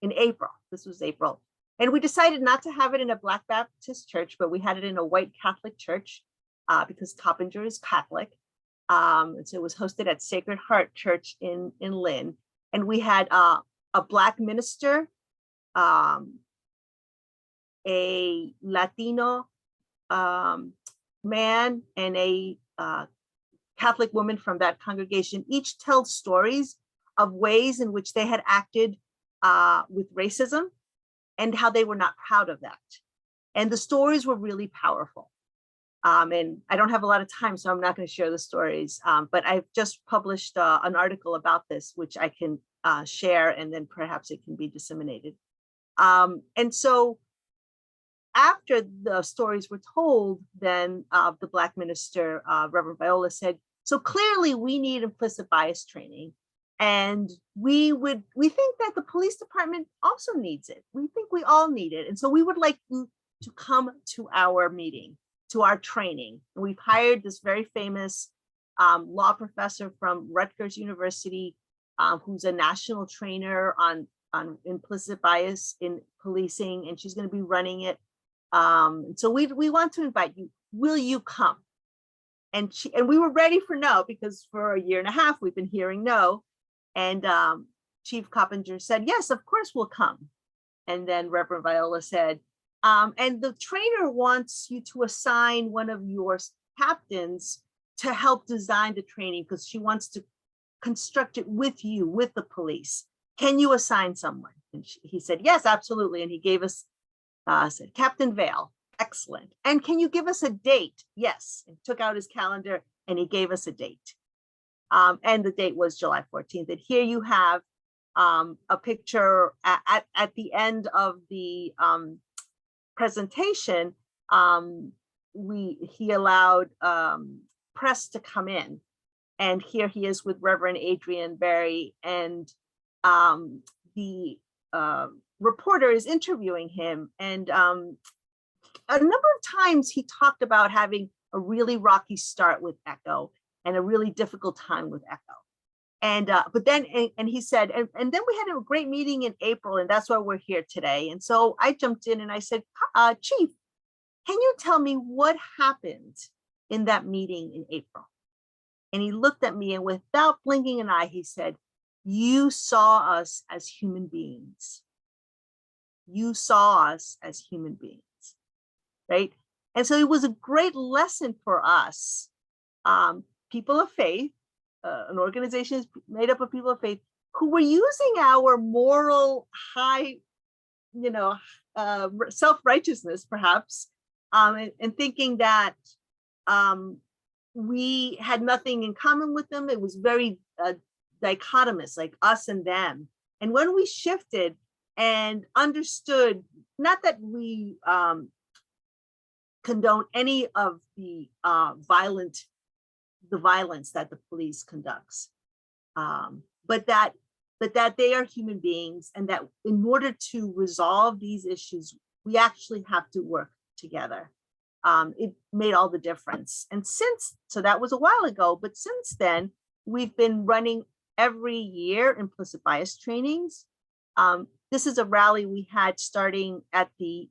Speaker 13: in April, this was April. And we decided not to have it in a Black Baptist church, but we had it in a white Catholic church because Coppinger is Catholic. And so it was hosted at Sacred Heart Church in Lynn. And we had a Black minister, a Latino man, and a Catholic woman from that congregation, each tell stories of ways in which they had acted with racism and how they were not proud of that. And the stories were really powerful. And I don't have a lot of time, so I'm not going to share the stories, but I've just published an article about this, which I can share, and then perhaps it can be disseminated. And so after the stories were told, then the Black minister, Reverend Viola, said, so clearly we need implicit bias training. And we think that the police department also needs it. We think we all need it. And so we would like you to come to our meeting, to our training. And we've hired this very famous law professor from Rutgers University, who's a national trainer on implicit bias in policing, and she's going to be running it. And so we want to invite you. Will you come? And we were ready for no, because for a year and a half we've been hearing no. And Chief Coppinger said, yes, of course we'll come. And then Reverend Viola said, and the trainer wants you to assign one of your captains to help design the training, because she wants to construct it with you, with the police. can you assign someone? And he said, yes, absolutely. And he gave us, said, Captain Vale, excellent. And can you give us a date? Yes. And took out his calendar and he gave us a date. And the date was July 14th. And here you have a picture at the end of the presentation. He allowed press to come in. And here he is with Reverend Adrian Berry, and the reporter is interviewing him. And a number of times he talked about having a really rocky start with Echo and a really difficult time with Echo. And but then, and he said, and then we had a great meeting in April, and that's why we're here today. And so I jumped in and I said, Chief, can you tell me what happened in that meeting in April? And he looked at me, and without blinking an eye, he said, you saw us as human beings. You saw us as human beings, right? And so it was a great lesson for us, people of faith, an organization is made up of people of faith who were using our moral high, self-righteousness perhaps, and thinking that we had nothing in common with them. It was very dichotomous, like us and them. And when we shifted and understood, not that we condone any of the violence that the police conducts, but that they are human beings, and that in order to resolve these issues, we actually have to work together. It made all the difference. And so that was a while ago, but since then, we've been running every year implicit bias trainings. This is a rally we had starting at the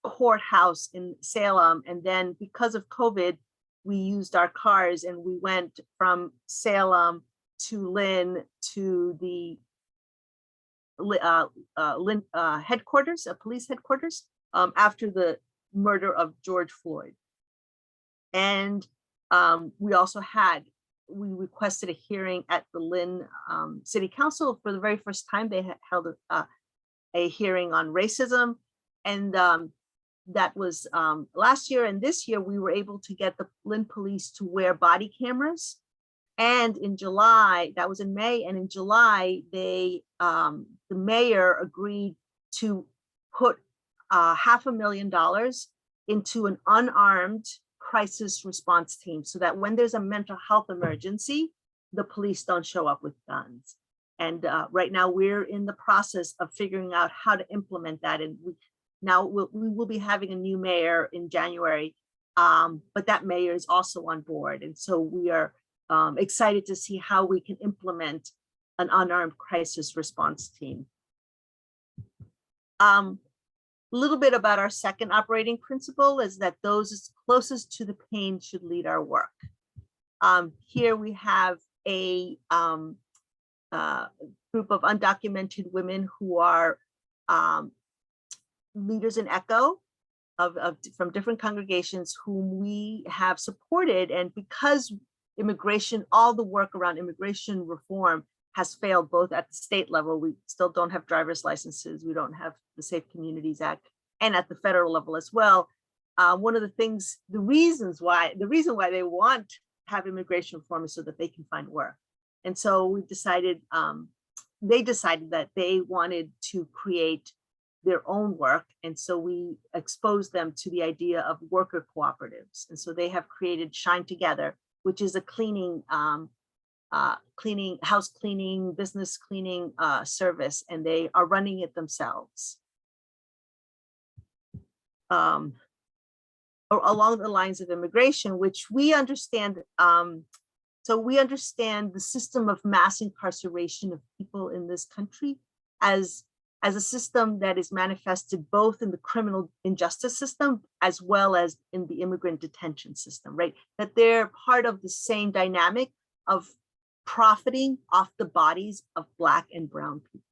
Speaker 13: courthouse in Salem. And then because of COVID, we used our cars and we went from Salem to Lynn to the Lynn headquarters, police headquarters, after the murder of George Floyd. And we requested a hearing at the Lynn City Council. For the very first time, they had held a hearing on racism. And that was last year. And this year, we were able to get the Lynn police to wear body cameras. And in July, that was in May, and in July, the mayor agreed to put $500,000 into an unarmed crisis response team, so that when there's a mental health emergency, the police don't show up with guns. And right now, we're in the process of figuring out how to implement that. And we will be having a new mayor in January, but that mayor is also on board. And so we are excited to see how we can implement an unarmed crisis response team. A little bit about our second operating principle is that those closest to the pain should lead our work. Here we have a group of undocumented women who are leaders in ECHO from different congregations whom we have supported. And because all the work around immigration reform has failed both at the state level, we still don't have driver's licenses, we don't have the Safe Communities Act, and at the federal level as well. One of the reason why they want to have immigration reform is so that they can find work. And so we decided, they decided that they wanted to create their own work. And so we exposed them to the idea of worker cooperatives. And so they have created Shine Together, which is a house cleaning, business cleaning service, and they are running it themselves. Along the lines of immigration, which we understand, so we understand the system of mass incarceration of people in this country as a system that is manifested both in the criminal injustice system as well as in the immigrant detention system, right? That they're part of the same dynamic of profiting off the bodies of Black and Brown people.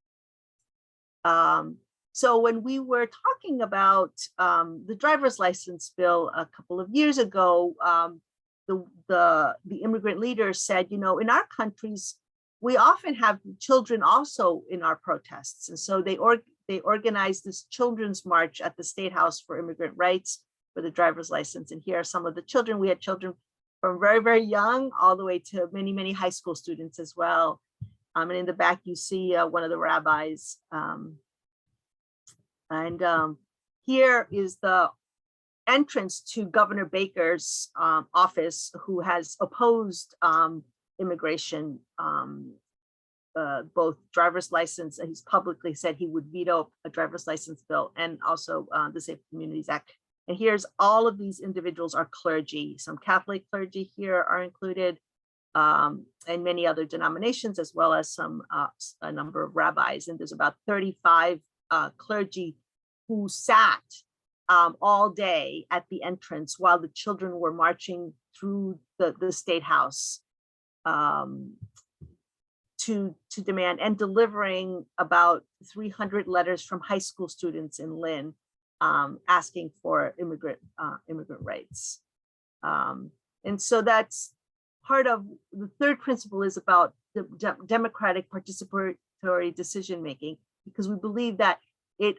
Speaker 13: So when we were talking about the driver's license bill a couple of years ago, the immigrant leaders said, in our countries, we often have children also in our protests. And so they organized this children's march at the State House for Immigrant Rights for the driver's license. And here are some of the children. We had children from very, very young all the way to many, many high school students as well. And in the back, you see one of the rabbis. Here is the entrance to Governor Baker's office, who has opposed immigration, both driver's license, and he's publicly said he would veto a driver's license bill, and also the Safe Communities Act. And here's all of these individuals are clergy. Some Catholic clergy here are included, and many other denominations, as well as a number of rabbis. And there's about 35 clergy who sat all day at the entrance while the children were marching through the State House to demand and delivering about 300 letters from high school students in Lynn asking for immigrant rights. And so that's part of the third principle, is about the democratic participatory decision making, because we believe that it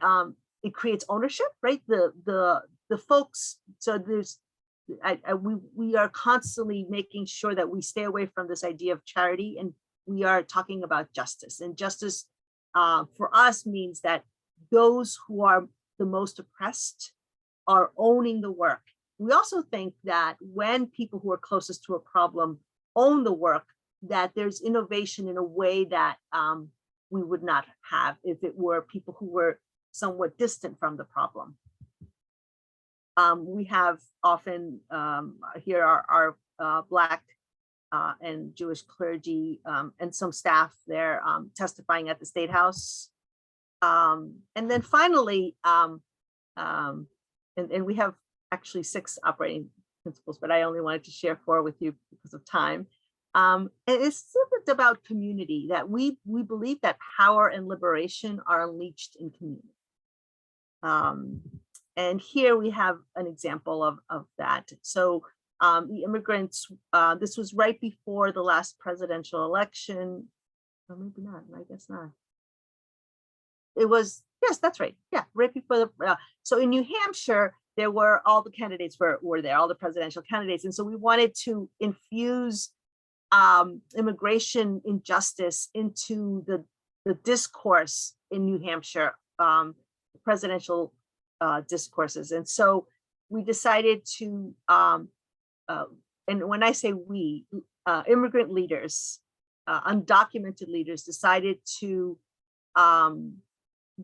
Speaker 13: creates ownership, right? The folks. So we are constantly making sure that we stay away from this idea of charity, and we are talking about justice. And justice for us means that those who are the most oppressed are owning the work. We also think that when people who are closest to a problem own the work, that there's innovation in a way that we would not have if it were people who were somewhat distant from the problem. We have often here are Black and Jewish clergy and some staff there testifying at the State House. And then finally, and we have actually 6 operating principles, but I only wanted to share 4 with you because of time. And it's about community, that we believe that power and liberation are unleashed in community. And here we have an example of that. So the immigrants, this was right before the last presidential election. Or maybe not, I guess not. It was, yes, that's right. Yeah, right before the, so in New Hampshire, there were, all the candidates were there, all the presidential candidates. And so we wanted to infuse immigration injustice into the discourse in New Hampshire, presidential discourses. And so we decided to, and when I say we, immigrant leaders, undocumented leaders decided to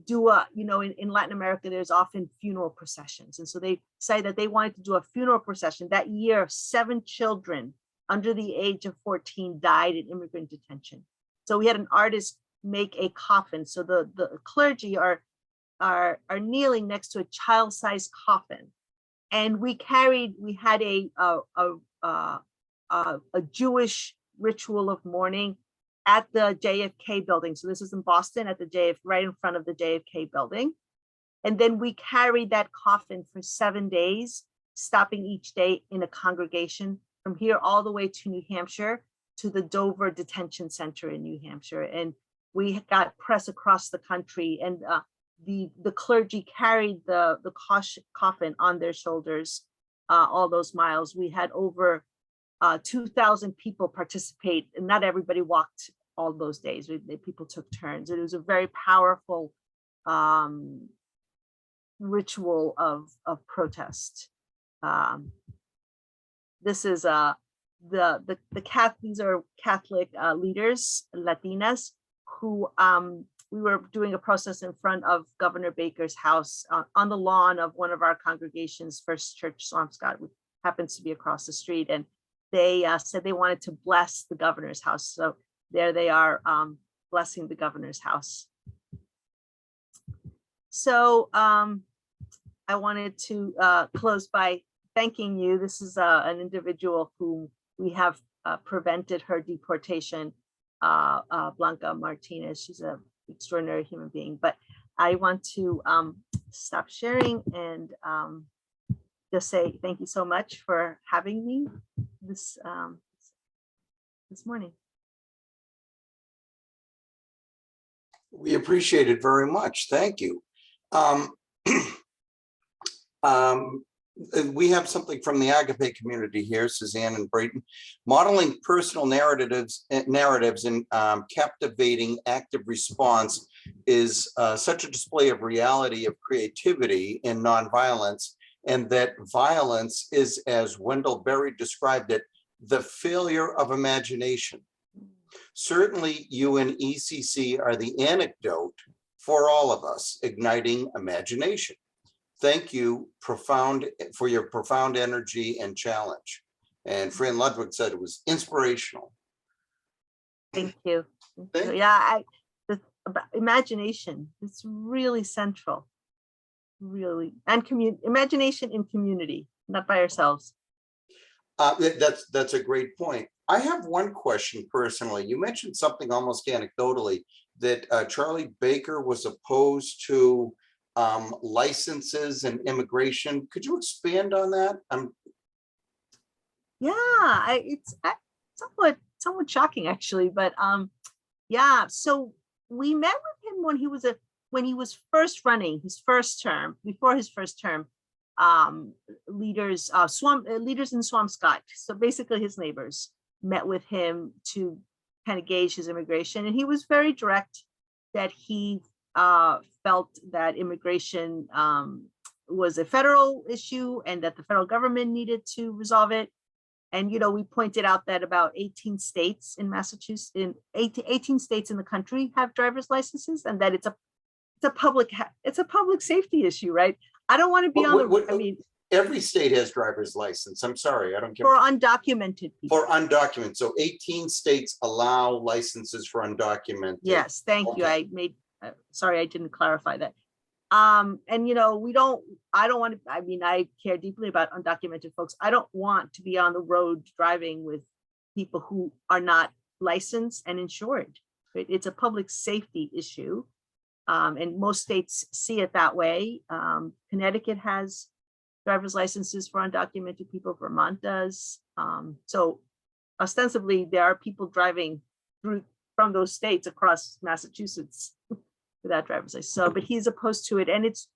Speaker 13: do a, in Latin America, there's often funeral processions. And so they decided that they wanted to do a funeral procession. That year, 7 children under the age of 14 died in immigrant detention. So we had an artist make a coffin. So the clergy are kneeling next to a child-sized coffin. And we had a Jewish ritual of mourning at the JFK building. So this is in Boston at the right in front of the JFK building. And then we carried that coffin for 7 days, stopping each day in a congregation from here all the way to New Hampshire, to the Dover Detention Center in New Hampshire. And we got press across the country, and the clergy carried the coffin on their shoulders all those miles. We had over 2,000 people participate, and not everybody walked all those days. People took turns. It was a very powerful ritual of protest. This is these are Catholic leaders, Latinas, who we were doing a process in front of Governor Baker's house on the lawn of one of our congregations, First Church Swampscott, which happens to be across the street. And they said they wanted to bless the governor's house. So there they are blessing the governor's house. So I wanted to close by thanking you. This is an individual who we have prevented her deportation, Blanca Martinez. She's an extraordinary human being. But I want to stop sharing and just say thank you so much for having me this morning.
Speaker 2: We appreciate it very much. Thank you. Um, we have something from the Agape community here, Suzanne and Brayton. Modeling personal narratives in captivating active response is such a display of reality, of creativity and nonviolence, and that violence is, as Wendell Berry described it, the failure of imagination. Certainly, you and ECC are the anecdote for all of us, igniting imagination. Thank you for your profound energy and challenge. And Fran Ludwig said it was inspirational.
Speaker 13: Thank you.
Speaker 2: Thank you.
Speaker 13: Yeah, about imagination, it's really central, really. And imagination in community, not by ourselves.
Speaker 2: That's a great point. I have one question personally. You mentioned something almost anecdotally that Charlie Baker was opposed to licenses and immigration. Could you expand on that?
Speaker 13: Yeah, it's somewhat shocking actually, but yeah. So we met with him when he was first running his first term. Before his first term, leaders in Swampscott, so basically his neighbors, met with him to kind of gauge his immigration, and he was very direct that he felt that immigration was a federal issue and that the federal government needed to resolve it. And, you know, we pointed out that about 18 states in Massachusetts, 18 states in the country have driver's licenses, and that it's a public safety issue, right? I don't want to be I mean,
Speaker 2: every state has driver's license. I'm sorry, I don't get
Speaker 13: for undocumented people.
Speaker 2: For undocumented. So 18 states allow licenses for undocumented.
Speaker 13: Yes, thank you. I made, sorry, I didn't clarify that. And you know, I don't want to, I mean, I care deeply about undocumented folks. I don't want to be on the road driving with people who are not licensed and insured. Right? It's a public safety issue. And most states see it that way. Connecticut has driver's licenses for undocumented people. Vermont does. So ostensibly there are people driving from those states across Massachusetts without driver's license. So, but he's opposed to it, and it's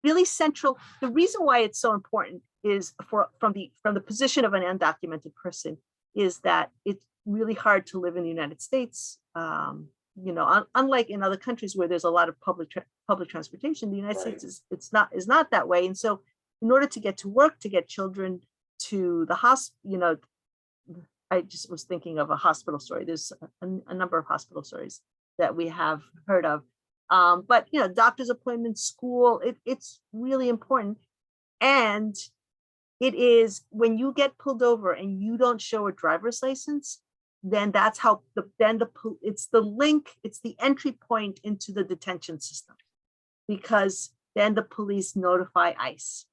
Speaker 13: really central. The reason why it's so important is from the position of an undocumented person is that it's really hard to live in the United States. You know, unlike in other countries where there's a lot of public transportation, the United States is not that way. And so, in order to get to work, to get children to the hospital, you know, I just was thinking of a hospital story. There's a number of hospital stories that we have heard of. But, you know, doctor's appointments, school, it's really important. And it is when you get pulled over and you don't show a driver's license, then that's how it's the link, it's the entry point into the detention system, because then the police notify ICE.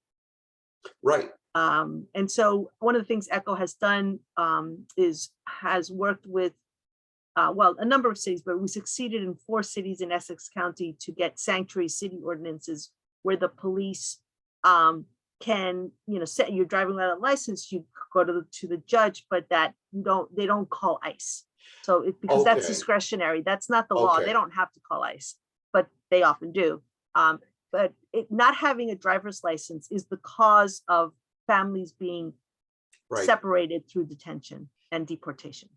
Speaker 2: Right.
Speaker 13: And so one of the things ECHO has done has worked with well, a number of cities, but we succeeded in 4 cities in Essex County to get sanctuary city ordinances where the police can, you know, set your driving without a license, you go to the judge, but that they don't call ICE. So because that's discretionary, that's not the law. They don't have to call ICE, but they often do. But not having a driver's license is the cause of families being separated through detention and deportation.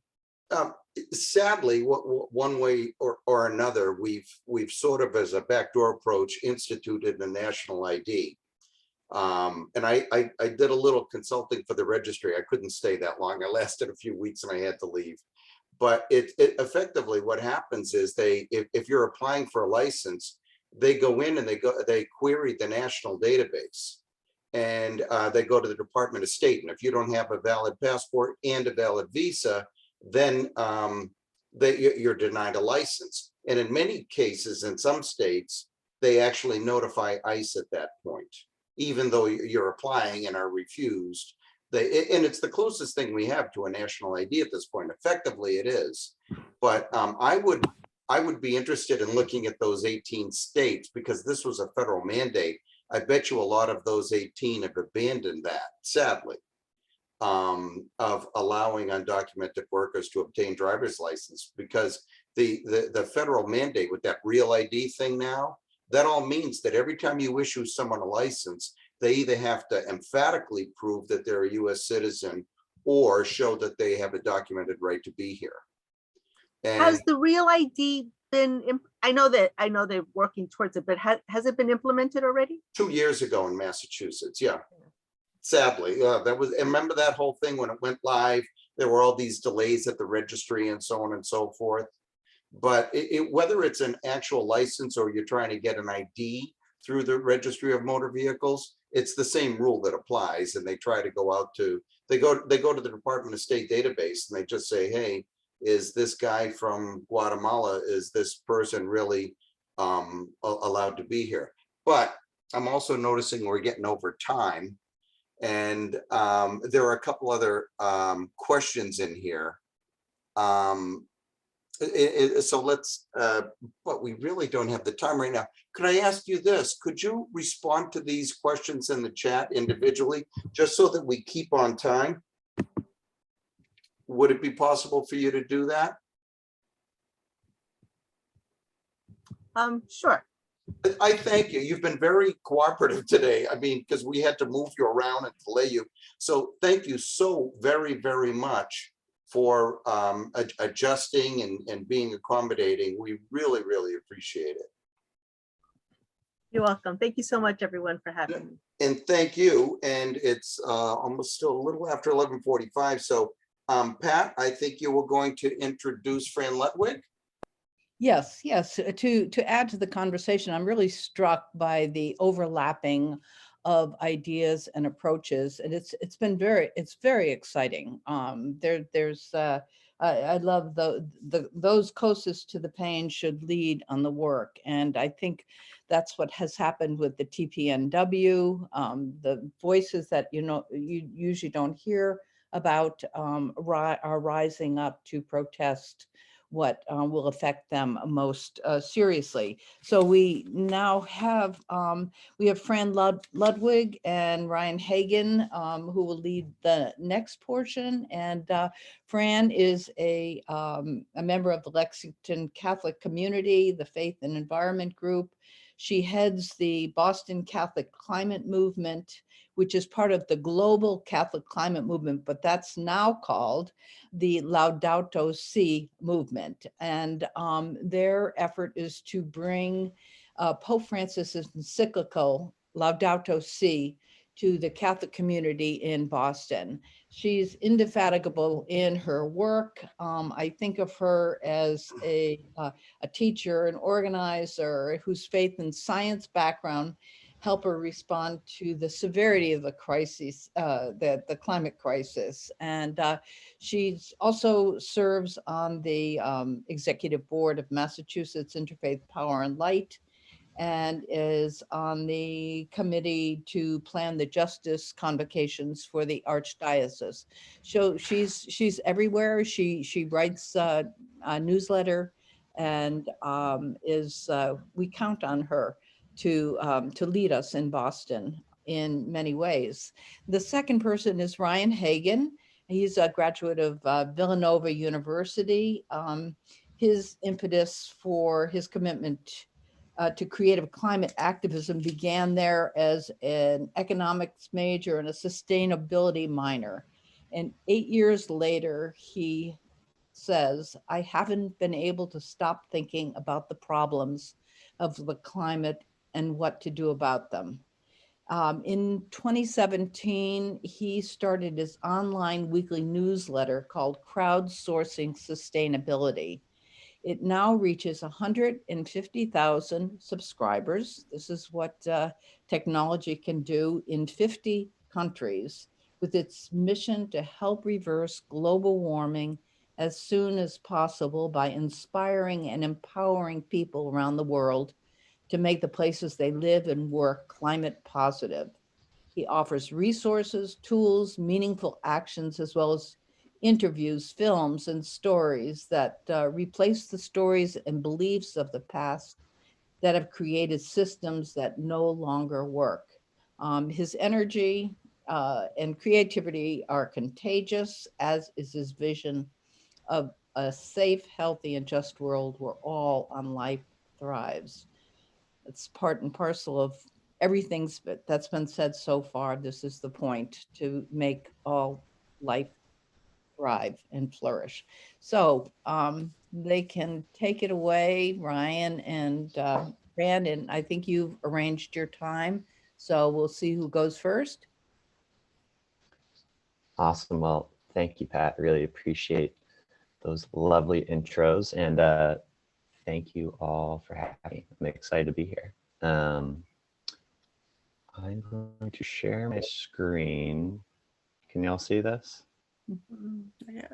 Speaker 2: Sadly, one way or another, we've sort of, as a backdoor approach, instituted a national ID. And I did a little consulting for the registry. I couldn't stay that long. I lasted a few weeks and I had to leave. But it effectively what happens is if you're applying for a license, they go in and they query the national database, and they go to the Department of State. And if you don't have a valid passport and a valid visa, then you're denied a license. And in many cases, in some states, they actually notify ICE at that point, even though you're applying and are refused. And it's the closest thing we have to a national ID at this point. Effectively, it is. But I would be interested in looking at those 18 states, because this was a federal mandate. I bet you a lot of those 18 have abandoned that, sadly. of allowing undocumented workers to obtain driver's license, because the federal mandate with that real ID thing now, that all means that every time you issue someone a license, they either have to emphatically prove that they're a US citizen or show that they have a documented right to be here. And
Speaker 13: Has the real ID been, I know they're working towards it, but has it been implemented already?
Speaker 2: 2 years ago in Massachusetts, yeah. Sadly, that was, and remember that whole thing when it went live, there were all these delays at the registry and so on and so forth. But whether it's an actual license or you're trying to get an ID through the registry of motor vehicles, it's the same rule that applies. And they try to go out to, they go to the Department of State database and they just say, hey, is this guy from Guatemala, is this person really allowed to be here? But I'm also noticing we're getting over time. And there are a couple other questions in here. So let's, but we really don't have the time right now. Could I ask you this? Could you respond to these questions in the chat individually, just so that we keep on time? Would it be possible for you to do that?
Speaker 13: Sure.
Speaker 2: I thank you. You've been very cooperative today. I mean, because we had to move you around and delay you. So thank you so very, very much for adjusting and being accommodating. We really, really appreciate it.
Speaker 13: You're welcome. Thank you so much, everyone, for having me.
Speaker 2: And thank you. And it's almost still a little after 11:45. So Pat, I think you were going to introduce Fran Letwig.
Speaker 4: Yes, yes. To add to the conversation, I'm really struck by the overlapping of ideas and approaches, and it's very exciting. I love those closest to the pain should lead on the work, and I think that's what has happened with the TPNW. The voices that you usually don't hear about are rising up to protest what will affect them most seriously. So we now have Fran Ludwig and Ryan Hagen who will lead the next portion. And Fran is a member of the Lexington Catholic community, the Faith and Environment Group. She heads the Boston Catholic Climate Movement, which is part of the global Catholic climate movement, but that's now called the Laudato Si movement. And their effort is to bring Pope Francis's encyclical Laudato Si to the Catholic community in Boston. She's indefatigable in her work. I think of her as a teacher, an organizer whose faith and science background help her respond to the severity of the crisis, the climate crisis. And she also serves on the executive board of Massachusetts Interfaith Power and Light, and is on the committee to plan the justice convocations for the archdiocese. So she's everywhere. She writes a newsletter, and we count on her to lead us in Boston in many ways. The second person is Ryan Hagen. He's a graduate of Villanova University. His impetus for his commitment to creative climate activism began there as an economics major and a sustainability minor. And 8 years later, he says, I haven't been able to stop thinking about the problems of the climate and what to do about them. In 2017, he started his online weekly newsletter called Crowdsourcing Sustainability. It now reaches 150,000 subscribers. This is what technology can do in 50 countries, with its mission to help reverse global warming as soon as possible by inspiring and empowering people around the world to make the places they live and work climate positive. He offers resources, tools, meaningful actions, as well as interviews, films, and stories that replace the stories and beliefs of the past that have created systems that no longer work. His energy and creativity are contagious, as is his vision of a safe, healthy, and just world where all on life thrives. It's part and parcel of everything that's been said so far. This is the point, to make all life thrive and flourish. So they can take it away, Ryan and Brandon. I think you've arranged your time, so we'll see who goes first.
Speaker 14: Awesome. Well, thank you, Pat. Really appreciate those lovely intros, and thank you all for having me. I'm excited to be here. I'm going to share my screen. Can y'all see this?
Speaker 4: Yeah.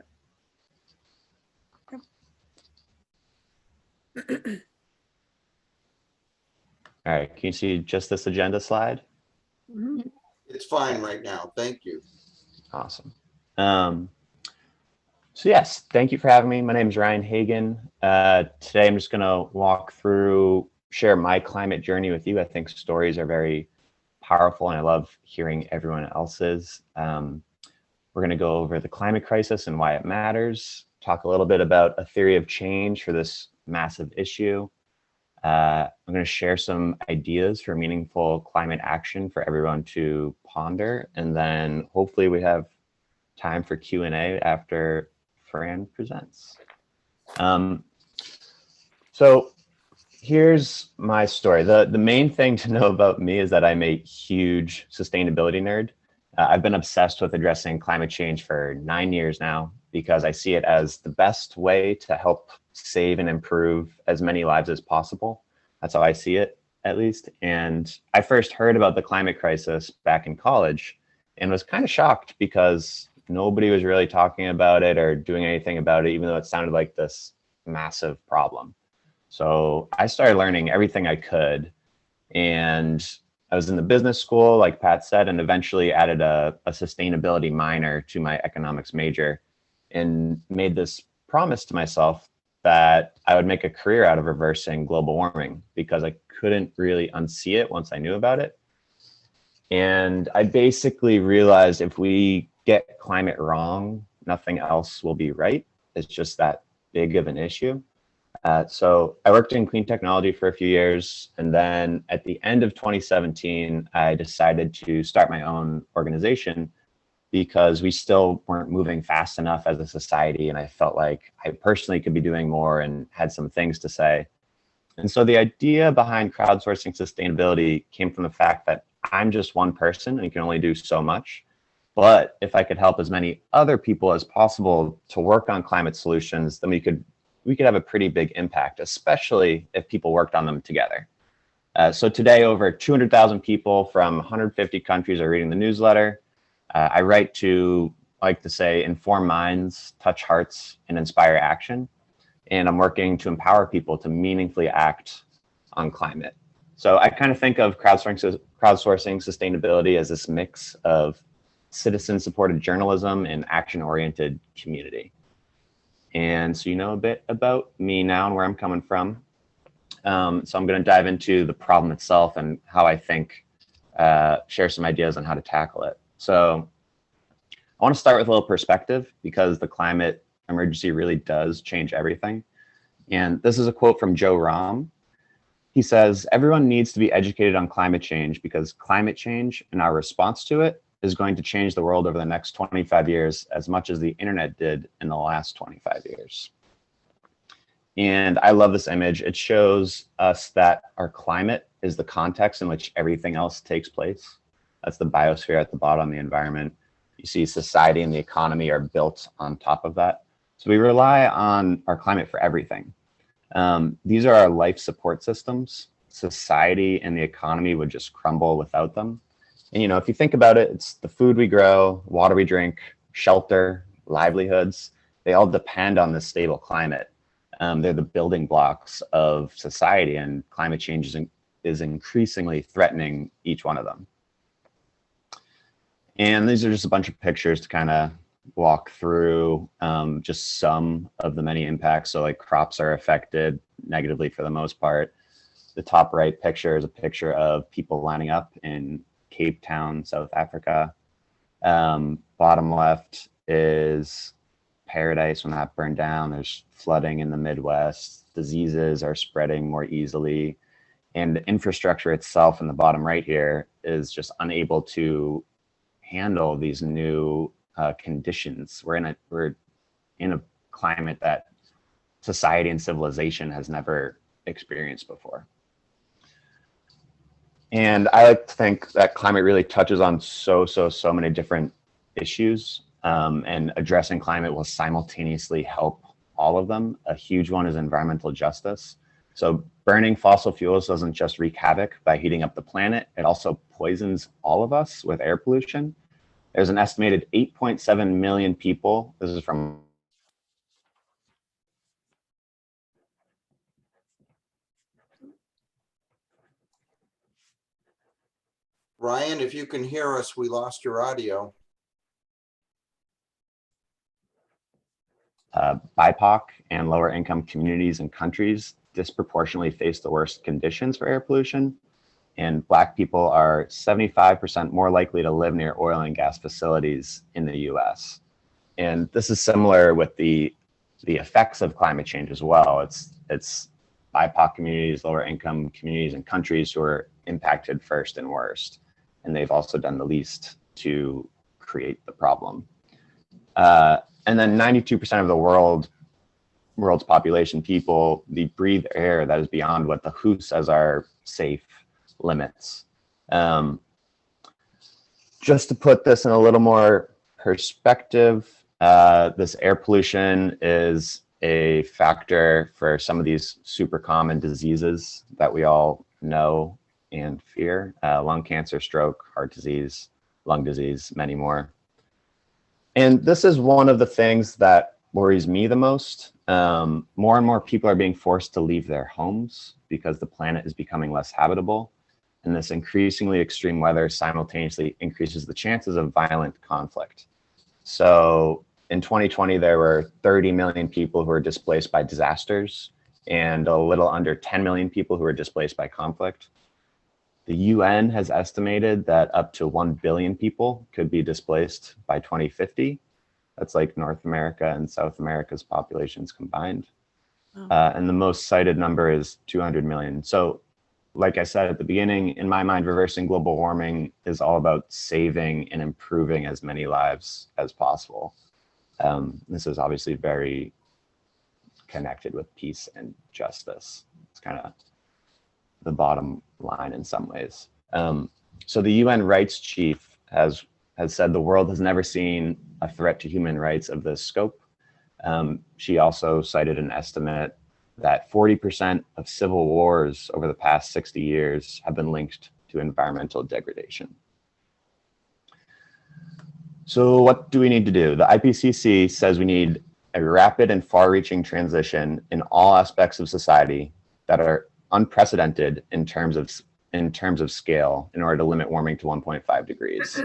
Speaker 14: All right, can you see just this agenda slide?
Speaker 2: It's fine right now. Thank you.
Speaker 14: Awesome. So yes, thank you for having me. My name is Ryan Hagan. Today I'm just gonna walk through, share my climate journey with you. I think stories are very powerful and I love hearing everyone else's. We're gonna go over the climate crisis and why it matters, talk a little bit about a theory of change for this massive issue. I'm gonna share some ideas for meaningful climate action for everyone to ponder. And then hopefully we have time for Q&A after Fran presents. So here's my story. The main thing to know about me is that I'm a huge sustainability nerd. I've been obsessed with addressing climate change for 9 years now because I see it as the best way to help save and improve as many lives as possible. That's how I see it, at least. And I first heard about the climate crisis back in college and was kind of shocked because nobody was really talking about it or doing anything about it, even though it sounded like this massive problem. So I started learning everything I could. And I was in the business school, like Pat said, and eventually added a sustainability minor to my economics major and made this promise to myself that I would make a career out of reversing global warming because I couldn't really unsee it once I knew about it. And I basically realized if we get climate wrong, nothing else will be right. It's just that big of an issue. So I worked in clean technology for a few years. And then at the end of 2017, I decided to start my own organization because we still weren't moving fast enough as a society. And I felt like I personally could be doing more and had some things to say. And so the idea behind crowdsourcing sustainability came from the fact that I'm just one person and can only do so much. But if I could help as many other people as possible to work on climate solutions, then we could have a pretty big impact, especially if people worked on them together. So today, over 200,000 people from 150 countries are reading the newsletter. I write to, I like to say, inform minds, touch hearts, and inspire action. And I'm working to empower people to meaningfully act on climate. So I kind of think of crowdsourcing sustainability as this mix of citizen-supported journalism and action-oriented community. And so you know a bit about me now and where I'm coming from. So I'm going to dive into the problem itself and how I think, share some ideas on how to tackle it. So I want to start with a little perspective because the climate emergency really does change everything. And this is a quote from Joe Rahm. He says, "Everyone needs to be educated on climate change because climate change and our response to it is going to change the world over the next 25 years as much as the internet did in the last 25 years. And I love this image. It shows us that our climate is the context in which everything else takes place. That's the biosphere at the bottom, the environment. You see society and the economy are built on top of that. So we rely on our climate for everything. These are our life support systems. Society and the economy would just crumble without them. And, you know, if you think about it, it's the food we grow, water we drink, shelter, livelihoods, they all depend on this stable climate. They're the building blocks of society, and climate change is increasingly threatening each one of them. And these are just a bunch of pictures to kind of walk through just some of the many impacts. So like crops are affected negatively for the most part. The top right picture is a picture of people lining up in Cape Town, South Africa. Bottom left is paradise when that burned down. There's flooding in the Midwest. Diseases are spreading more easily. And the infrastructure itself in the bottom right here is just unable to handle these new conditions. We're in a climate that society and civilization has never experienced before. And I like to think that climate really touches on so many different issues, and addressing climate will simultaneously help all of them. A huge one is environmental justice. So burning fossil fuels doesn't just wreak havoc by heating up the planet, it also poisons all of us with air pollution. There's an estimated 8.7 million people, this is from
Speaker 2: Ryan, if you can hear us, we lost your audio.
Speaker 14: BIPOC and lower income communities and countries disproportionately face the worst conditions for air pollution. And Black people are 75% more likely to live near oil and gas facilities in the US. And this is similar with the effects of climate change as well. It's BIPOC communities, lower income communities and countries who are impacted first and worst. And they've also done the least to create the problem. And then 92% of the world's population, people, they breathe air that is beyond what the WHO says are safe limits. Just to put this in a little more perspective, this air pollution is a factor for some of these super common diseases that we all know and fear: lung cancer, stroke, heart disease, lung disease, many more. And this is one of the things that worries me the most. More and more people are being forced to leave their homes because the planet is becoming less habitable. And this increasingly extreme weather simultaneously increases the chances of violent conflict. So in 2020, there were 30 million people who were displaced by disasters and a little under 10 million people who were displaced by conflict. The UN has estimated that up to 1 billion people could be displaced by 2050. That's like North America and South America's populations combined. And the most cited number is 200 million. So like I said at the beginning, in my mind, reversing global warming is all about saving and improving as many lives as possible. This is obviously very connected with peace and justice. It's kind of the bottom line in some ways. So the UN rights chief has said the world has never seen a threat to human rights of this scope. She also cited an estimate that 40% of civil wars over the past 60 years have been linked to environmental degradation. So what do we need to do? The IPCC says we need a rapid and far-reaching transition in all aspects of society that are unprecedented in terms of scale in order to limit warming to 1.5 degrees.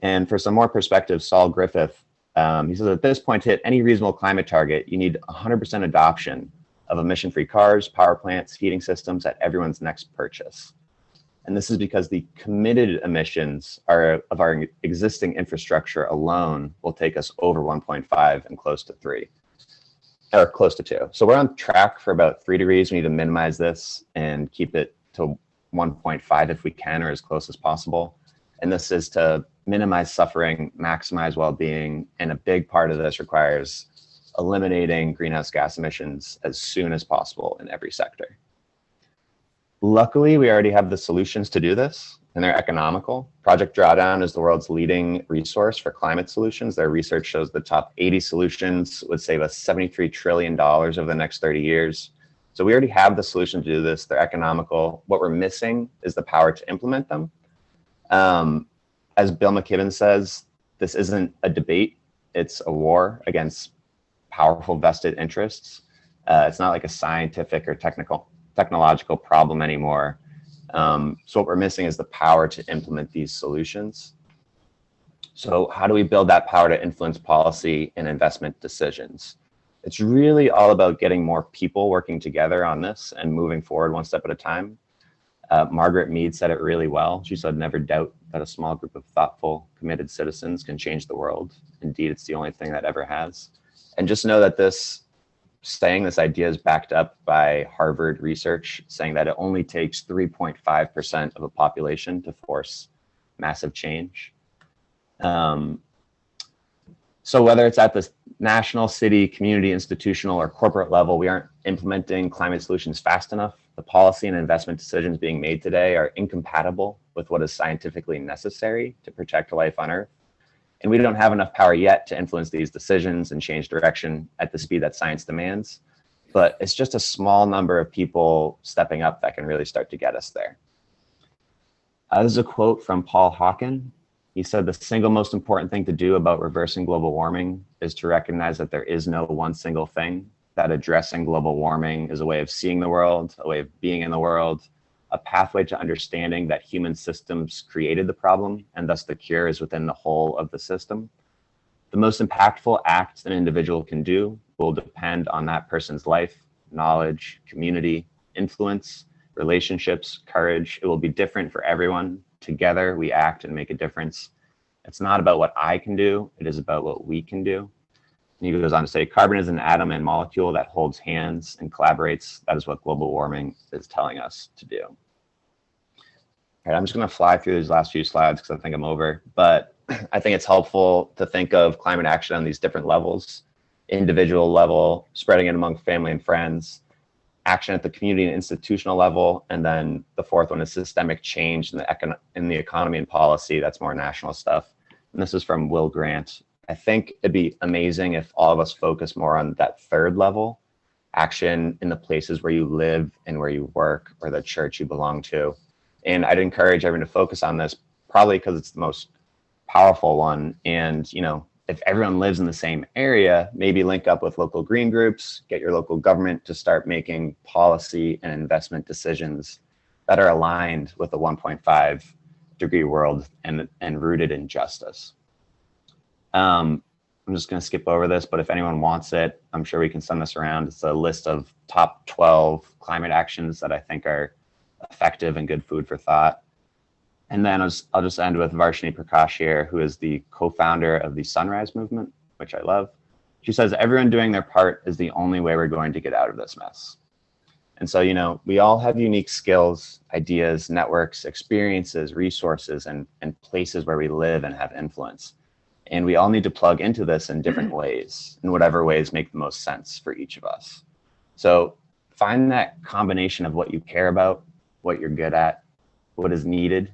Speaker 14: And for some more perspective, Saul Griffith, he says at this point to hit any reasonable climate target, you need 100% adoption of emission-free cars, power plants, heating systems at everyone's next purchase. And this is because the committed emissions of our existing infrastructure alone will take us over 1.5 and close to 3, or close to 2. So we're on track for about 3 degrees. We need to minimize this and keep it to 1.5 if we can, or as close as possible. And this is to minimize suffering, maximize well-being. And a big part of this requires eliminating greenhouse gas emissions as soon as possible in every sector. Luckily, we already have the solutions to do this, and they're economical. Project Drawdown is the world's leading resource for climate solutions. Their research shows the top 80 solutions would save us $73 trillion over the next 30 years. So we already have the solution to do this. They're economical. What we're missing is the power to implement them. As Bill McKibben says, this isn't a debate. It's a war against powerful vested interests. It's not like a scientific or technological problem anymore. So what we're missing is the power to implement these solutions. So how do we build that power to influence policy and investment decisions? It's really all about getting more people working together on this and moving forward one step at a time. Margaret Mead said it really well. She said, never doubt that a small group of thoughtful, committed citizens can change the world. Indeed, it's the only thing that ever has. And just know that this idea is backed up by Harvard research, saying that it only takes 3.5% of a population to force massive change. So whether it's at the national, city, community, institutional, or corporate level, we aren't implementing climate solutions fast enough. The policy and investment decisions being made today are incompatible with what is scientifically necessary to protect life on Earth. And we don't have enough power yet to influence these decisions and change direction at the speed that science demands. But it's just a small number of people stepping up that can really start to get us there. This is a quote from Paul Hawken. He said, the single most important thing to do about reversing global warming is to recognize that there is no one single thing, that addressing global warming is a way of seeing the world, a way of being in the world, a pathway to understanding that human systems created the problem, and thus the cure is within the whole of the system. The most impactful act an individual can do will depend on that person's life, knowledge, community, influence, relationships, courage. It will be different for everyone. Together, we act and make a difference. It's not about what I can do, it is about what we can do. And he goes on to say, carbon is an atom and molecule that holds hands and collaborates. That is what global warming is telling us to do. All right, I'm just gonna fly through these last few slides because I think I'm over, but I think it's helpful to think of climate action on these different levels: individual level, spreading it among family and friends, action at the community and institutional level, and then the fourth one is systemic change in the economy and policy. That's more national stuff. And this is from Will Grant. I think it'd be amazing if all of us focus more on that third level, action in the places where you live and where you work or the church you belong to. And I'd encourage everyone to focus on this, probably because it's the most powerful one. And, you know, if everyone lives in the same area, maybe link up with local green groups, get your local government to start making policy and investment decisions that are aligned with the 1.5 degree world and rooted in justice. I'm just going to skip over this, but if anyone wants it, I'm sure we can send this around. It's a list of top 12 climate actions that I think are effective and good food for thought. And then I'll just end with Varshini Prakash here, who is the co-founder of the Sunrise Movement, which I love. She says, everyone doing their part is the only way we're going to get out of this mess. And so, you know, we all have unique skills, ideas, networks, experiences, resources, and places where we live and have influence. And we all need to plug into this in different ways, in whatever ways make the most sense for each of us. So find that combination of what you care about, what you're good at, what is needed,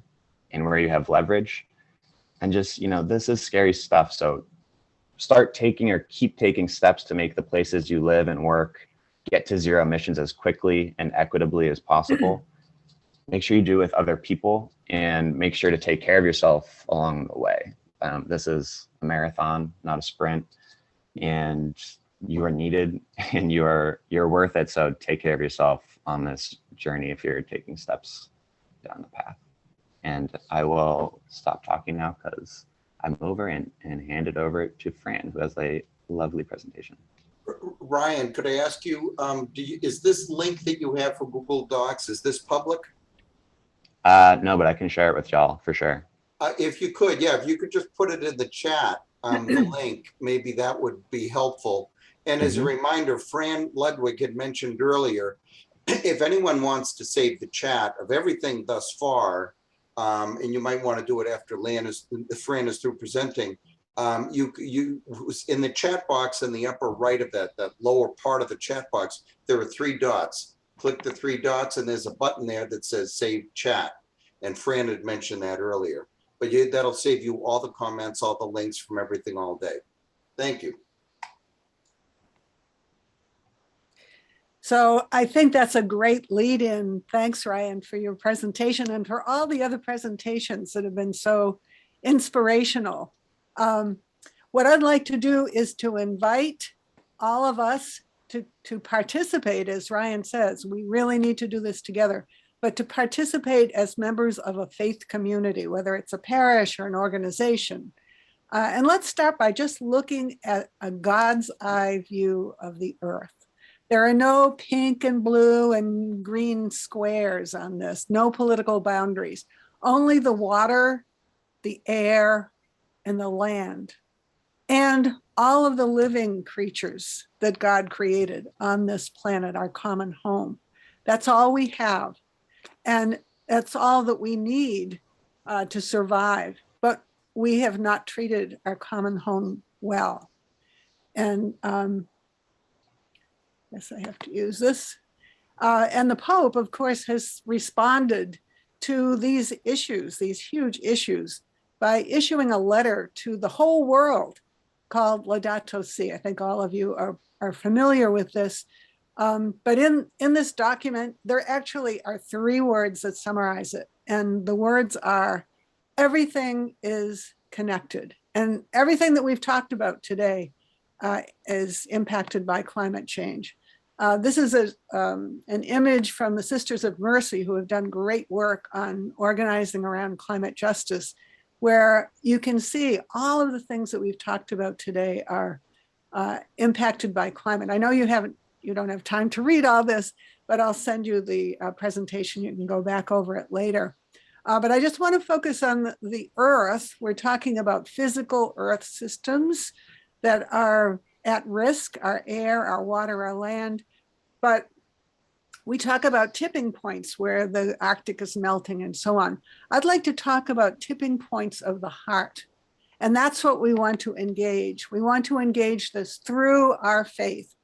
Speaker 14: and where you have leverage. And just, you know, this is scary stuff. So start taking or keep taking steps to make the places you live and work get to zero emissions as quickly and equitably as possible. Make sure you do it with other people and make sure to take care of yourself along the way. This is a marathon, not a sprint, and you are needed and you're worth it. So take care of yourself on this journey if you're taking steps down the path. And I will stop talking now because I'm over and hand it over to Fran, who has a lovely presentation.
Speaker 2: Ryan, could I ask you, is this link that you have for Google Docs, is this public?
Speaker 14: No, but I can share it with y'all for sure.
Speaker 2: If you could, yeah, if you could just put it in the chat, the link, maybe that would be helpful. And as a reminder, Fran Ludwig had mentioned earlier, if anyone wants to save the chat of everything thus far, and you might want to do it after Fran is through presenting, you in the chat box in the upper right of that lower part of the chat box, there are 3 dots. Click the 3 dots and there's a button there that says Save Chat. And Fran had mentioned that earlier. But that'll save you all the comments, all the links from everything all day. Thank you.
Speaker 15: So I think that's a great lead in. Thanks, Ryan, for your presentation and for all the other presentations that have been so inspirational. What I'd like to do is to invite all of us to participate, as Ryan says. We really need to do this together, but to participate as members of a faith community, whether it's a parish or an organization. And let's start by just looking at a God's eye view of the earth. There are no pink and blue and green squares on this, no political boundaries, only the water, the air, and the land, and all of the living creatures that God created on this planet, our common home. That's all we have. And that's all that we need to survive. But we have not treated our common home well. And yes, I have to use this. And the Pope, of course, has responded to these issues, these huge issues, by issuing a letter to the whole world called Laudato Si. I think all of you are familiar with this. But in this document, there actually are 3 words that summarize it. And the words are, everything is connected. And everything that we've talked about today is impacted by climate change. This is an image from the Sisters of Mercy, who have done great work on organizing around climate justice, where you can see all of the things that we've talked about today are impacted by climate. I know you don't have time to read all this, but I'll send you the presentation. You can go back over it later. But I just want to focus on the Earth. We're talking about physical Earth systems that are at risk, our air, our water, our land. But we talk about tipping points where the Arctic is melting and so on. I'd like to talk about tipping points of the heart. And that's what we want to engage. We want to engage this through our faith.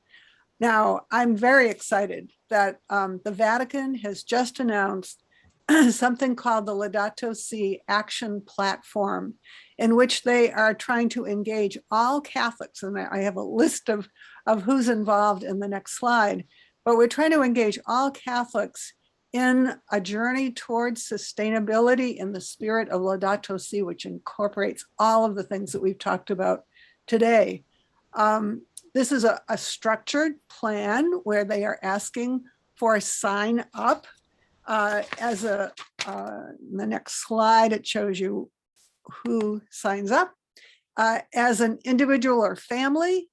Speaker 15: Now, I'm very excited that the Vatican has just announced something called the Laudato Si Action Platform, in which they are trying to engage all Catholics. And I have a list of who's involved in the next slide, but we're trying to engage all Catholics in a journey towards sustainability in the spirit of Laudato Si, which incorporates all of the things that we've talked about today. This is a structured plan where they are asking for a sign up. The next slide, it shows you who signs up. As an individual or family,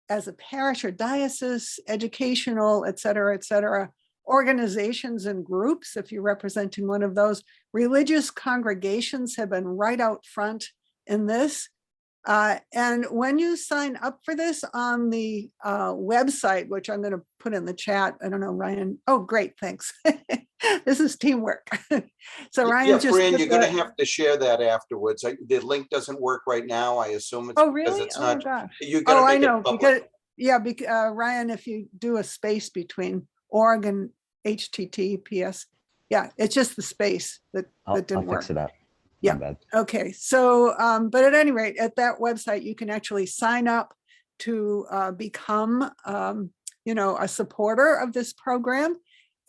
Speaker 15: as a parish or diocese, educational, et cetera, organizations and groups, if you're representing one of those. Religious congregations have been right out front in this. And when you sign up for this on the website, which I'm going to put in the chat, I don't know, Ryan. Oh, great, thanks. This is teamwork. So Ryan,
Speaker 2: yeah,
Speaker 15: just
Speaker 2: Fran, you're going to have to share that afterwards. The link doesn't work right now. I assume it's
Speaker 15: oh,
Speaker 2: because
Speaker 15: really?
Speaker 2: it's not.
Speaker 15: Gosh.
Speaker 2: You got to make
Speaker 15: I know,
Speaker 2: it public.
Speaker 15: because yeah, Ryan, if you do a space between org and HTTPS, yeah, it's just the space that didn't work.
Speaker 14: I'll fix it up.
Speaker 15: Yeah.
Speaker 14: My bad.
Speaker 15: Okay. So, but at any rate, at that website, you can actually sign up to become, a supporter of this program,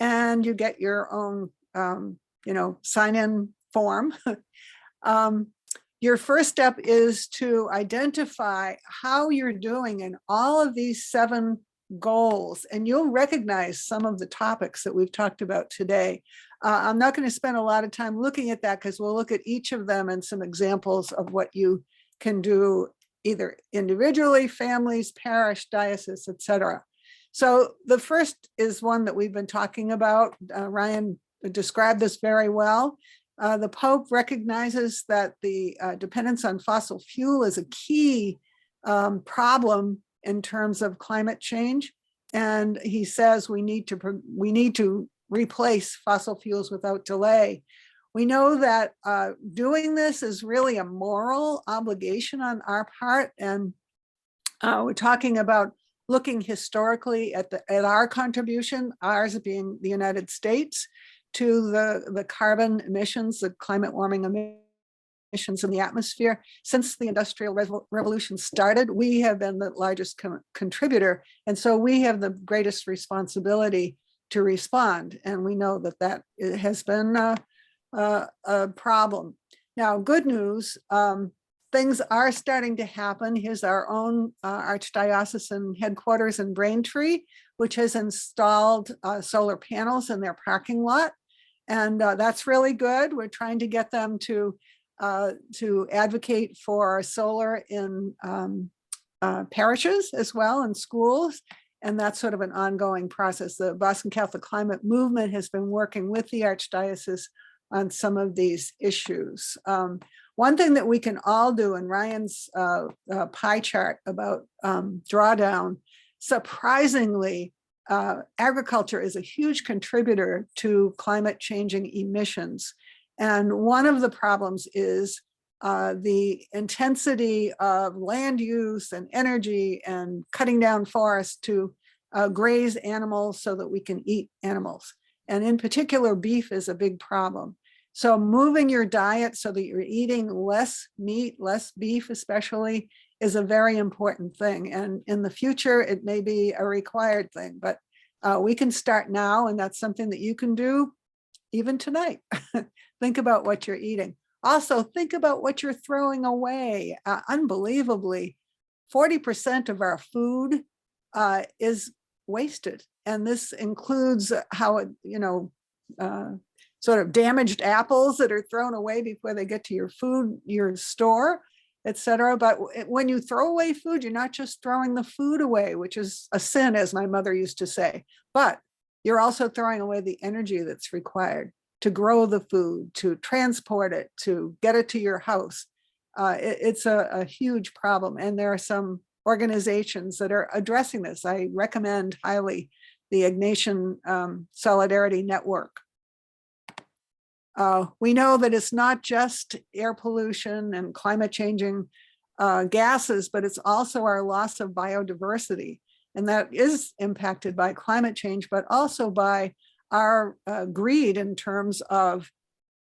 Speaker 15: and you get your own, sign-in form. Your first step is to identify how you're doing in all of these 7 goals, and you'll recognize some of the topics that we've talked about today. I'm not going to spend a lot of time looking at that, because we'll look at each of them and some examples of what you can do either individually, families, parish, diocese, etc. So the first is one that we've been talking about. Ryan described this very well. The Pope recognizes that the dependence on fossil fuel is a key problem in terms of climate change. And he says we need to replace fossil fuels without delay. We know that doing this is really a moral obligation on our part. And we're talking about looking historically at our contribution, ours being the United States, to the carbon emissions, the climate warming emissions in the atmosphere. Since the Industrial Revolution started, we have been the largest contributor. And so we have the greatest responsibility to respond. And we know that it has been a problem. Now, good news, things are starting to happen. Here's our own Archdiocesan headquarters in Braintree, which has installed solar panels in their parking lot. And that's really good. We're trying to get them to advocate for solar in parishes as well, and schools. And that's sort of an ongoing process. The Boston Catholic Climate Movement has been working with the Archdiocese on some of these issues. One thing that we can all do, and Ryan's pie chart about drawdown, surprisingly, agriculture is a huge contributor to climate changing emissions. And one of the problems is the intensity of land use and energy and cutting down forests to graze animals so that we can eat animals. And in particular, beef is a big problem. So moving your diet so that you're eating less meat, less beef especially, is a very important thing. And in the future, it may be a required thing, but we can start now, and that's something that you can do even tonight. Think about what you're eating. Also, think about what you're throwing away. Unbelievably, 40% of our food is wasted. And this includes how it, sort of damaged apples that are thrown away before they get to your food, your store, etc. But when you throw away food, you're not just throwing the food away, which is a sin, as my mother used to say, but you're also throwing away the energy that's required to grow the food, to transport it, to get it to your house. It's a huge problem. And there are some organizations that are addressing this. I recommend highly the Ignatian Solidarity Network. We know that it's not just air pollution and climate changing gases, but it's also our loss of biodiversity. And that is impacted by climate change, but also by our greed in terms of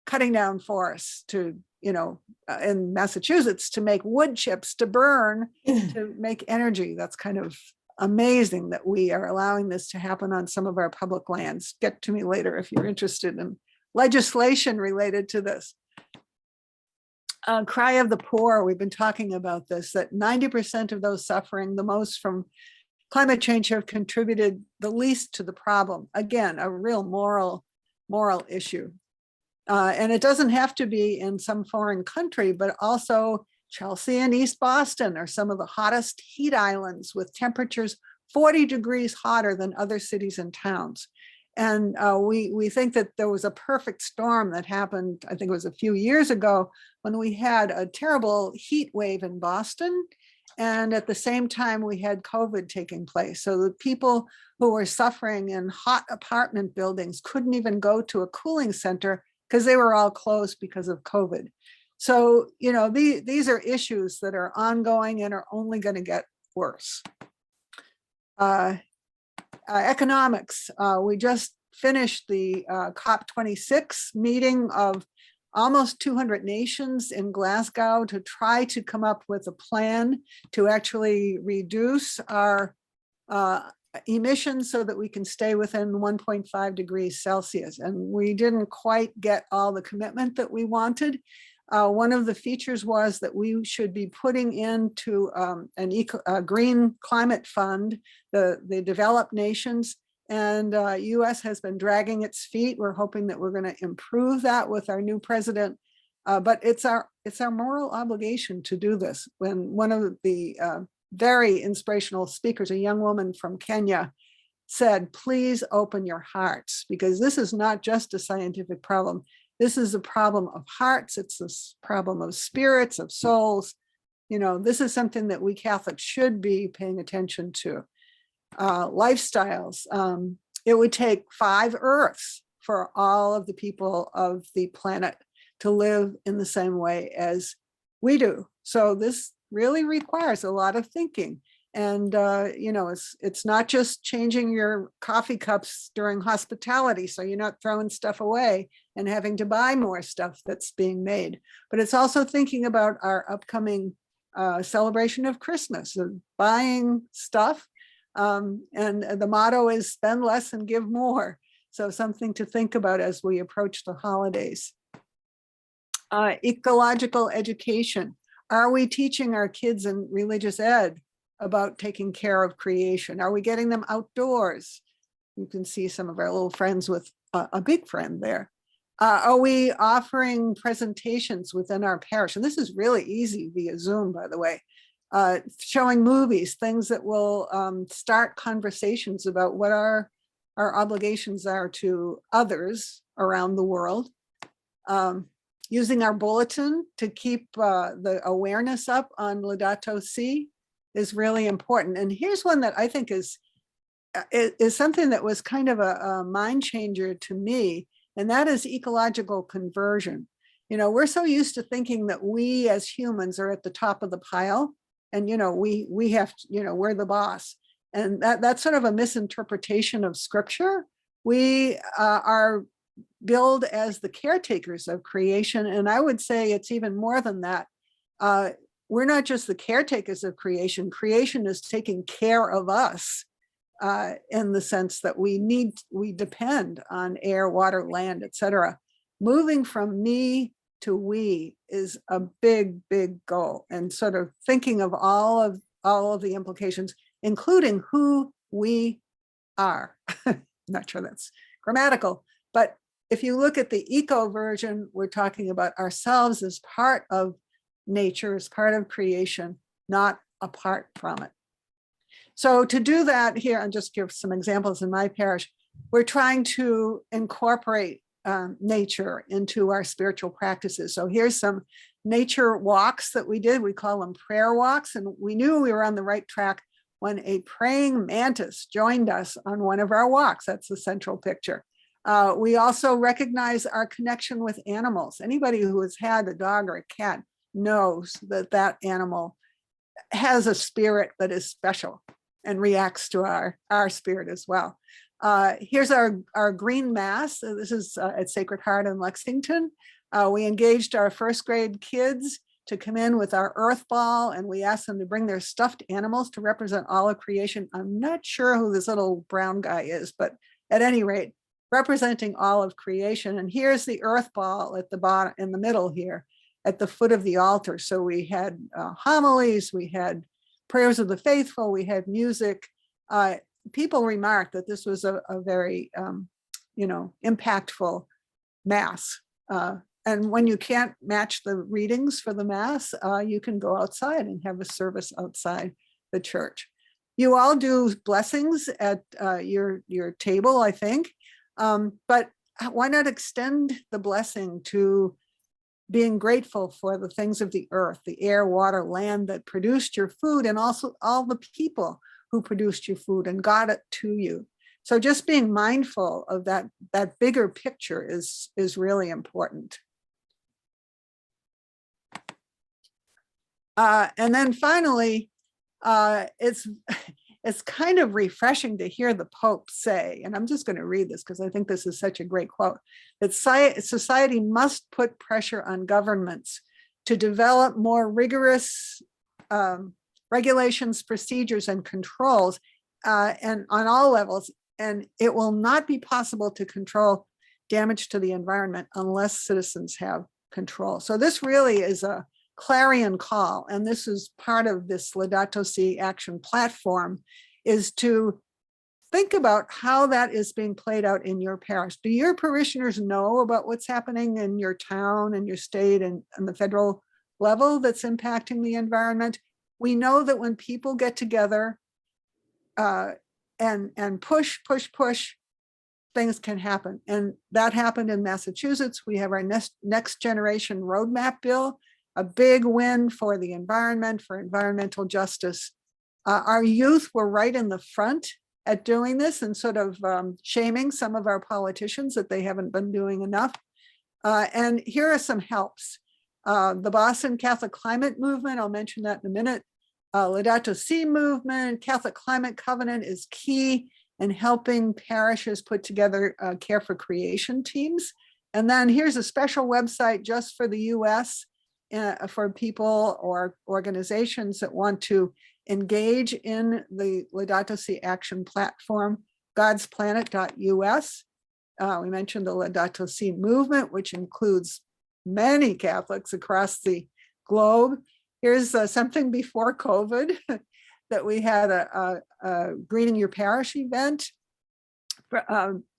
Speaker 15: cutting down forests to, in Massachusetts, to make wood chips to burn, to make energy. That's kind of amazing that we are allowing this to happen on some of our public lands. Get to me later if you're interested in legislation related to this. Cry of the poor, we've been talking about this, that 90% of those suffering the most from climate change have contributed the least to the problem. Again, a real moral issue. And it doesn't have to be in some foreign country, but also Chelsea and East Boston are some of the hottest heat islands with temperatures 40 degrees hotter than other cities and towns. And we think that there was a perfect storm that happened, I think it was a few years ago, when we had a terrible heat wave in Boston. And at the same time, we had COVID taking place. So the people who were suffering in hot apartment buildings couldn't even go to a cooling center because they were all closed because of COVID. So, these are issues that are ongoing and are only going to get worse. Economics, we just finished the COP26 meeting of almost 200 nations in Glasgow to try to come up with a plan to actually reduce our emissions so that we can stay within 1.5 degrees Celsius. And we didn't quite get all the commitment that we wanted. One of the features was that we should be putting into a green climate fund, the developed nations, and US has been dragging its feet. We're hoping that we're going to improve that with our new president, but it's our moral obligation to do this. When one of the very inspirational speakers, a young woman from Kenya, said, please open your hearts, because this is not just a scientific problem. This is a problem of hearts. It's this problem of spirits, of souls. This is something that we Catholics should be paying attention to. Lifestyles. It would take 5 Earths for all of the people of the planet to live in the same way as we do. So this really requires a lot of thinking. And, it's not just changing your coffee cups during hospitality, so you're not throwing stuff away and having to buy more stuff that's being made, but it's also thinking about our upcoming celebration of Christmas, of buying stuff. And the motto is spend less and give more. So something to think about as we approach the holidays. Ecological education. Are we teaching our kids in religious ed about taking care of creation? Are we getting them outdoors? You can see some of our little friends with a big friend there. Are we offering presentations within our parish? And this is really easy via Zoom, by the way. showing movies, things that will start conversations about what our obligations are to others around the world. Using our bulletin to keep the awareness up on Laudato Si is really important. And here's one that I think is something that was kind of a mind changer to me, and that is ecological conversion. You know, we're so used to thinking that we as humans are at the top of the pile, and, you know, we have to, you know, we're the boss. And that's sort of a misinterpretation of scripture. We are billed as the caretakers of creation. And I would say it's even more than that. We're not just the caretakers of creation. Creation is taking care of us in the sense that we depend on air, water, land, etc. Moving from me to we is a big, big goal, and sort of thinking of all of the implications, including who we are. I'm not sure that's grammatical, but if you look at the eco version, we're talking about ourselves as part of nature, as part of creation, not apart from it. So to do that here, and just give some examples in my parish, we're trying to incorporate nature into our spiritual practices. So here's some nature walks that we did. We call them prayer walks. And we knew we were on the right track when a praying mantis joined us on one of our walks. That's the central picture. We also recognize our connection with animals. Anybody who has had a dog or a cat knows that that animal has a spirit that is special and reacts to our spirit as well. Here's our green mass. This is at Sacred Heart in Lexington. We engaged our first grade kids to come in with our earth ball, and we asked them to bring their stuffed animals to represent all of creation. I'm not sure who this little brown guy is, but at any rate, representing all of creation. And here's the earth ball at the bottom, in the middle here, at the foot of the altar. So we had homilies, we had prayers of the faithful, we had music. People remarked that this was a very, impactful mass. And when you can't match the readings for the mass, you can go outside and have a service outside the church. You all do blessings at your table, I think. But why not extend the blessing to being grateful for the things of the earth, the air, water, land that produced your food, and also all the people who produced your food and got it to you. So just being mindful of that bigger picture is really important. And then finally, it's kind of refreshing to hear the Pope say, and I'm just going to read this because I think this is such a great quote, that society must put pressure on governments to develop more rigorous regulations, procedures, and controls, and on all levels. And it will not be possible to control damage to the environment unless citizens have control. So this really is a clarion call, and this is part of this Laudato Si action platform, is to think about how that is being played out in your parish. Do your parishioners know about what's happening in your town and your state and the federal level that's impacting the environment? We know that when people get together and push, things can happen. And that happened in Massachusetts. We have our next generation roadmap bill, a big win for the environment, for environmental justice. Our youth were right in the front at doing this and sort of shaming some of our politicians that they haven't been doing enough. And here are some helps. The Boston Catholic Climate Movement, I'll mention that in a minute. Laudato Si movement, Catholic Climate Covenant is key in helping parishes put together care for creation teams. And then here's a special website just for the US for people or organizations that want to engage in the Laudato Si action platform, godsplanet.us. We mentioned the Laudato Si movement, which includes many Catholics across the globe. Here's something before COVID that we had a Greening Your Parish event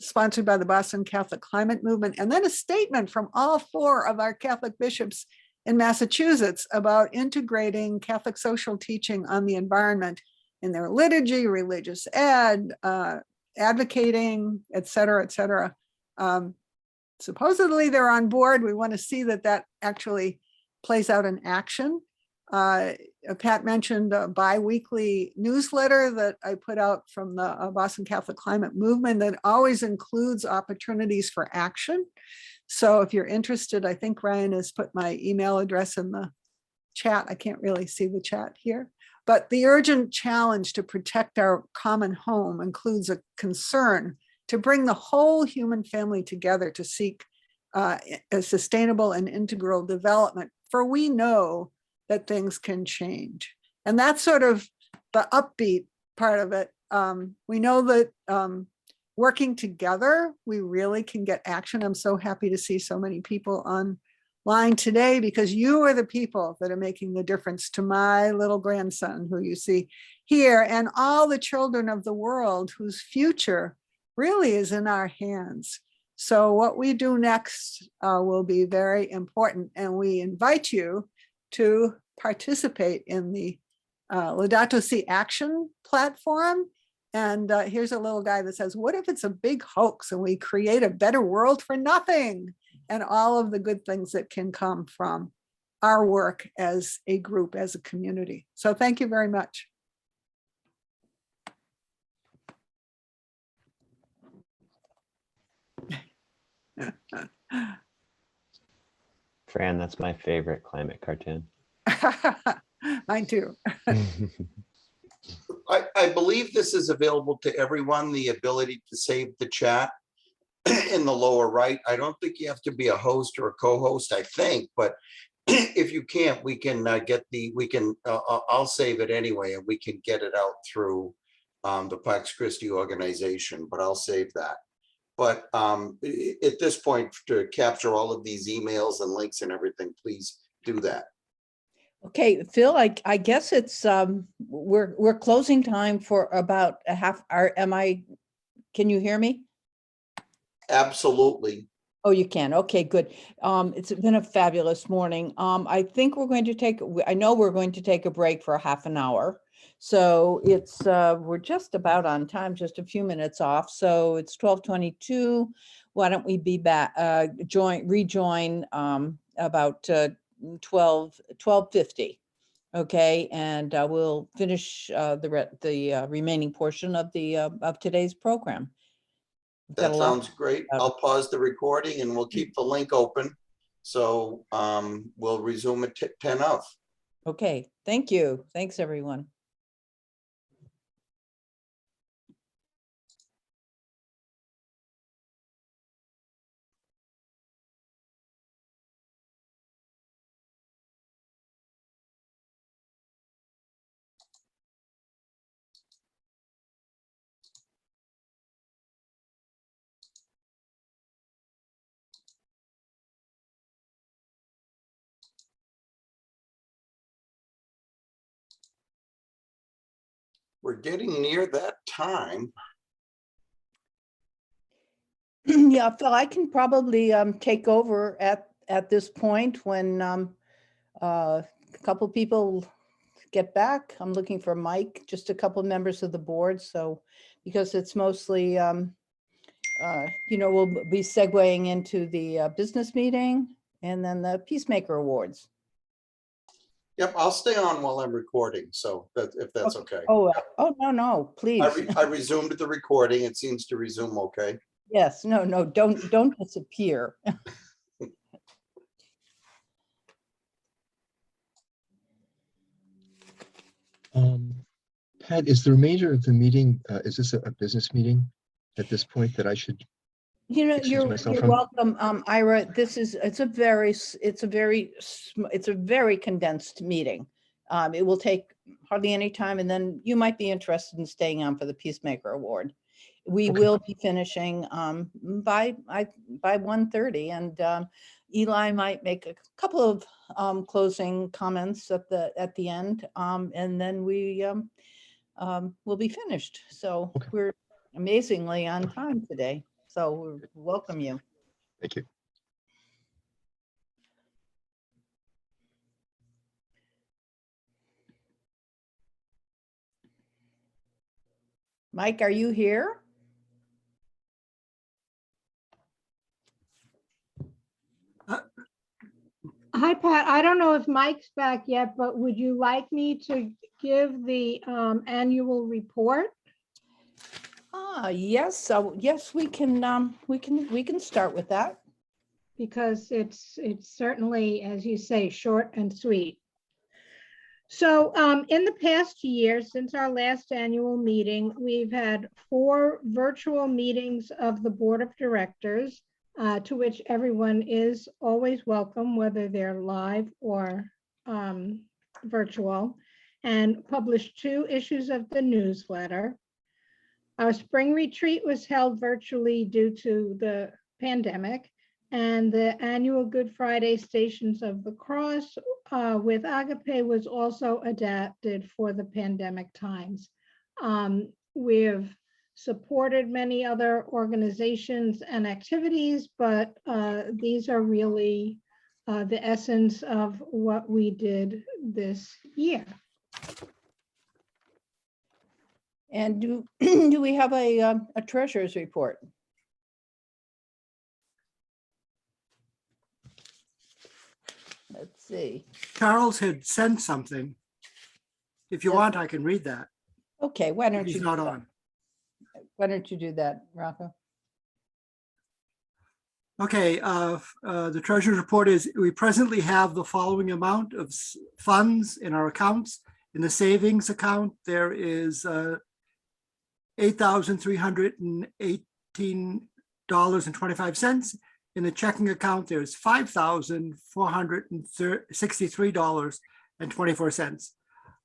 Speaker 15: sponsored by the Boston Catholic Climate Movement, and then a statement from all 4 of our Catholic bishops in Massachusetts about integrating Catholic social teaching on the environment in their liturgy, religious ed, advocating, et cetera, et cetera. Supposedly they're on board. We want to see that that actually plays out in action. Pat mentioned a bi-weekly newsletter that I put out from the Boston Catholic Climate Movement that always includes opportunities for action. So if you're interested, I think Ryan has put my email address in the chat. I can't really see the chat here. But the urgent challenge to protect our common home includes a concern to bring the whole human family together to seek a sustainable and integral development. For we know that things can change. And that's sort of the upbeat part of it. We know that working together, we really can get action. I'm so happy to see so many people online today because you are the people that are making the difference to my little grandson who you see here and all the children of the world whose future really is in our hands. So what we do next will be very important, and we invite you to participate in the Laudato Si Action platform. And here's a little guy that says, what if it's a big hoax and we create a better world for nothing? And all of the good things that can come from our work as a group, as a community. So thank you very much.
Speaker 14: Fran, that's my favorite climate cartoon.
Speaker 15: Mine too.
Speaker 2: I believe this is available to everyone, the ability to save the chat in the lower right. I don't think you have to be a host or a co-host, I think, but if you can't, we can I'll save it anyway, and we can get it out through the Pax Christi organization, but I'll save that. But at this point, to capture all of these emails and links and everything, please do that.
Speaker 4: Okay, Phil, I guess it's we're closing time for about a half hour. Can you hear me?
Speaker 2: Absolutely.
Speaker 4: Oh, you can. Okay, good. It's been a fabulous morning. I think we're going to I know we're going to take a break for a half an hour. So it's we're just about on time, just a few minutes off. So it's 12:22. Why don't we be back, rejoin about 12:50. Okay, and we'll finish the remaining portion of today's program.
Speaker 2: That sounds great. I'll pause the recording and we'll keep the link open. So we'll resume at 10 of.
Speaker 4: Okay, thank you. Thanks, everyone.
Speaker 2: We're getting near that time.
Speaker 4: Yeah, Phil, I can probably take over at this point when a couple people get back. I'm looking for Mike, just a couple members of the board. So because it's mostly, we'll be segueing into the business meeting and then the Peacemaker Awards.
Speaker 2: Yep, I'll stay on while I'm recording. So if that's okay.
Speaker 4: Oh, no, please.
Speaker 2: I resumed the recording. It seems to resume okay.
Speaker 4: Yes, no, don't disappear.
Speaker 8: Pat, is the remainder of the meeting, is this a business meeting at this point that I should excuse
Speaker 4: You're
Speaker 8: myself from?
Speaker 4: welcome, Ira. It's a very condensed meeting. It will take hardly any time, and then you might be interested in staying on for the Peacemaker Award. We will be finishing by 1:30, and Eli might make a couple of closing comments at the end, and then we will be finished. So we're amazingly on time today. So we welcome you.
Speaker 8: Thank you.
Speaker 4: Mike, are you here?
Speaker 10: Hi, Pat. I don't know if Mike's back yet, but would you like me to give the annual report?
Speaker 4: Yes. So yes, we can start with that.
Speaker 10: Because it's certainly, as you say, short and sweet. So in the past year, since our last annual meeting, we've had 4 virtual meetings of the Board of Directors, to which everyone is always welcome, whether they're live or virtual, and published 2 issues of the newsletter. Our spring retreat was held virtually due to the pandemic, and the annual Good Friday Stations of the Cross with Agape was also adapted for the pandemic times. We've supported many other organizations and activities, but these are really the essence of what we did this year.
Speaker 4: And do we have a treasurer's report? Let's see.
Speaker 3: Charles had sent something. If you
Speaker 4: Yes.
Speaker 3: want, I can read that.
Speaker 4: Okay, why don't
Speaker 3: He's
Speaker 4: you?
Speaker 3: not
Speaker 4: do that?
Speaker 3: on.
Speaker 4: Why don't you do that, Rocco?
Speaker 3: Okay, the treasurer's report is, we presently have the following amount of funds in our accounts. In the savings account, there is $8,318.25. In the checking account, there's $5,463.24.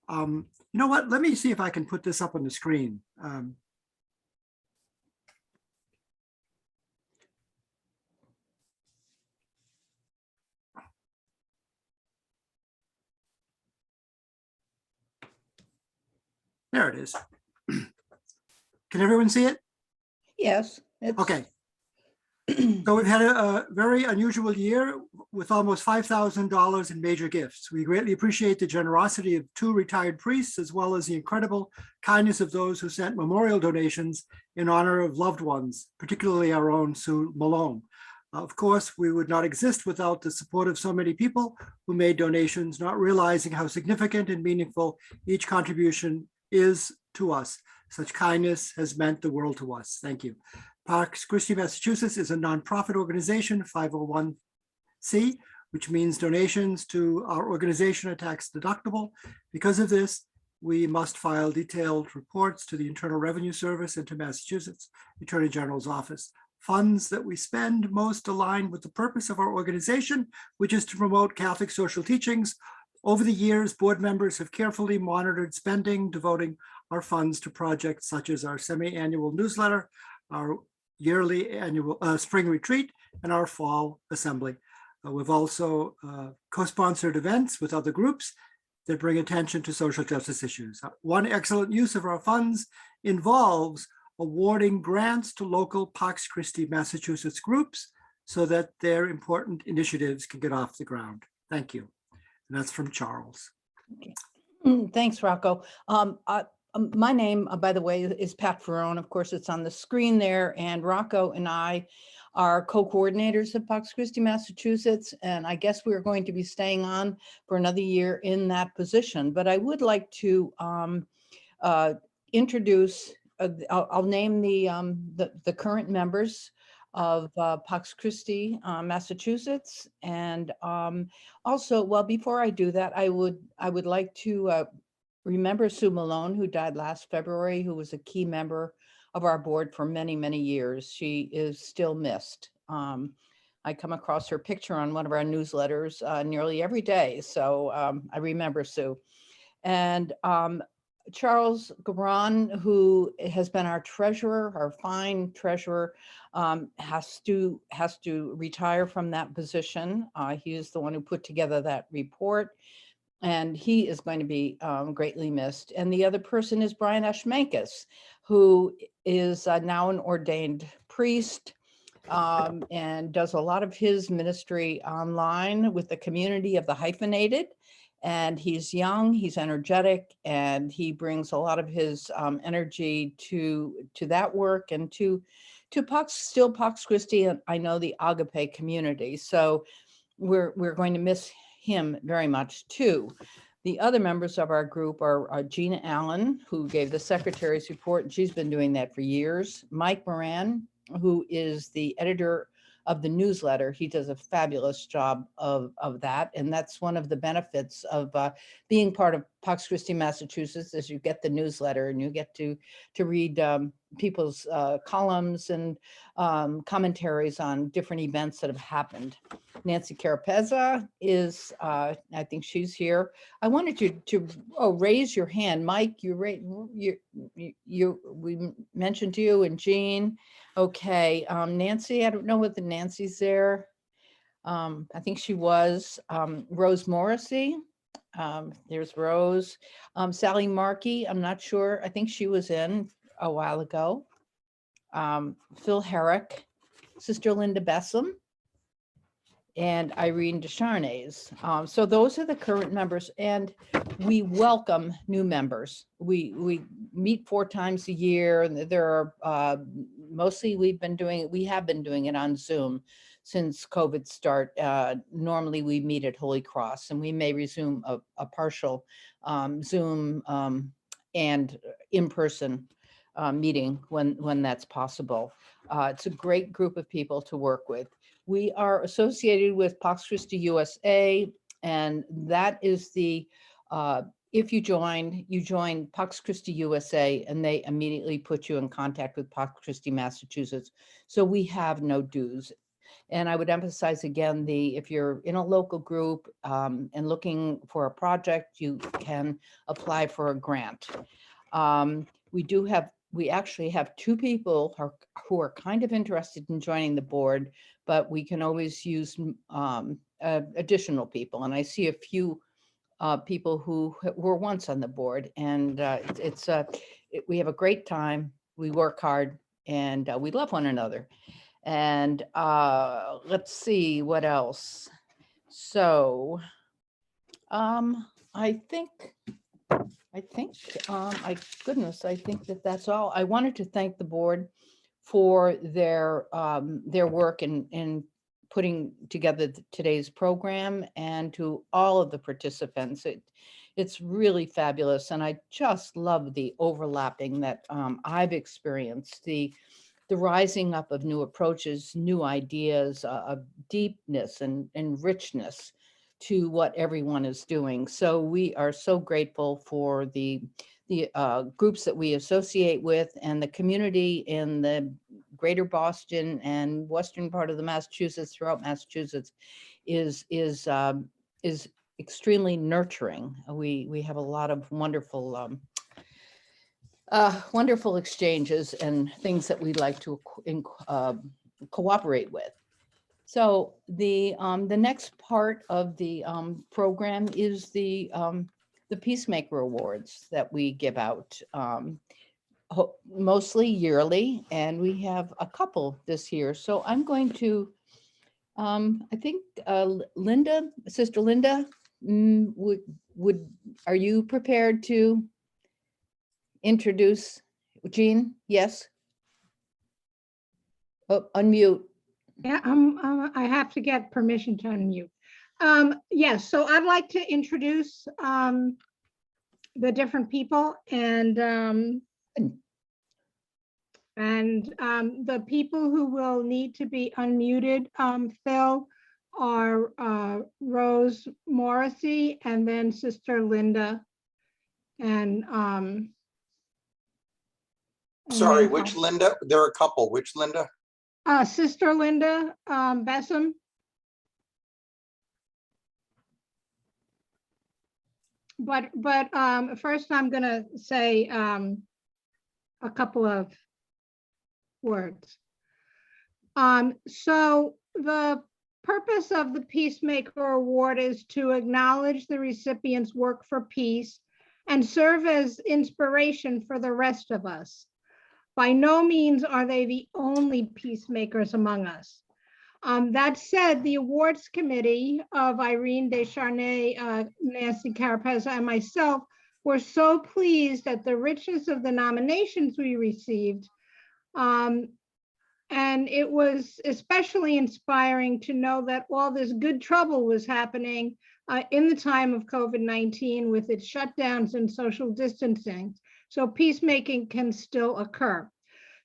Speaker 3: You know what? Let me see if I can put this up on the screen. There it is. Can everyone see it?
Speaker 4: Yes. it's-
Speaker 3: Okay. So we've had a very unusual year with almost $5,000 in major gifts. We greatly appreciate the generosity of 2 retired priests, as well as the incredible kindness of those who sent memorial donations in honor of loved ones, particularly our own Sue Malone. Of course, we would not exist without the support of so many people who made donations, not realizing how significant and meaningful each contribution is to us. Such kindness has meant the world to us. Thank you. Pax Christi, Massachusetts is a nonprofit organization, 501c, which means donations to our organization are tax deductible. Because of this, we must file detailed reports to the Internal Revenue Service and to Massachusetts Attorney General's office. Funds that we spend most align with the purpose of our organization, which is to promote Catholic social teachings. Over the years, board members have carefully monitored spending, devoting our funds to projects such as our semi-annual newsletter, our yearly annual spring retreat, and our fall assembly. We've also co-sponsored events with other groups that bring attention to social justice issues. One excellent use of our funds involves awarding grants to local Pax Christi, Massachusetts groups so that their important initiatives can get off the ground. Thank you. And that's from Charles.
Speaker 4: Thanks, Rocco. My name, by the way, is Pat Ferrone. Of course, it's on the screen there. And Rocco and I are co-coordinators of Pax Christi, Massachusetts. And I guess we're going to be staying on for another year in that position. But I would like to introduce, I'll name the current members of Pax Christi, Massachusetts. And also, well, before I do that, I would like to remember Sue Malone, who died last February, who was a key member of our board for many, many years. She is still missed. I come across her picture on one of our newsletters nearly every day. So I remember Sue. And Charles Gabron, who has been our treasurer, our fine treasurer, has to retire from that position. He is the one who put together that report, and he is going to be greatly missed. And the other person is Brian Ashmankis, who is now an ordained priest and does a lot of his ministry online with the community of the hyphenated. And he's young, he's energetic, and he brings a lot of his energy to that work and to Pax Christi, and I know the Agape community. So we're going to miss him very much too. The other members of our group are Gina Allen, who gave the secretary's report, and she's been doing that for years. Mike Moran, who is the editor of the newsletter. He does a fabulous job of that. And that's one of the benefits of being part of Pax Christi, Massachusetts, is you get the newsletter and you get to read people's columns and commentaries on different events that have happened. Nancy Carapezza is, I think she's here. I wanted you to raise your hand. Mike, we mentioned you, and Jean. Okay, Nancy, I don't know whether Nancy's there. I think she was. Rose Morrissey, there's Rose. Sally Markey, I'm not sure. I think she was in a while ago. Phil Herrick, Sister Linda Bessam, and Irene Descharnes. So those are the current members, and we welcome new members. We meet 4 times a year, and there are mostly we have been doing it on Zoom since COVID start. Normally we meet at Holy Cross, and we may resume a partial Zoom and in-person meeting when that's possible. It's a great group of people to work with. We are associated with Pax Christi USA, and that is the, if you join Pax Christi USA, and they immediately put you in contact with Pax Christi Massachusetts. So we have no dues. And I would emphasize again, if you're in a local group and looking for a project, you can apply for a grant. We actually have 2 people who are kind of interested in joining the board, but we can always use additional people. And I see a few people who were once on the board, and we have a great time. We work hard, and we love one another. And let's see what else. So I think that's all. I wanted to thank the board for their work in putting together today's program, and to all of the participants. It's really fabulous, and I just love the overlapping that I've experienced, the rising up of new approaches, new ideas, of deepness and richness to what everyone is doing. So we are so grateful for the groups that we associate with, and the community in the greater Boston and western part of the Massachusetts, throughout Massachusetts, is extremely nurturing. We have a lot of wonderful wonderful exchanges and things that we'd like to cooperate with. So the next part of the program is the Peacemaker Awards that we give out mostly yearly, and we have a couple this year. So I'm going to, I think Linda, Sister Linda, are you prepared to introduce Jean? Yes. Oh, unmute.
Speaker 10: Yeah, I have to get permission to unmute. Yes, so I'd like to introduce the different people, and the people who will need to be unmuted, Phil, are Rose Morrissey, and then Sister Linda, and
Speaker 2: Sorry, which Linda? There are a couple. Which Linda?
Speaker 10: Sister Linda Bessam. But first I'm gonna say a couple of words. So the purpose of the Peacemaker Award is to acknowledge the recipient's work for peace and serve as inspiration for the rest of us. By no means are they the only peacemakers among us. That said, the awards committee of Irene Descharnay, Nancy Carapeza, and myself were so pleased at the richness of the nominations we received. And it was especially inspiring to know that all this good trouble was happening in the time of COVID-19 with its shutdowns and social distancing. So peacemaking can still occur.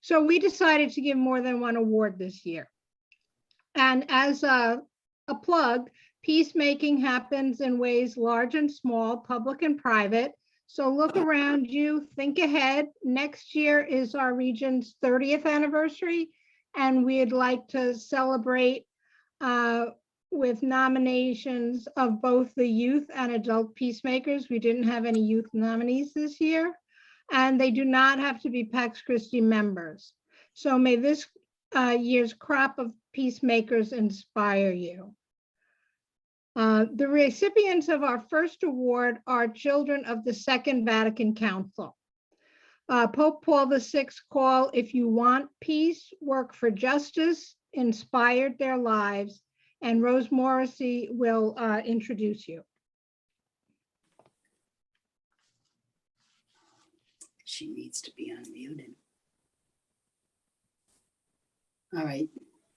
Speaker 10: So we decided to give more than one award this year. And as a plug, peacemaking happens in ways large and small, public and private. So look around you, think ahead. Next year is our region's 30th anniversary, and we'd like to celebrate with nominations of both the youth and adult peacemakers. We didn't have any youth nominees this year, and they do not have to be Pax Christi members. So may this year's crop of peacemakers inspire you. The recipients of our first award are children of the Second Vatican Council. Pope Paul VI's call, "If you want peace, work for justice," inspired their lives, and Rose Morrissey will introduce you.
Speaker 7: She needs to be unmuted. All right,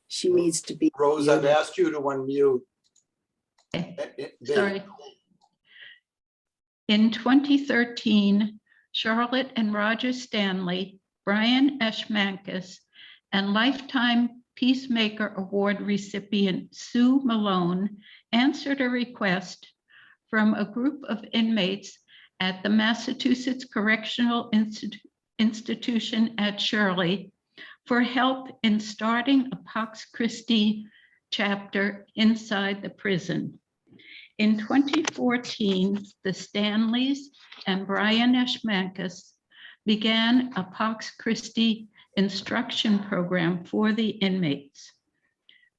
Speaker 7: she needs to be.
Speaker 2: Rose, I've asked you to unmute.
Speaker 16: Sorry. In 2013, Charlotte and Roger Stanley, Brian Eschmankis, and Lifetime Peacemaker Award recipient Sue Malone answered a request from a group of inmates at the Massachusetts Correctional Institution at Shirley for help in starting a Pax Christi chapter inside the prison. In 2014, the Stanleys and Brian Eschmankis began a Pax Christi instruction program for the inmates.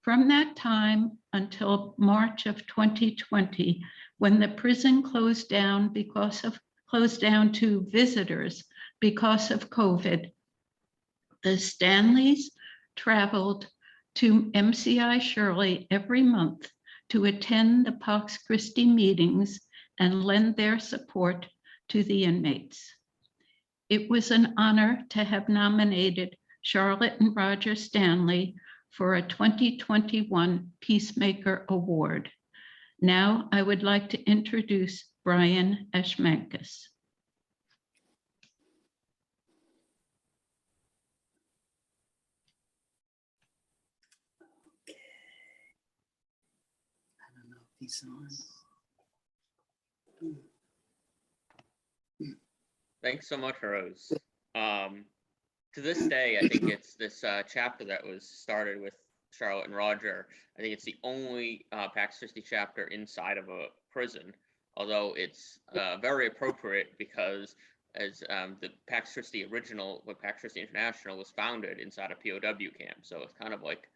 Speaker 16: From that time until March of 2020, when the prison closed down to visitors because of COVID, the Stanleys traveled to MCI Shirley every month to attend the Pax Christi meetings and lend their support to the inmates. It was an honor to have nominated Charlotte and Roger Stanley for a 2021 Peacemaker Award. Now I would like to introduce Brian Eschmankis.
Speaker 7: I don't know if he's on.
Speaker 17: Thanks so much, Rose. To this day, I think it's this chapter that was started with Charlotte and Roger. I think it's the only Pax Christi chapter inside of a prison, although it's very appropriate because as the Pax Christi original, with Pax Christi International, was founded inside a POW camp. So it's kind of like,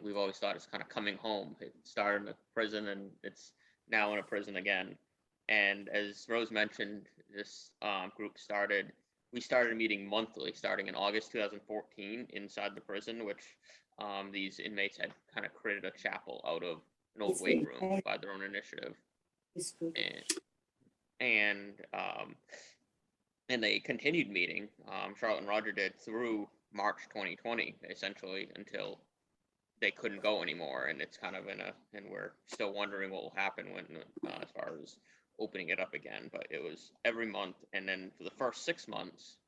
Speaker 17: we've always thought it's kind of coming home. It started in a prison and it's now in a prison again. And as Rose mentioned, this group we started meeting monthly starting in August 2014 inside the prison, which these inmates had kind of created a chapel out of an old weight room by their own initiative. And they continued meeting, Charlotte and Roger did, through March 2020, essentially, until they couldn't go anymore. And it's kind of and we're still wondering what will happen when, as far as opening it up again. But it was every month. And then for the first 6 months,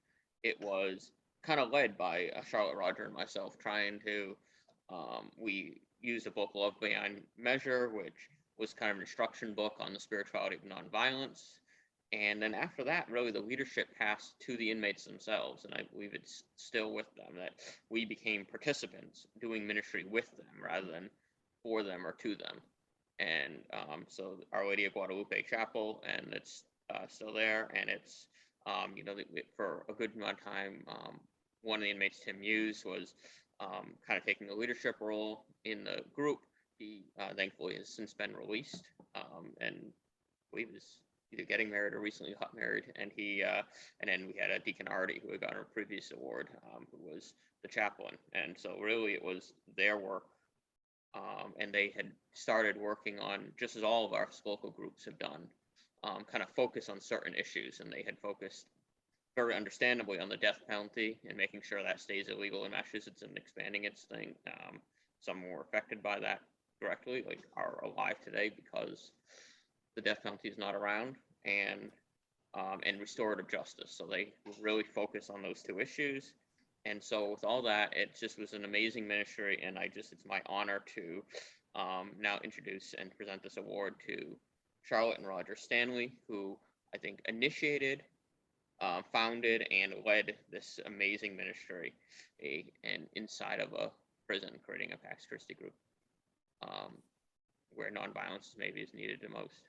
Speaker 17: it was kind of led by Charlotte, Roger, and myself trying to, we used a book, Love Beyond Measure, which was kind of an instruction book on the spirituality of nonviolence. And then after that, really the leadership passed to the inmates themselves. And I believe it's still with them, that we became participants doing ministry with them rather than for them or to them. And so Our Lady of Guadalupe Chapel, and it's still there. And it's, for a good amount of time, one of the inmates, Tim Hughes, was kind of taking the leadership role in the group. He thankfully has since been released, and I believe is either getting married or recently got married. And he, and then we had Deacon Artie, who had gotten a previous award, who was the chaplain. And so really it was their work And they had started working on, just as all of our local groups have done, kind of focus on certain issues. And they had focused very understandably on the death penalty and making sure that stays illegal in Massachusetts and expanding its thing. Some were affected by that directly, like are alive today because the death penalty is not around, and restorative justice. So they really focus on those two issues. And so with all that, it just was an amazing ministry, and it's my honor to now introduce and present this award to Charlotte and Roger Stanley, who I think initiated, founded, and led this amazing ministry and inside of a prison, creating a Pax Christi group where nonviolence maybe is needed the most.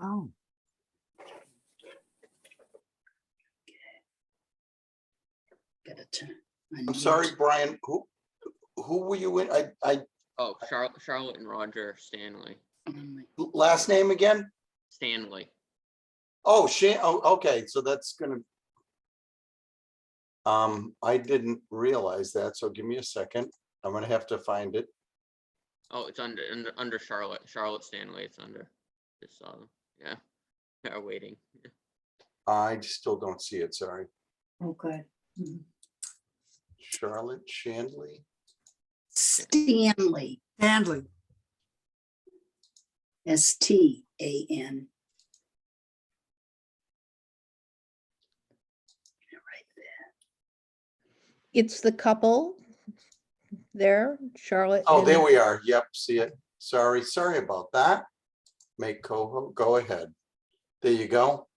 Speaker 3: Oh.
Speaker 2: I'm sorry, Brian, who were you in?
Speaker 17: Oh, Charlotte and Roger Stanley.
Speaker 2: Last name again?
Speaker 17: Stanley.
Speaker 2: Oh, okay, so that's gonna. I didn't realize that, so give me a second. I'm gonna have to find it.
Speaker 17: Oh, it's under Charlotte Stanley. It's under this. Yeah, they're waiting.
Speaker 2: I still don't see it, sorry.
Speaker 7: Okay.
Speaker 2: Charlotte Shanley.
Speaker 7: Stanley.
Speaker 3: Stanley.
Speaker 7: STAN.
Speaker 4: It's the couple there, Charlotte.
Speaker 2: Oh,
Speaker 4: and-
Speaker 2: there we are. Yep, see it. Sorry about that. Make go ahead. There you go.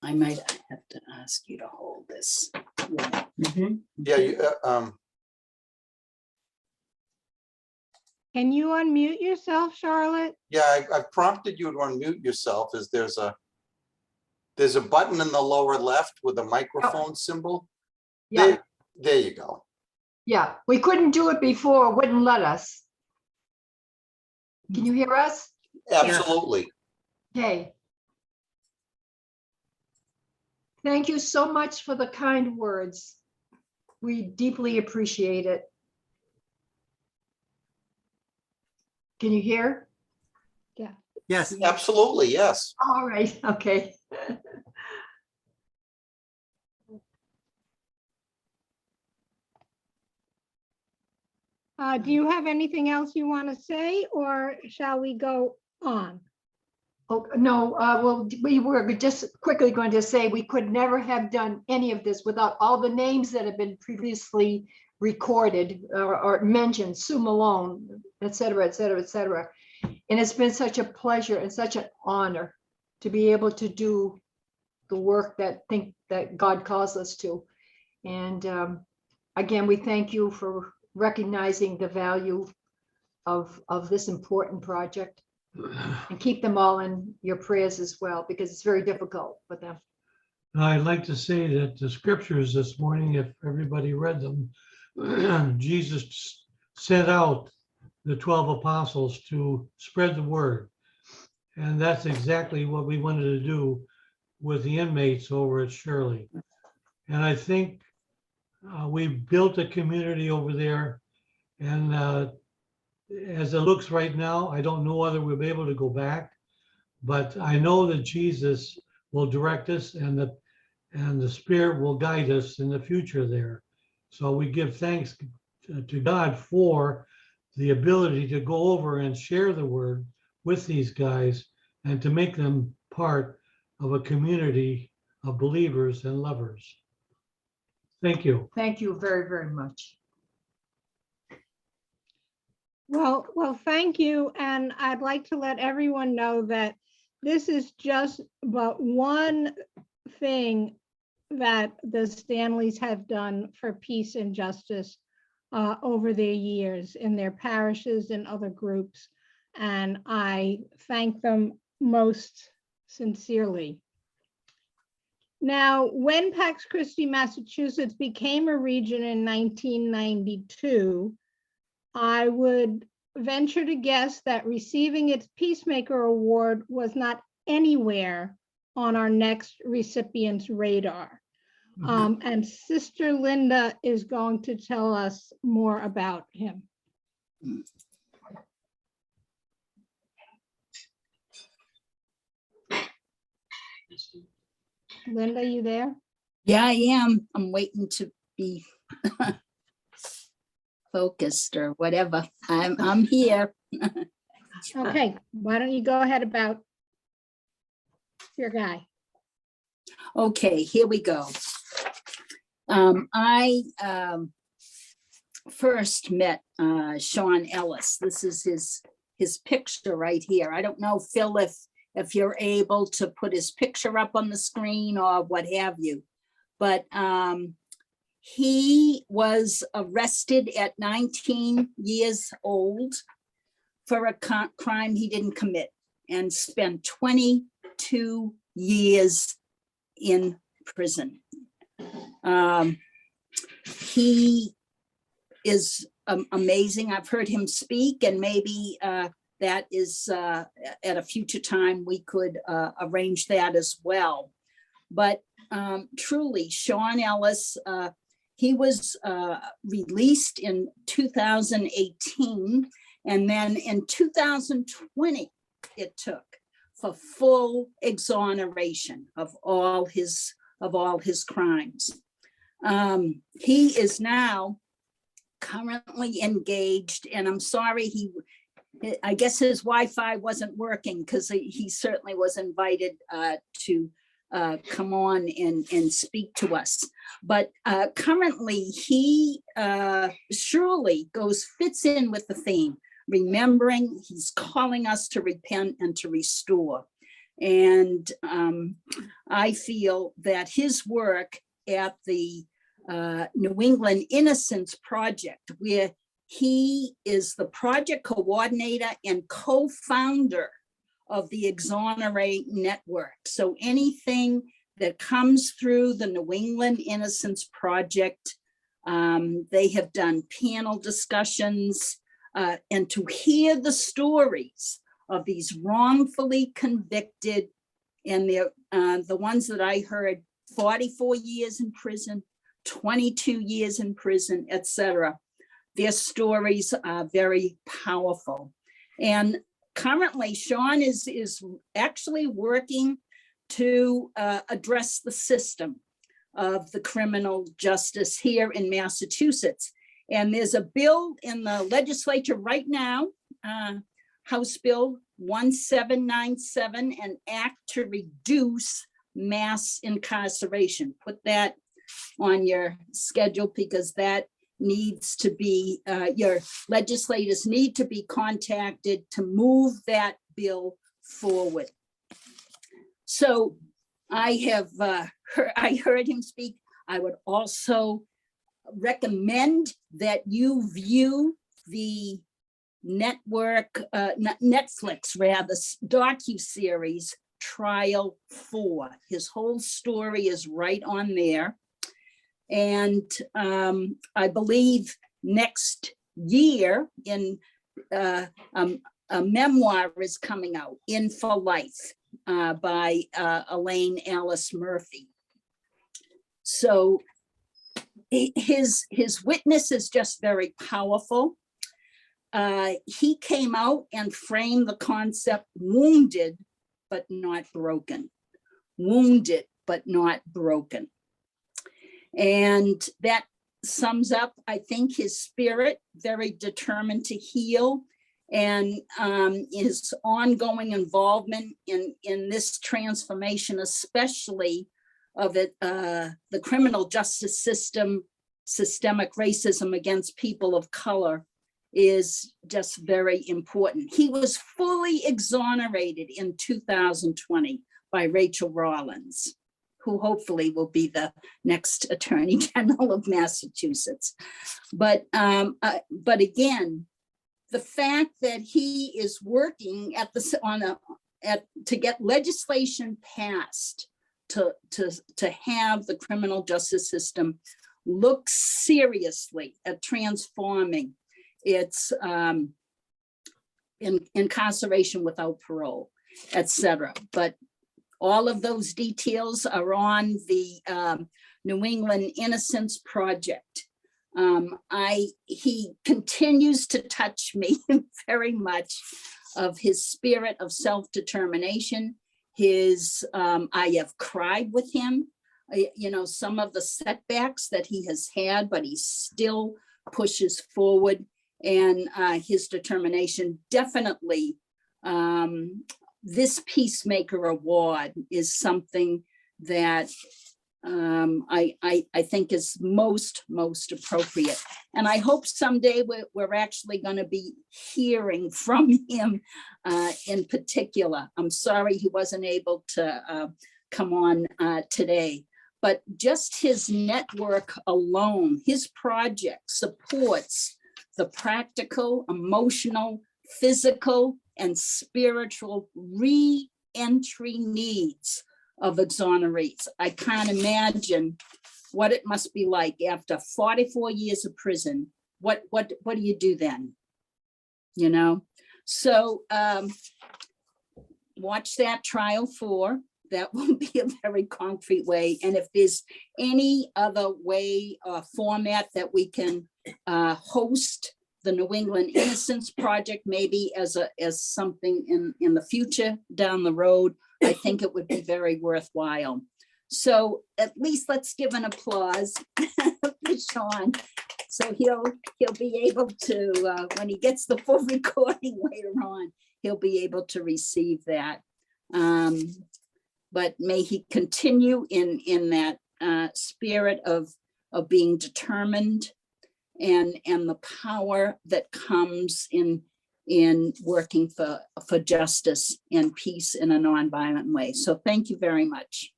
Speaker 7: I might have to ask you to hold this.
Speaker 2: Yeah, you,
Speaker 10: Can you unmute yourself, Charlotte?
Speaker 2: yeah, I've prompted you to unmute yourself. There's a button in the lower left with a microphone symbol.
Speaker 18: Yeah,
Speaker 2: There you go.
Speaker 18: yeah, we couldn't do it before, it wouldn't let us. Can you hear us?
Speaker 2: Absolutely.
Speaker 18: Okay. Thank you so much for the kind words. We deeply appreciate it. Can you hear?
Speaker 10: Yeah.
Speaker 3: Yes.
Speaker 2: Absolutely, yes.
Speaker 18: All right, okay.
Speaker 10: Do you have anything else you want to say, or shall we go on?
Speaker 18: Oh, no, well, we were just quickly going to say we could never have done any of this without all the names that have been previously recorded or mentioned, Sue Malone, et cetera, et cetera, et cetera. And it's been such a pleasure and such an honor to be able to do the work that God calls us to. And again, we thank you for recognizing the value of this important project. And keep them all in your prayers as well, because it's very difficult for them.
Speaker 19: I'd like to say that the scriptures this morning, if everybody read them, Jesus sent out the 12 apostles to spread the word. And that's exactly what we wanted to do with the inmates over at Shirley. And I think we built a community over there. And as it looks right now, I don't know whether we'll be able to go back, but I know that Jesus will direct us and the Spirit will guide us in the future there. So we give thanks to God for the ability to go over and share the word with these guys and to make them part of a community of believers and lovers. Thank you.
Speaker 18: Thank you very, very much.
Speaker 10: Well, thank you. And I'd like to let everyone know that this is just but one thing that the Stanleys have done for peace and justice over their years in their parishes and other groups. And I thank them most sincerely. Now, when Pax Christi, Massachusetts became a region in 1992, I would venture to guess that receiving its Peacemaker Award was not anywhere on our next recipient's radar. And Sister Linda is going to tell us more about him. Linda, you there?
Speaker 7: Yeah, I am. I'm waiting to be focused or whatever. I'm here.
Speaker 10: Okay, why don't you go ahead about your guy?
Speaker 7: Okay, here we go. I first met Sean Ellis. This is his picture right here. I don't know, Phil, if you're able to put his picture up on the screen or what have you, but he was arrested at 19 years old for a crime he didn't commit and spent 22 years in prison. He is amazing. I've heard him speak, and maybe that is at a future time we could arrange that as well. But truly, Sean Ellis, he was released in 2018, and then in 2020 it took for full exoneration of all his crimes. He is now currently engaged, and I'm sorry, I guess his Wi-Fi wasn't working, because he certainly was invited to come on and speak to us. But currently he surely fits in with the theme, remembering. He's calling us to repent and to restore. And I feel that his work at the New England Innocence Project, where he is the project coordinator and co-founder of the Exonerate Network. So anything that comes through the New England Innocence Project, they have done panel discussions, and to hear the stories of these wrongfully convicted, and the ones that I heard, 44 years in prison, 22 years in prison, etc. Their stories are very powerful. And currently, Sean is actually working to address the system of the criminal justice here in Massachusetts. And there's a bill in the legislature right now, House Bill 1797, an act to reduce mass incarceration. Put that on your schedule, because that needs to be, your legislators need to be contacted to move that bill forward. So I heard him speak. I would also recommend that you view the Netflix docuseries Trial 4. His whole story is right on there. And I believe next year a memoir is coming out, In for Life, by Elaine Alice Murphy. So his witness is just very powerful. He came out and framed the concept wounded, but not broken. Wounded, but not broken. And that sums up, I think, his spirit, very determined to heal, and his ongoing involvement in this transformation, especially of the criminal justice system, systemic racism against people of color, is just very important. He was fully exonerated in 2020 by Rachel Rollins, who hopefully will be the next Attorney General of Massachusetts. But again, the fact that he is working to get legislation passed to have the criminal justice system look seriously at transforming its incarceration without parole, etc. But all of those details are on the New England Innocence Project. He continues to touch me very much of his spirit of self-determination. I have cried with him, you know, some of the setbacks that he has had, but he still pushes forward, and his determination. Definitely, this Peacemaker Award is something that I think is most appropriate. And I hope someday we're actually going to be hearing from him in particular. I'm sorry he wasn't able to come on today, but just his network alone, his project supports the practical, emotional, physical, and spiritual re-entry needs of exonerees. I can't imagine what it must be like after 44 years of prison. What do you do then? You know, so watch that trial 4. That will be a very concrete way. And if there's any other way or format that we can host the New England Innocence Project, maybe as something in the future down the road, I think it would be very worthwhile. So at least let's give an applause for Sean. So he'll be able to, when he gets the full recording later on, he'll be able to receive that. But may he continue in that spirit of being determined and the power that comes in working for justice and peace in a nonviolent way. So thank you very much.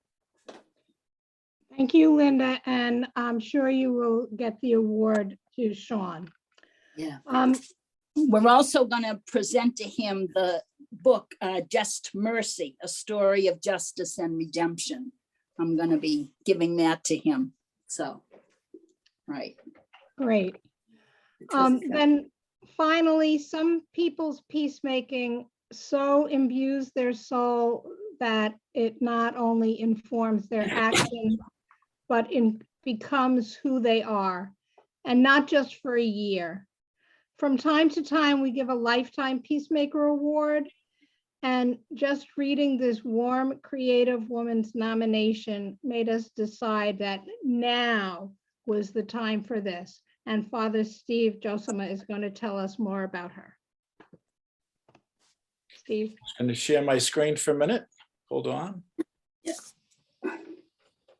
Speaker 10: Thank you, Linda, and I'm sure you will get the award to Sean.
Speaker 7: Yeah. We're also going to present to him the book, Just Mercy, A Story of Justice and Redemption. I'm going to be giving that to him. So, right.
Speaker 10: Great. Then finally, some people's peacemaking so imbues their soul that it not only informs their actions, but becomes who they are, and not just for a year. From time to time, we give a Lifetime Peacemaker Award, and just reading this warm, creative woman's nomination made us decide that now was the time for this. And Father Steve Josema is going to tell us more about her. Steve.
Speaker 1: I'm going to share my screen for a minute. Hold on.
Speaker 7: Yeah.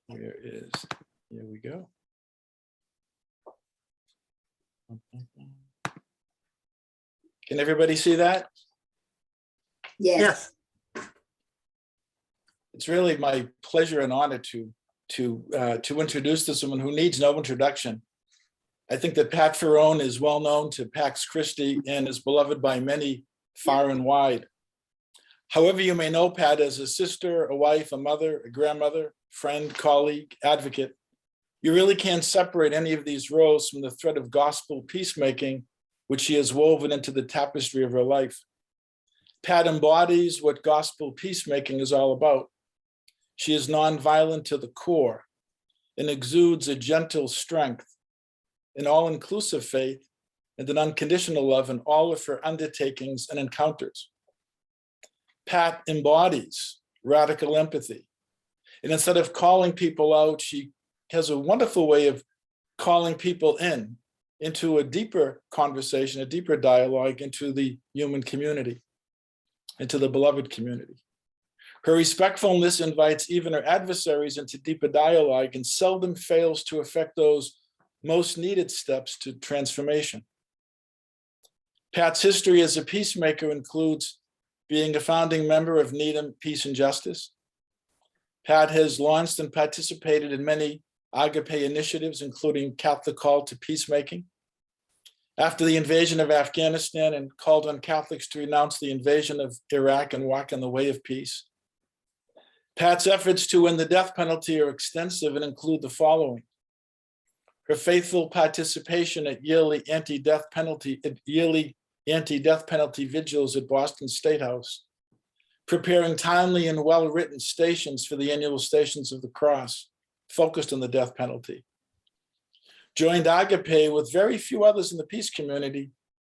Speaker 1: Here we go. Can everybody see that?
Speaker 7: Yes.
Speaker 1: It's really my pleasure and honor to introduce this woman who needs no introduction. I think that Pat Ferrone is well known to Pax Christi and is beloved by many far and wide. However, you may know Pat as a sister, a wife, a mother, a grandmother, friend, colleague, advocate. You really can't separate any of these roles from the thread of gospel peacemaking, which she has woven into the tapestry of her life. Pat embodies what gospel peacemaking is all about. She is nonviolent to the core and exudes a gentle strength, an all-inclusive faith, and an unconditional love in all of her undertakings and encounters. Pat embodies radical empathy. And instead of calling people out, she has a wonderful way of calling people into a deeper conversation, a deeper dialogue into the human community, into the beloved community. Her respectfulness invites even her adversaries into deeper dialogue and seldom fails to affect those most needed steps to transformation. Pat's history as a peacemaker includes being a founding member of Needham Peace and Justice. Pat has launched and participated in many agape initiatives, including Catholic Call to Peacemaking. After the invasion of Afghanistan, and called on Catholics to renounce the invasion of Iraq and walk in the way of peace. Pat's efforts to end the death penalty are extensive and include the following: her faithful participation at yearly anti-death penalty vigils at Boston State House, preparing timely and well-written stations for the annual Stations of the Cross, focused on the death penalty. Joined Agape with very few others in the peace community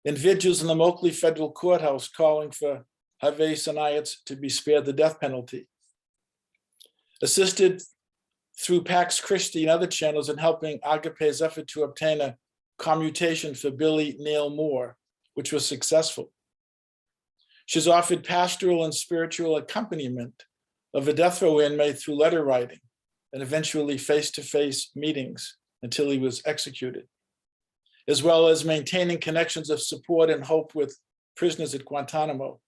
Speaker 1: in vigils in the Moakley Federal Courthouse calling for Havay Sanayats to be spared the death penalty. Assisted through Pax Christi and other channels in helping Agape's effort to obtain a commutation for Billy Neal Moore, which was successful. She's offered pastoral and spiritual accompaniment of a death row inmate through letter writing and eventually face-to-face meetings until he was executed, as well as maintaining connections of support and hope with prisoners at Guantanamo.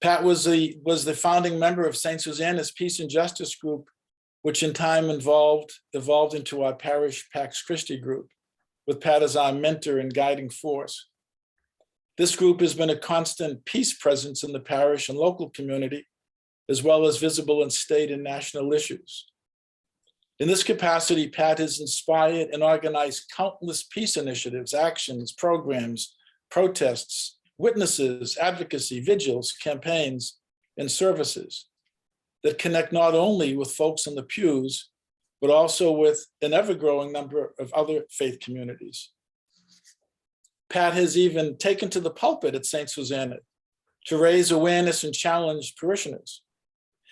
Speaker 1: Pat was the founding member of St. Susanna's Peace and Justice Group, which in time evolved into our parish Pax Christi group, with Pat as our mentor and guiding force. This group has been a constant peace presence in the parish and local community, as well as visible in state and national issues. In this capacity, Pat has inspired and organized countless peace initiatives, actions, programs, protests, witnesses, advocacy, vigils, campaigns, and services that connect not only with folks in the pews, but also with an ever-growing number of other faith communities. Pat has even taken to the pulpit at St. Susanna to raise awareness and challenge parishioners,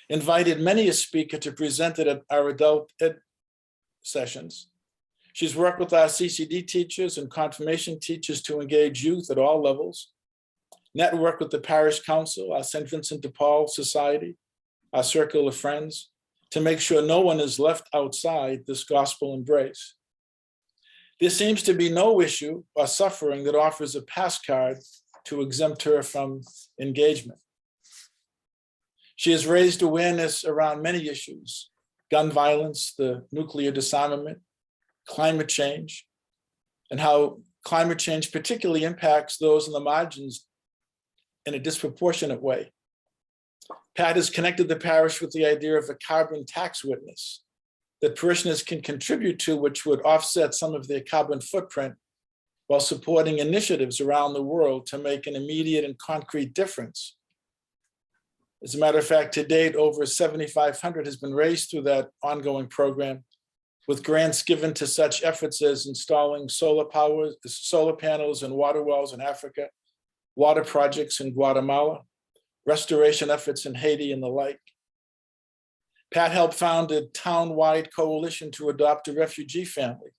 Speaker 1: invited many a speaker to present it at our adult ed sessions. She's worked with our CCD teachers and confirmation teachers to engage youth at all levels, network with the parish council, our St. Vincent de Paul Society, our circle of friends, to make sure no one is left outside this gospel embrace. There seems to be no issue or suffering that offers a pass card to exempt her from engagement. She has raised awareness around many issues: gun violence, the nuclear disarmament, climate change, and how climate change particularly impacts those in the margins in a disproportionate way. Pat has connected the parish with the idea of a carbon tax witness that parishioners can contribute to, which would offset some of their carbon footprint while supporting initiatives around the world to make an immediate and concrete difference. As a matter of fact, to date, over 7,500 has been raised through that ongoing program, with grants given to such efforts as installing solar panels and water wells in Africa, water projects in Guatemala, restoration efforts in Haiti, and the like. Pat helped found a town-wide coalition to adopt a refugee family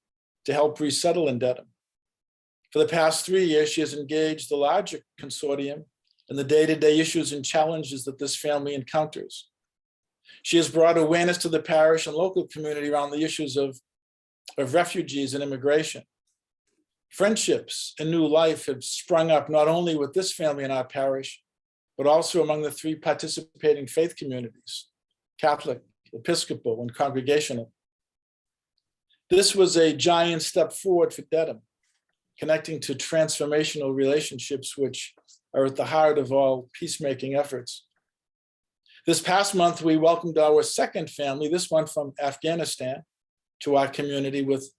Speaker 1: to help resettle in Dedham. For the past 3 years, she has engaged the larger consortium in the day-to-day issues and challenges that this family encounters. She has brought awareness to the parish and local community around the issues of refugees and immigration. Friendships and new life have sprung up not only with this family in our parish, but also among the 3 participating faith communities: Catholic, Episcopal, and Congregational. This was a giant step forward for Dedham, connecting to transformational relationships which are at the heart of all peacemaking efforts. This past month, we welcomed our second family, this one from Afghanistan, to our community. With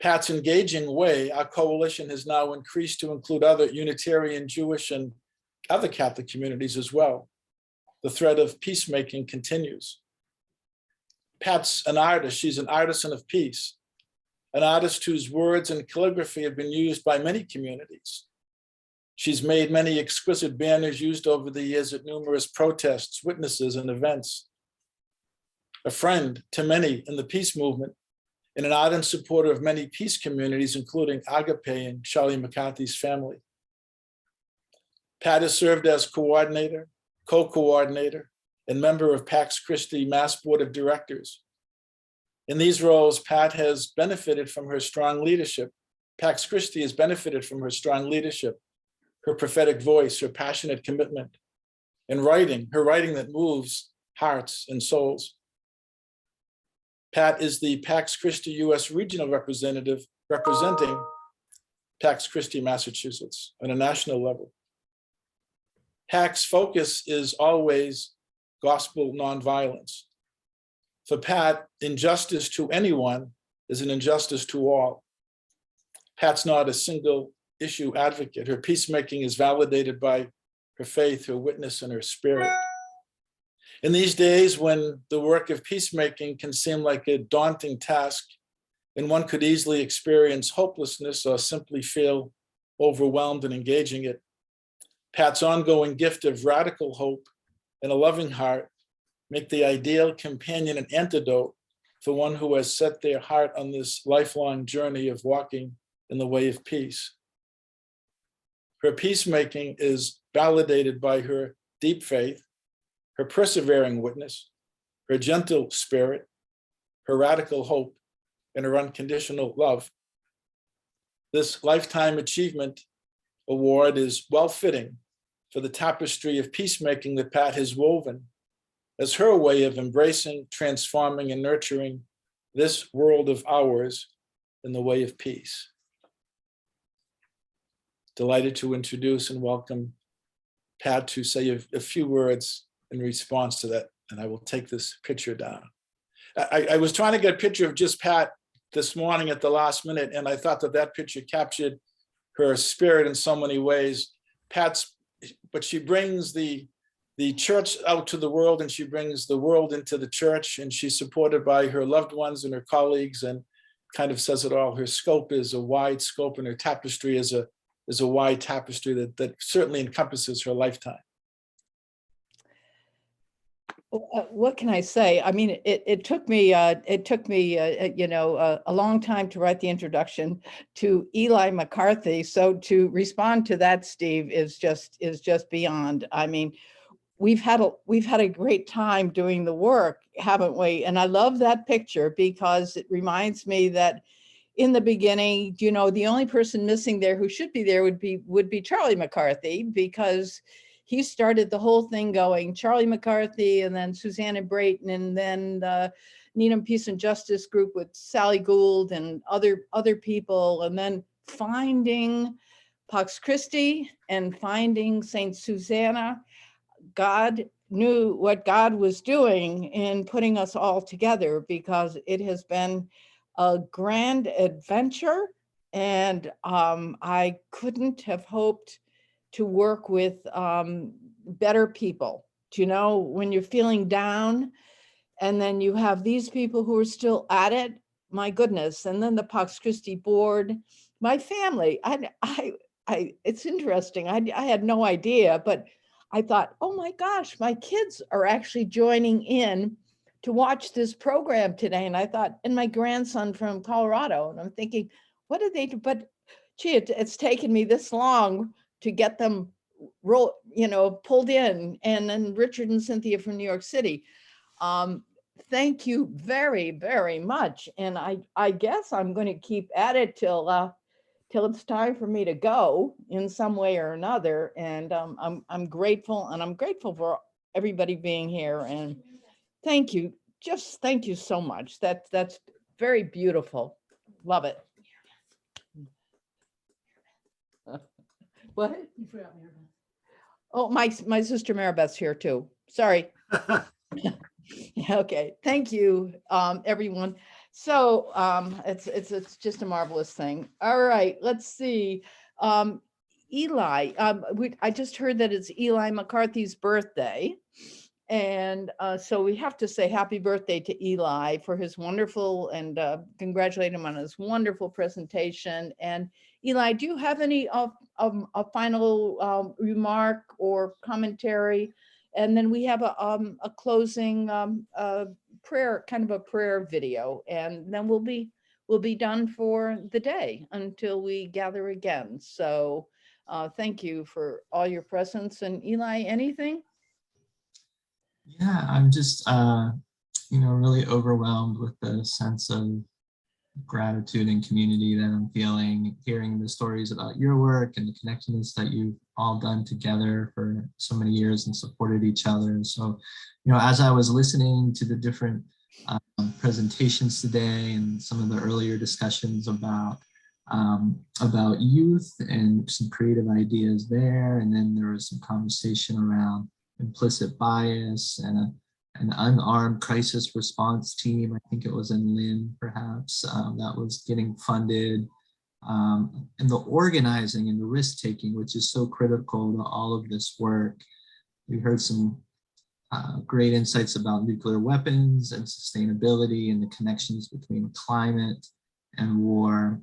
Speaker 1: Pat's engaging way, our coalition has now increased to include other Unitarian, Jewish, and other Catholic communities as well. The thread of peacemaking continues. Pat's an artist. She's an artisan of peace, an artist whose words and calligraphy have been used by many communities. She's made many exquisite banners used over the years at numerous protests, witnesses, and events. A friend to many in the peace movement and an ardent supporter of many peace communities, including Agape and Charlie McCarthy's family. Pat has served as coordinator, co-coordinator, and member of Pax Christi Mass Board of Directors. In these roles, Pat has benefited from her strong leadership. Pax Christi has benefited from her strong leadership, her prophetic voice, her passionate commitment, and her writing that moves hearts and souls. Pat is the Pax Christi U.S. regional representative representing Pax Christi, Massachusetts on a national level. Pax focus is always gospel nonviolence. For Pat, injustice to anyone is an injustice to all. Pat's not a single issue advocate. Her peacemaking is validated by her faith, her witness, and her spirit. In these days when the work of peacemaking can seem like a daunting task, and one could easily experience hopelessness or simply feel overwhelmed in engaging it, Pat's ongoing gift of radical hope and a loving heart make the ideal companion and antidote for one who has set their heart on this lifelong journey of walking in the way of peace. Her peacemaking is validated by her deep faith, her persevering witness, her gentle spirit, her radical hope, and her unconditional love. This Lifetime Achievement Award is well-fitting for the tapestry of peacemaking that Pat has woven as her way of embracing, transforming, and nurturing this world of ours in the way of peace. Delighted to introduce and welcome Pat to say a few words in response to that, and I will take this picture down. I was trying to get a picture of just Pat this morning at the last minute, and I thought that that picture captured her spirit in so many ways. But she brings the church out to the world, and she brings the world into the church, and she's supported by her loved ones and her colleagues, and kind of says it all. Her scope is a wide scope, and her tapestry is a wide tapestry that certainly encompasses her lifetime.
Speaker 4: What can I say? I mean, it took me you know, a long time to write the introduction to Eli McCarthy. So to respond to that, Steve, is just beyond. I mean, we've had a great time doing the work, haven't we? And I love that picture because it reminds me that in the beginning, you know, the only person missing there who should be there would be Charlie McCarthy, because he started the whole thing going. Charlie McCarthy, and then Susanna Brayton, and then the Needham Peace and Justice group with Sally Gould and other people, and then finding Pax Christi and finding Saint Susanna. God knew what God was doing in putting us all together, because it has been a grand adventure, and I couldn't have hoped to work with better people. You know, when you're feeling down and then you have these people who are still at it, my goodness. And then the Pax Christi board, my family, it's interesting. I had no idea, but I thought, oh my gosh, my kids are actually joining in to watch this program today. And I thought, and my grandson from Colorado, and I'm thinking, what did they do? But gee, it's taken me this long to get them pulled in, and then Richard and Cynthia from New York City. Thank you very, very much. And I guess I'm going to keep at it till it's time for me to go in some way or another. And I'm grateful, and I'm grateful for everybody being here. And thank you, just thank you so much. That's very beautiful. Love it. What? You forgot Maribeth. Oh, my sister Maribeth's here too. Sorry. Okay, thank you, everyone. So it's just a marvelous thing. All right, let's see. Eli, I just heard that it's Eli McCarthy's birthday. And so we have to say happy birthday to Eli for his wonderful, and congratulate him on his wonderful presentation. And Eli, do you have any a final remark or commentary? And then we have a closing prayer, kind of a prayer video, and then we'll be done for the day until we gather again. So thank you for all your presence. And Eli, anything?
Speaker 12: Yeah, I'm just, really overwhelmed with the sense of gratitude and community that I'm feeling, hearing the stories about your work and the connectedness that you've all done together for so many years and supported each other. So, as I was listening to the different presentations today and some of the earlier discussions about youth and some creative ideas there, and then there was some conversation around implicit bias and an unarmed crisis response team. I think it was in Lynn, perhaps, that was getting funded. and the organizing and the risk taking, which is so critical to all of this work. We heard some great insights about nuclear weapons and sustainability and the connections between climate and war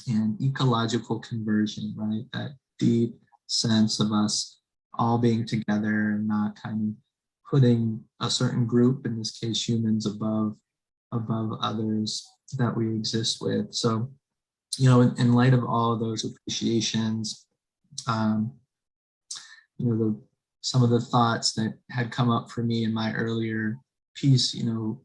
Speaker 12: and ecological conversion, right? That deep sense of us all being together and not kind of putting a certain group, in this case humans, above others that we exist with. So, you know, in light of all of those appreciations, you know, some of the thoughts that had come up for me in my earlier piece, you know,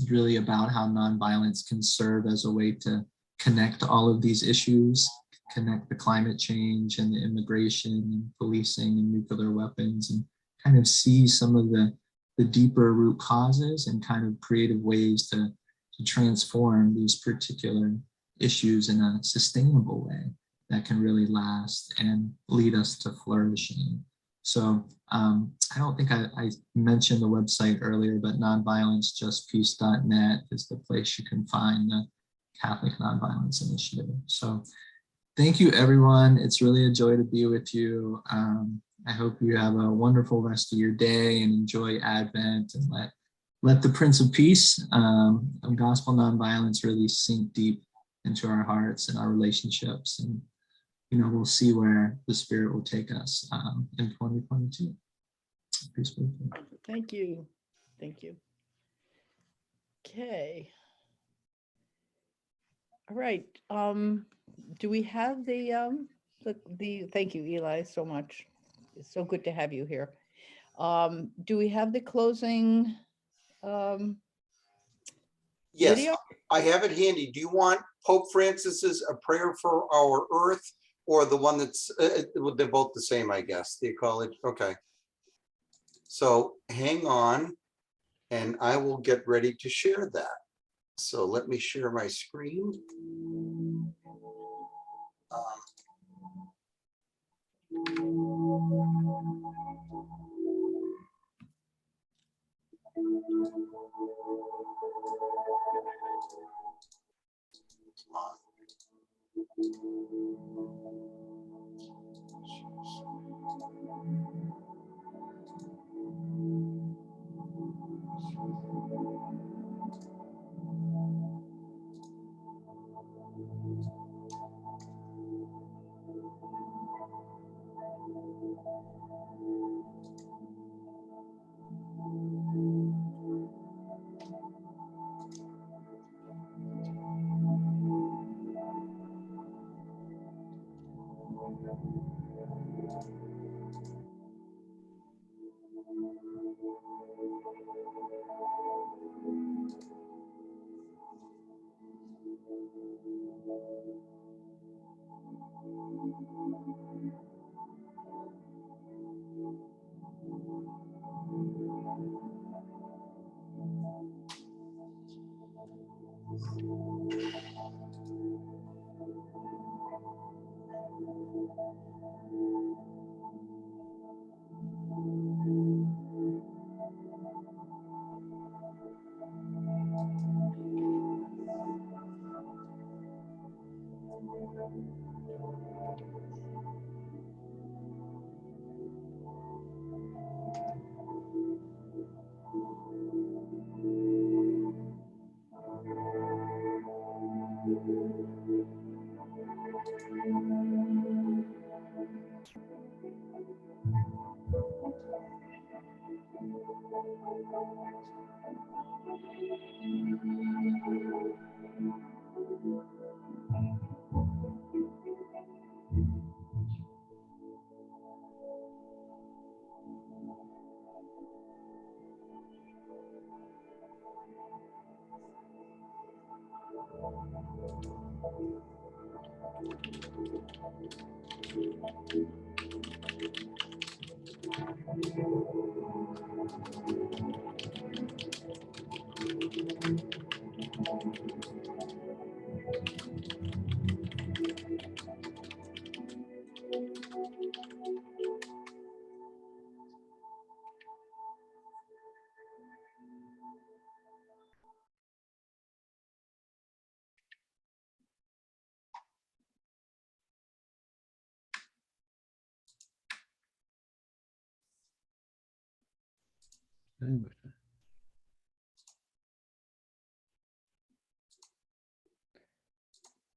Speaker 12: really about how nonviolence can serve as a way to connect all of these issues, connect the climate change and the immigration and policing and nuclear weapons, and kind of see some of the deeper root causes and kind of creative ways to transform these particular issues in a sustainable way that can really last and lead us to flourishing. So I don't think I mentioned the website earlier, but nonviolencejustpeace.net is the place you can find the Catholic Nonviolence Initiative. So thank you, everyone. It's really a joy to be with you. I hope you have a wonderful rest of your day and enjoy Advent, and let the Prince of Peace of gospel nonviolence really sink deep into our hearts and our relationships. And, you know, we'll see where the Spirit will take us in 2022. Peace be with you.
Speaker 4: Thank you. Thank you. Okay. All right. Do we have the thank you, Eli, so much. It's so good to have you here. Do we have the closing
Speaker 2: Yes,
Speaker 4: video?
Speaker 2: I have it handy. Do you want Pope Francis's A Prayer for Our Earth, or the one that's, they're both the same, I guess, the ecology? Okay. So hang on, and I will get ready to share that. So let me share my screen.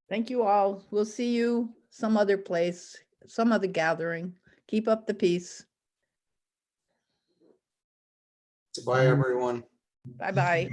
Speaker 4: Thank you all. We'll see you some other place, some other gathering. Keep up the peace.
Speaker 2: Bye, everyone.
Speaker 4: Bye-bye.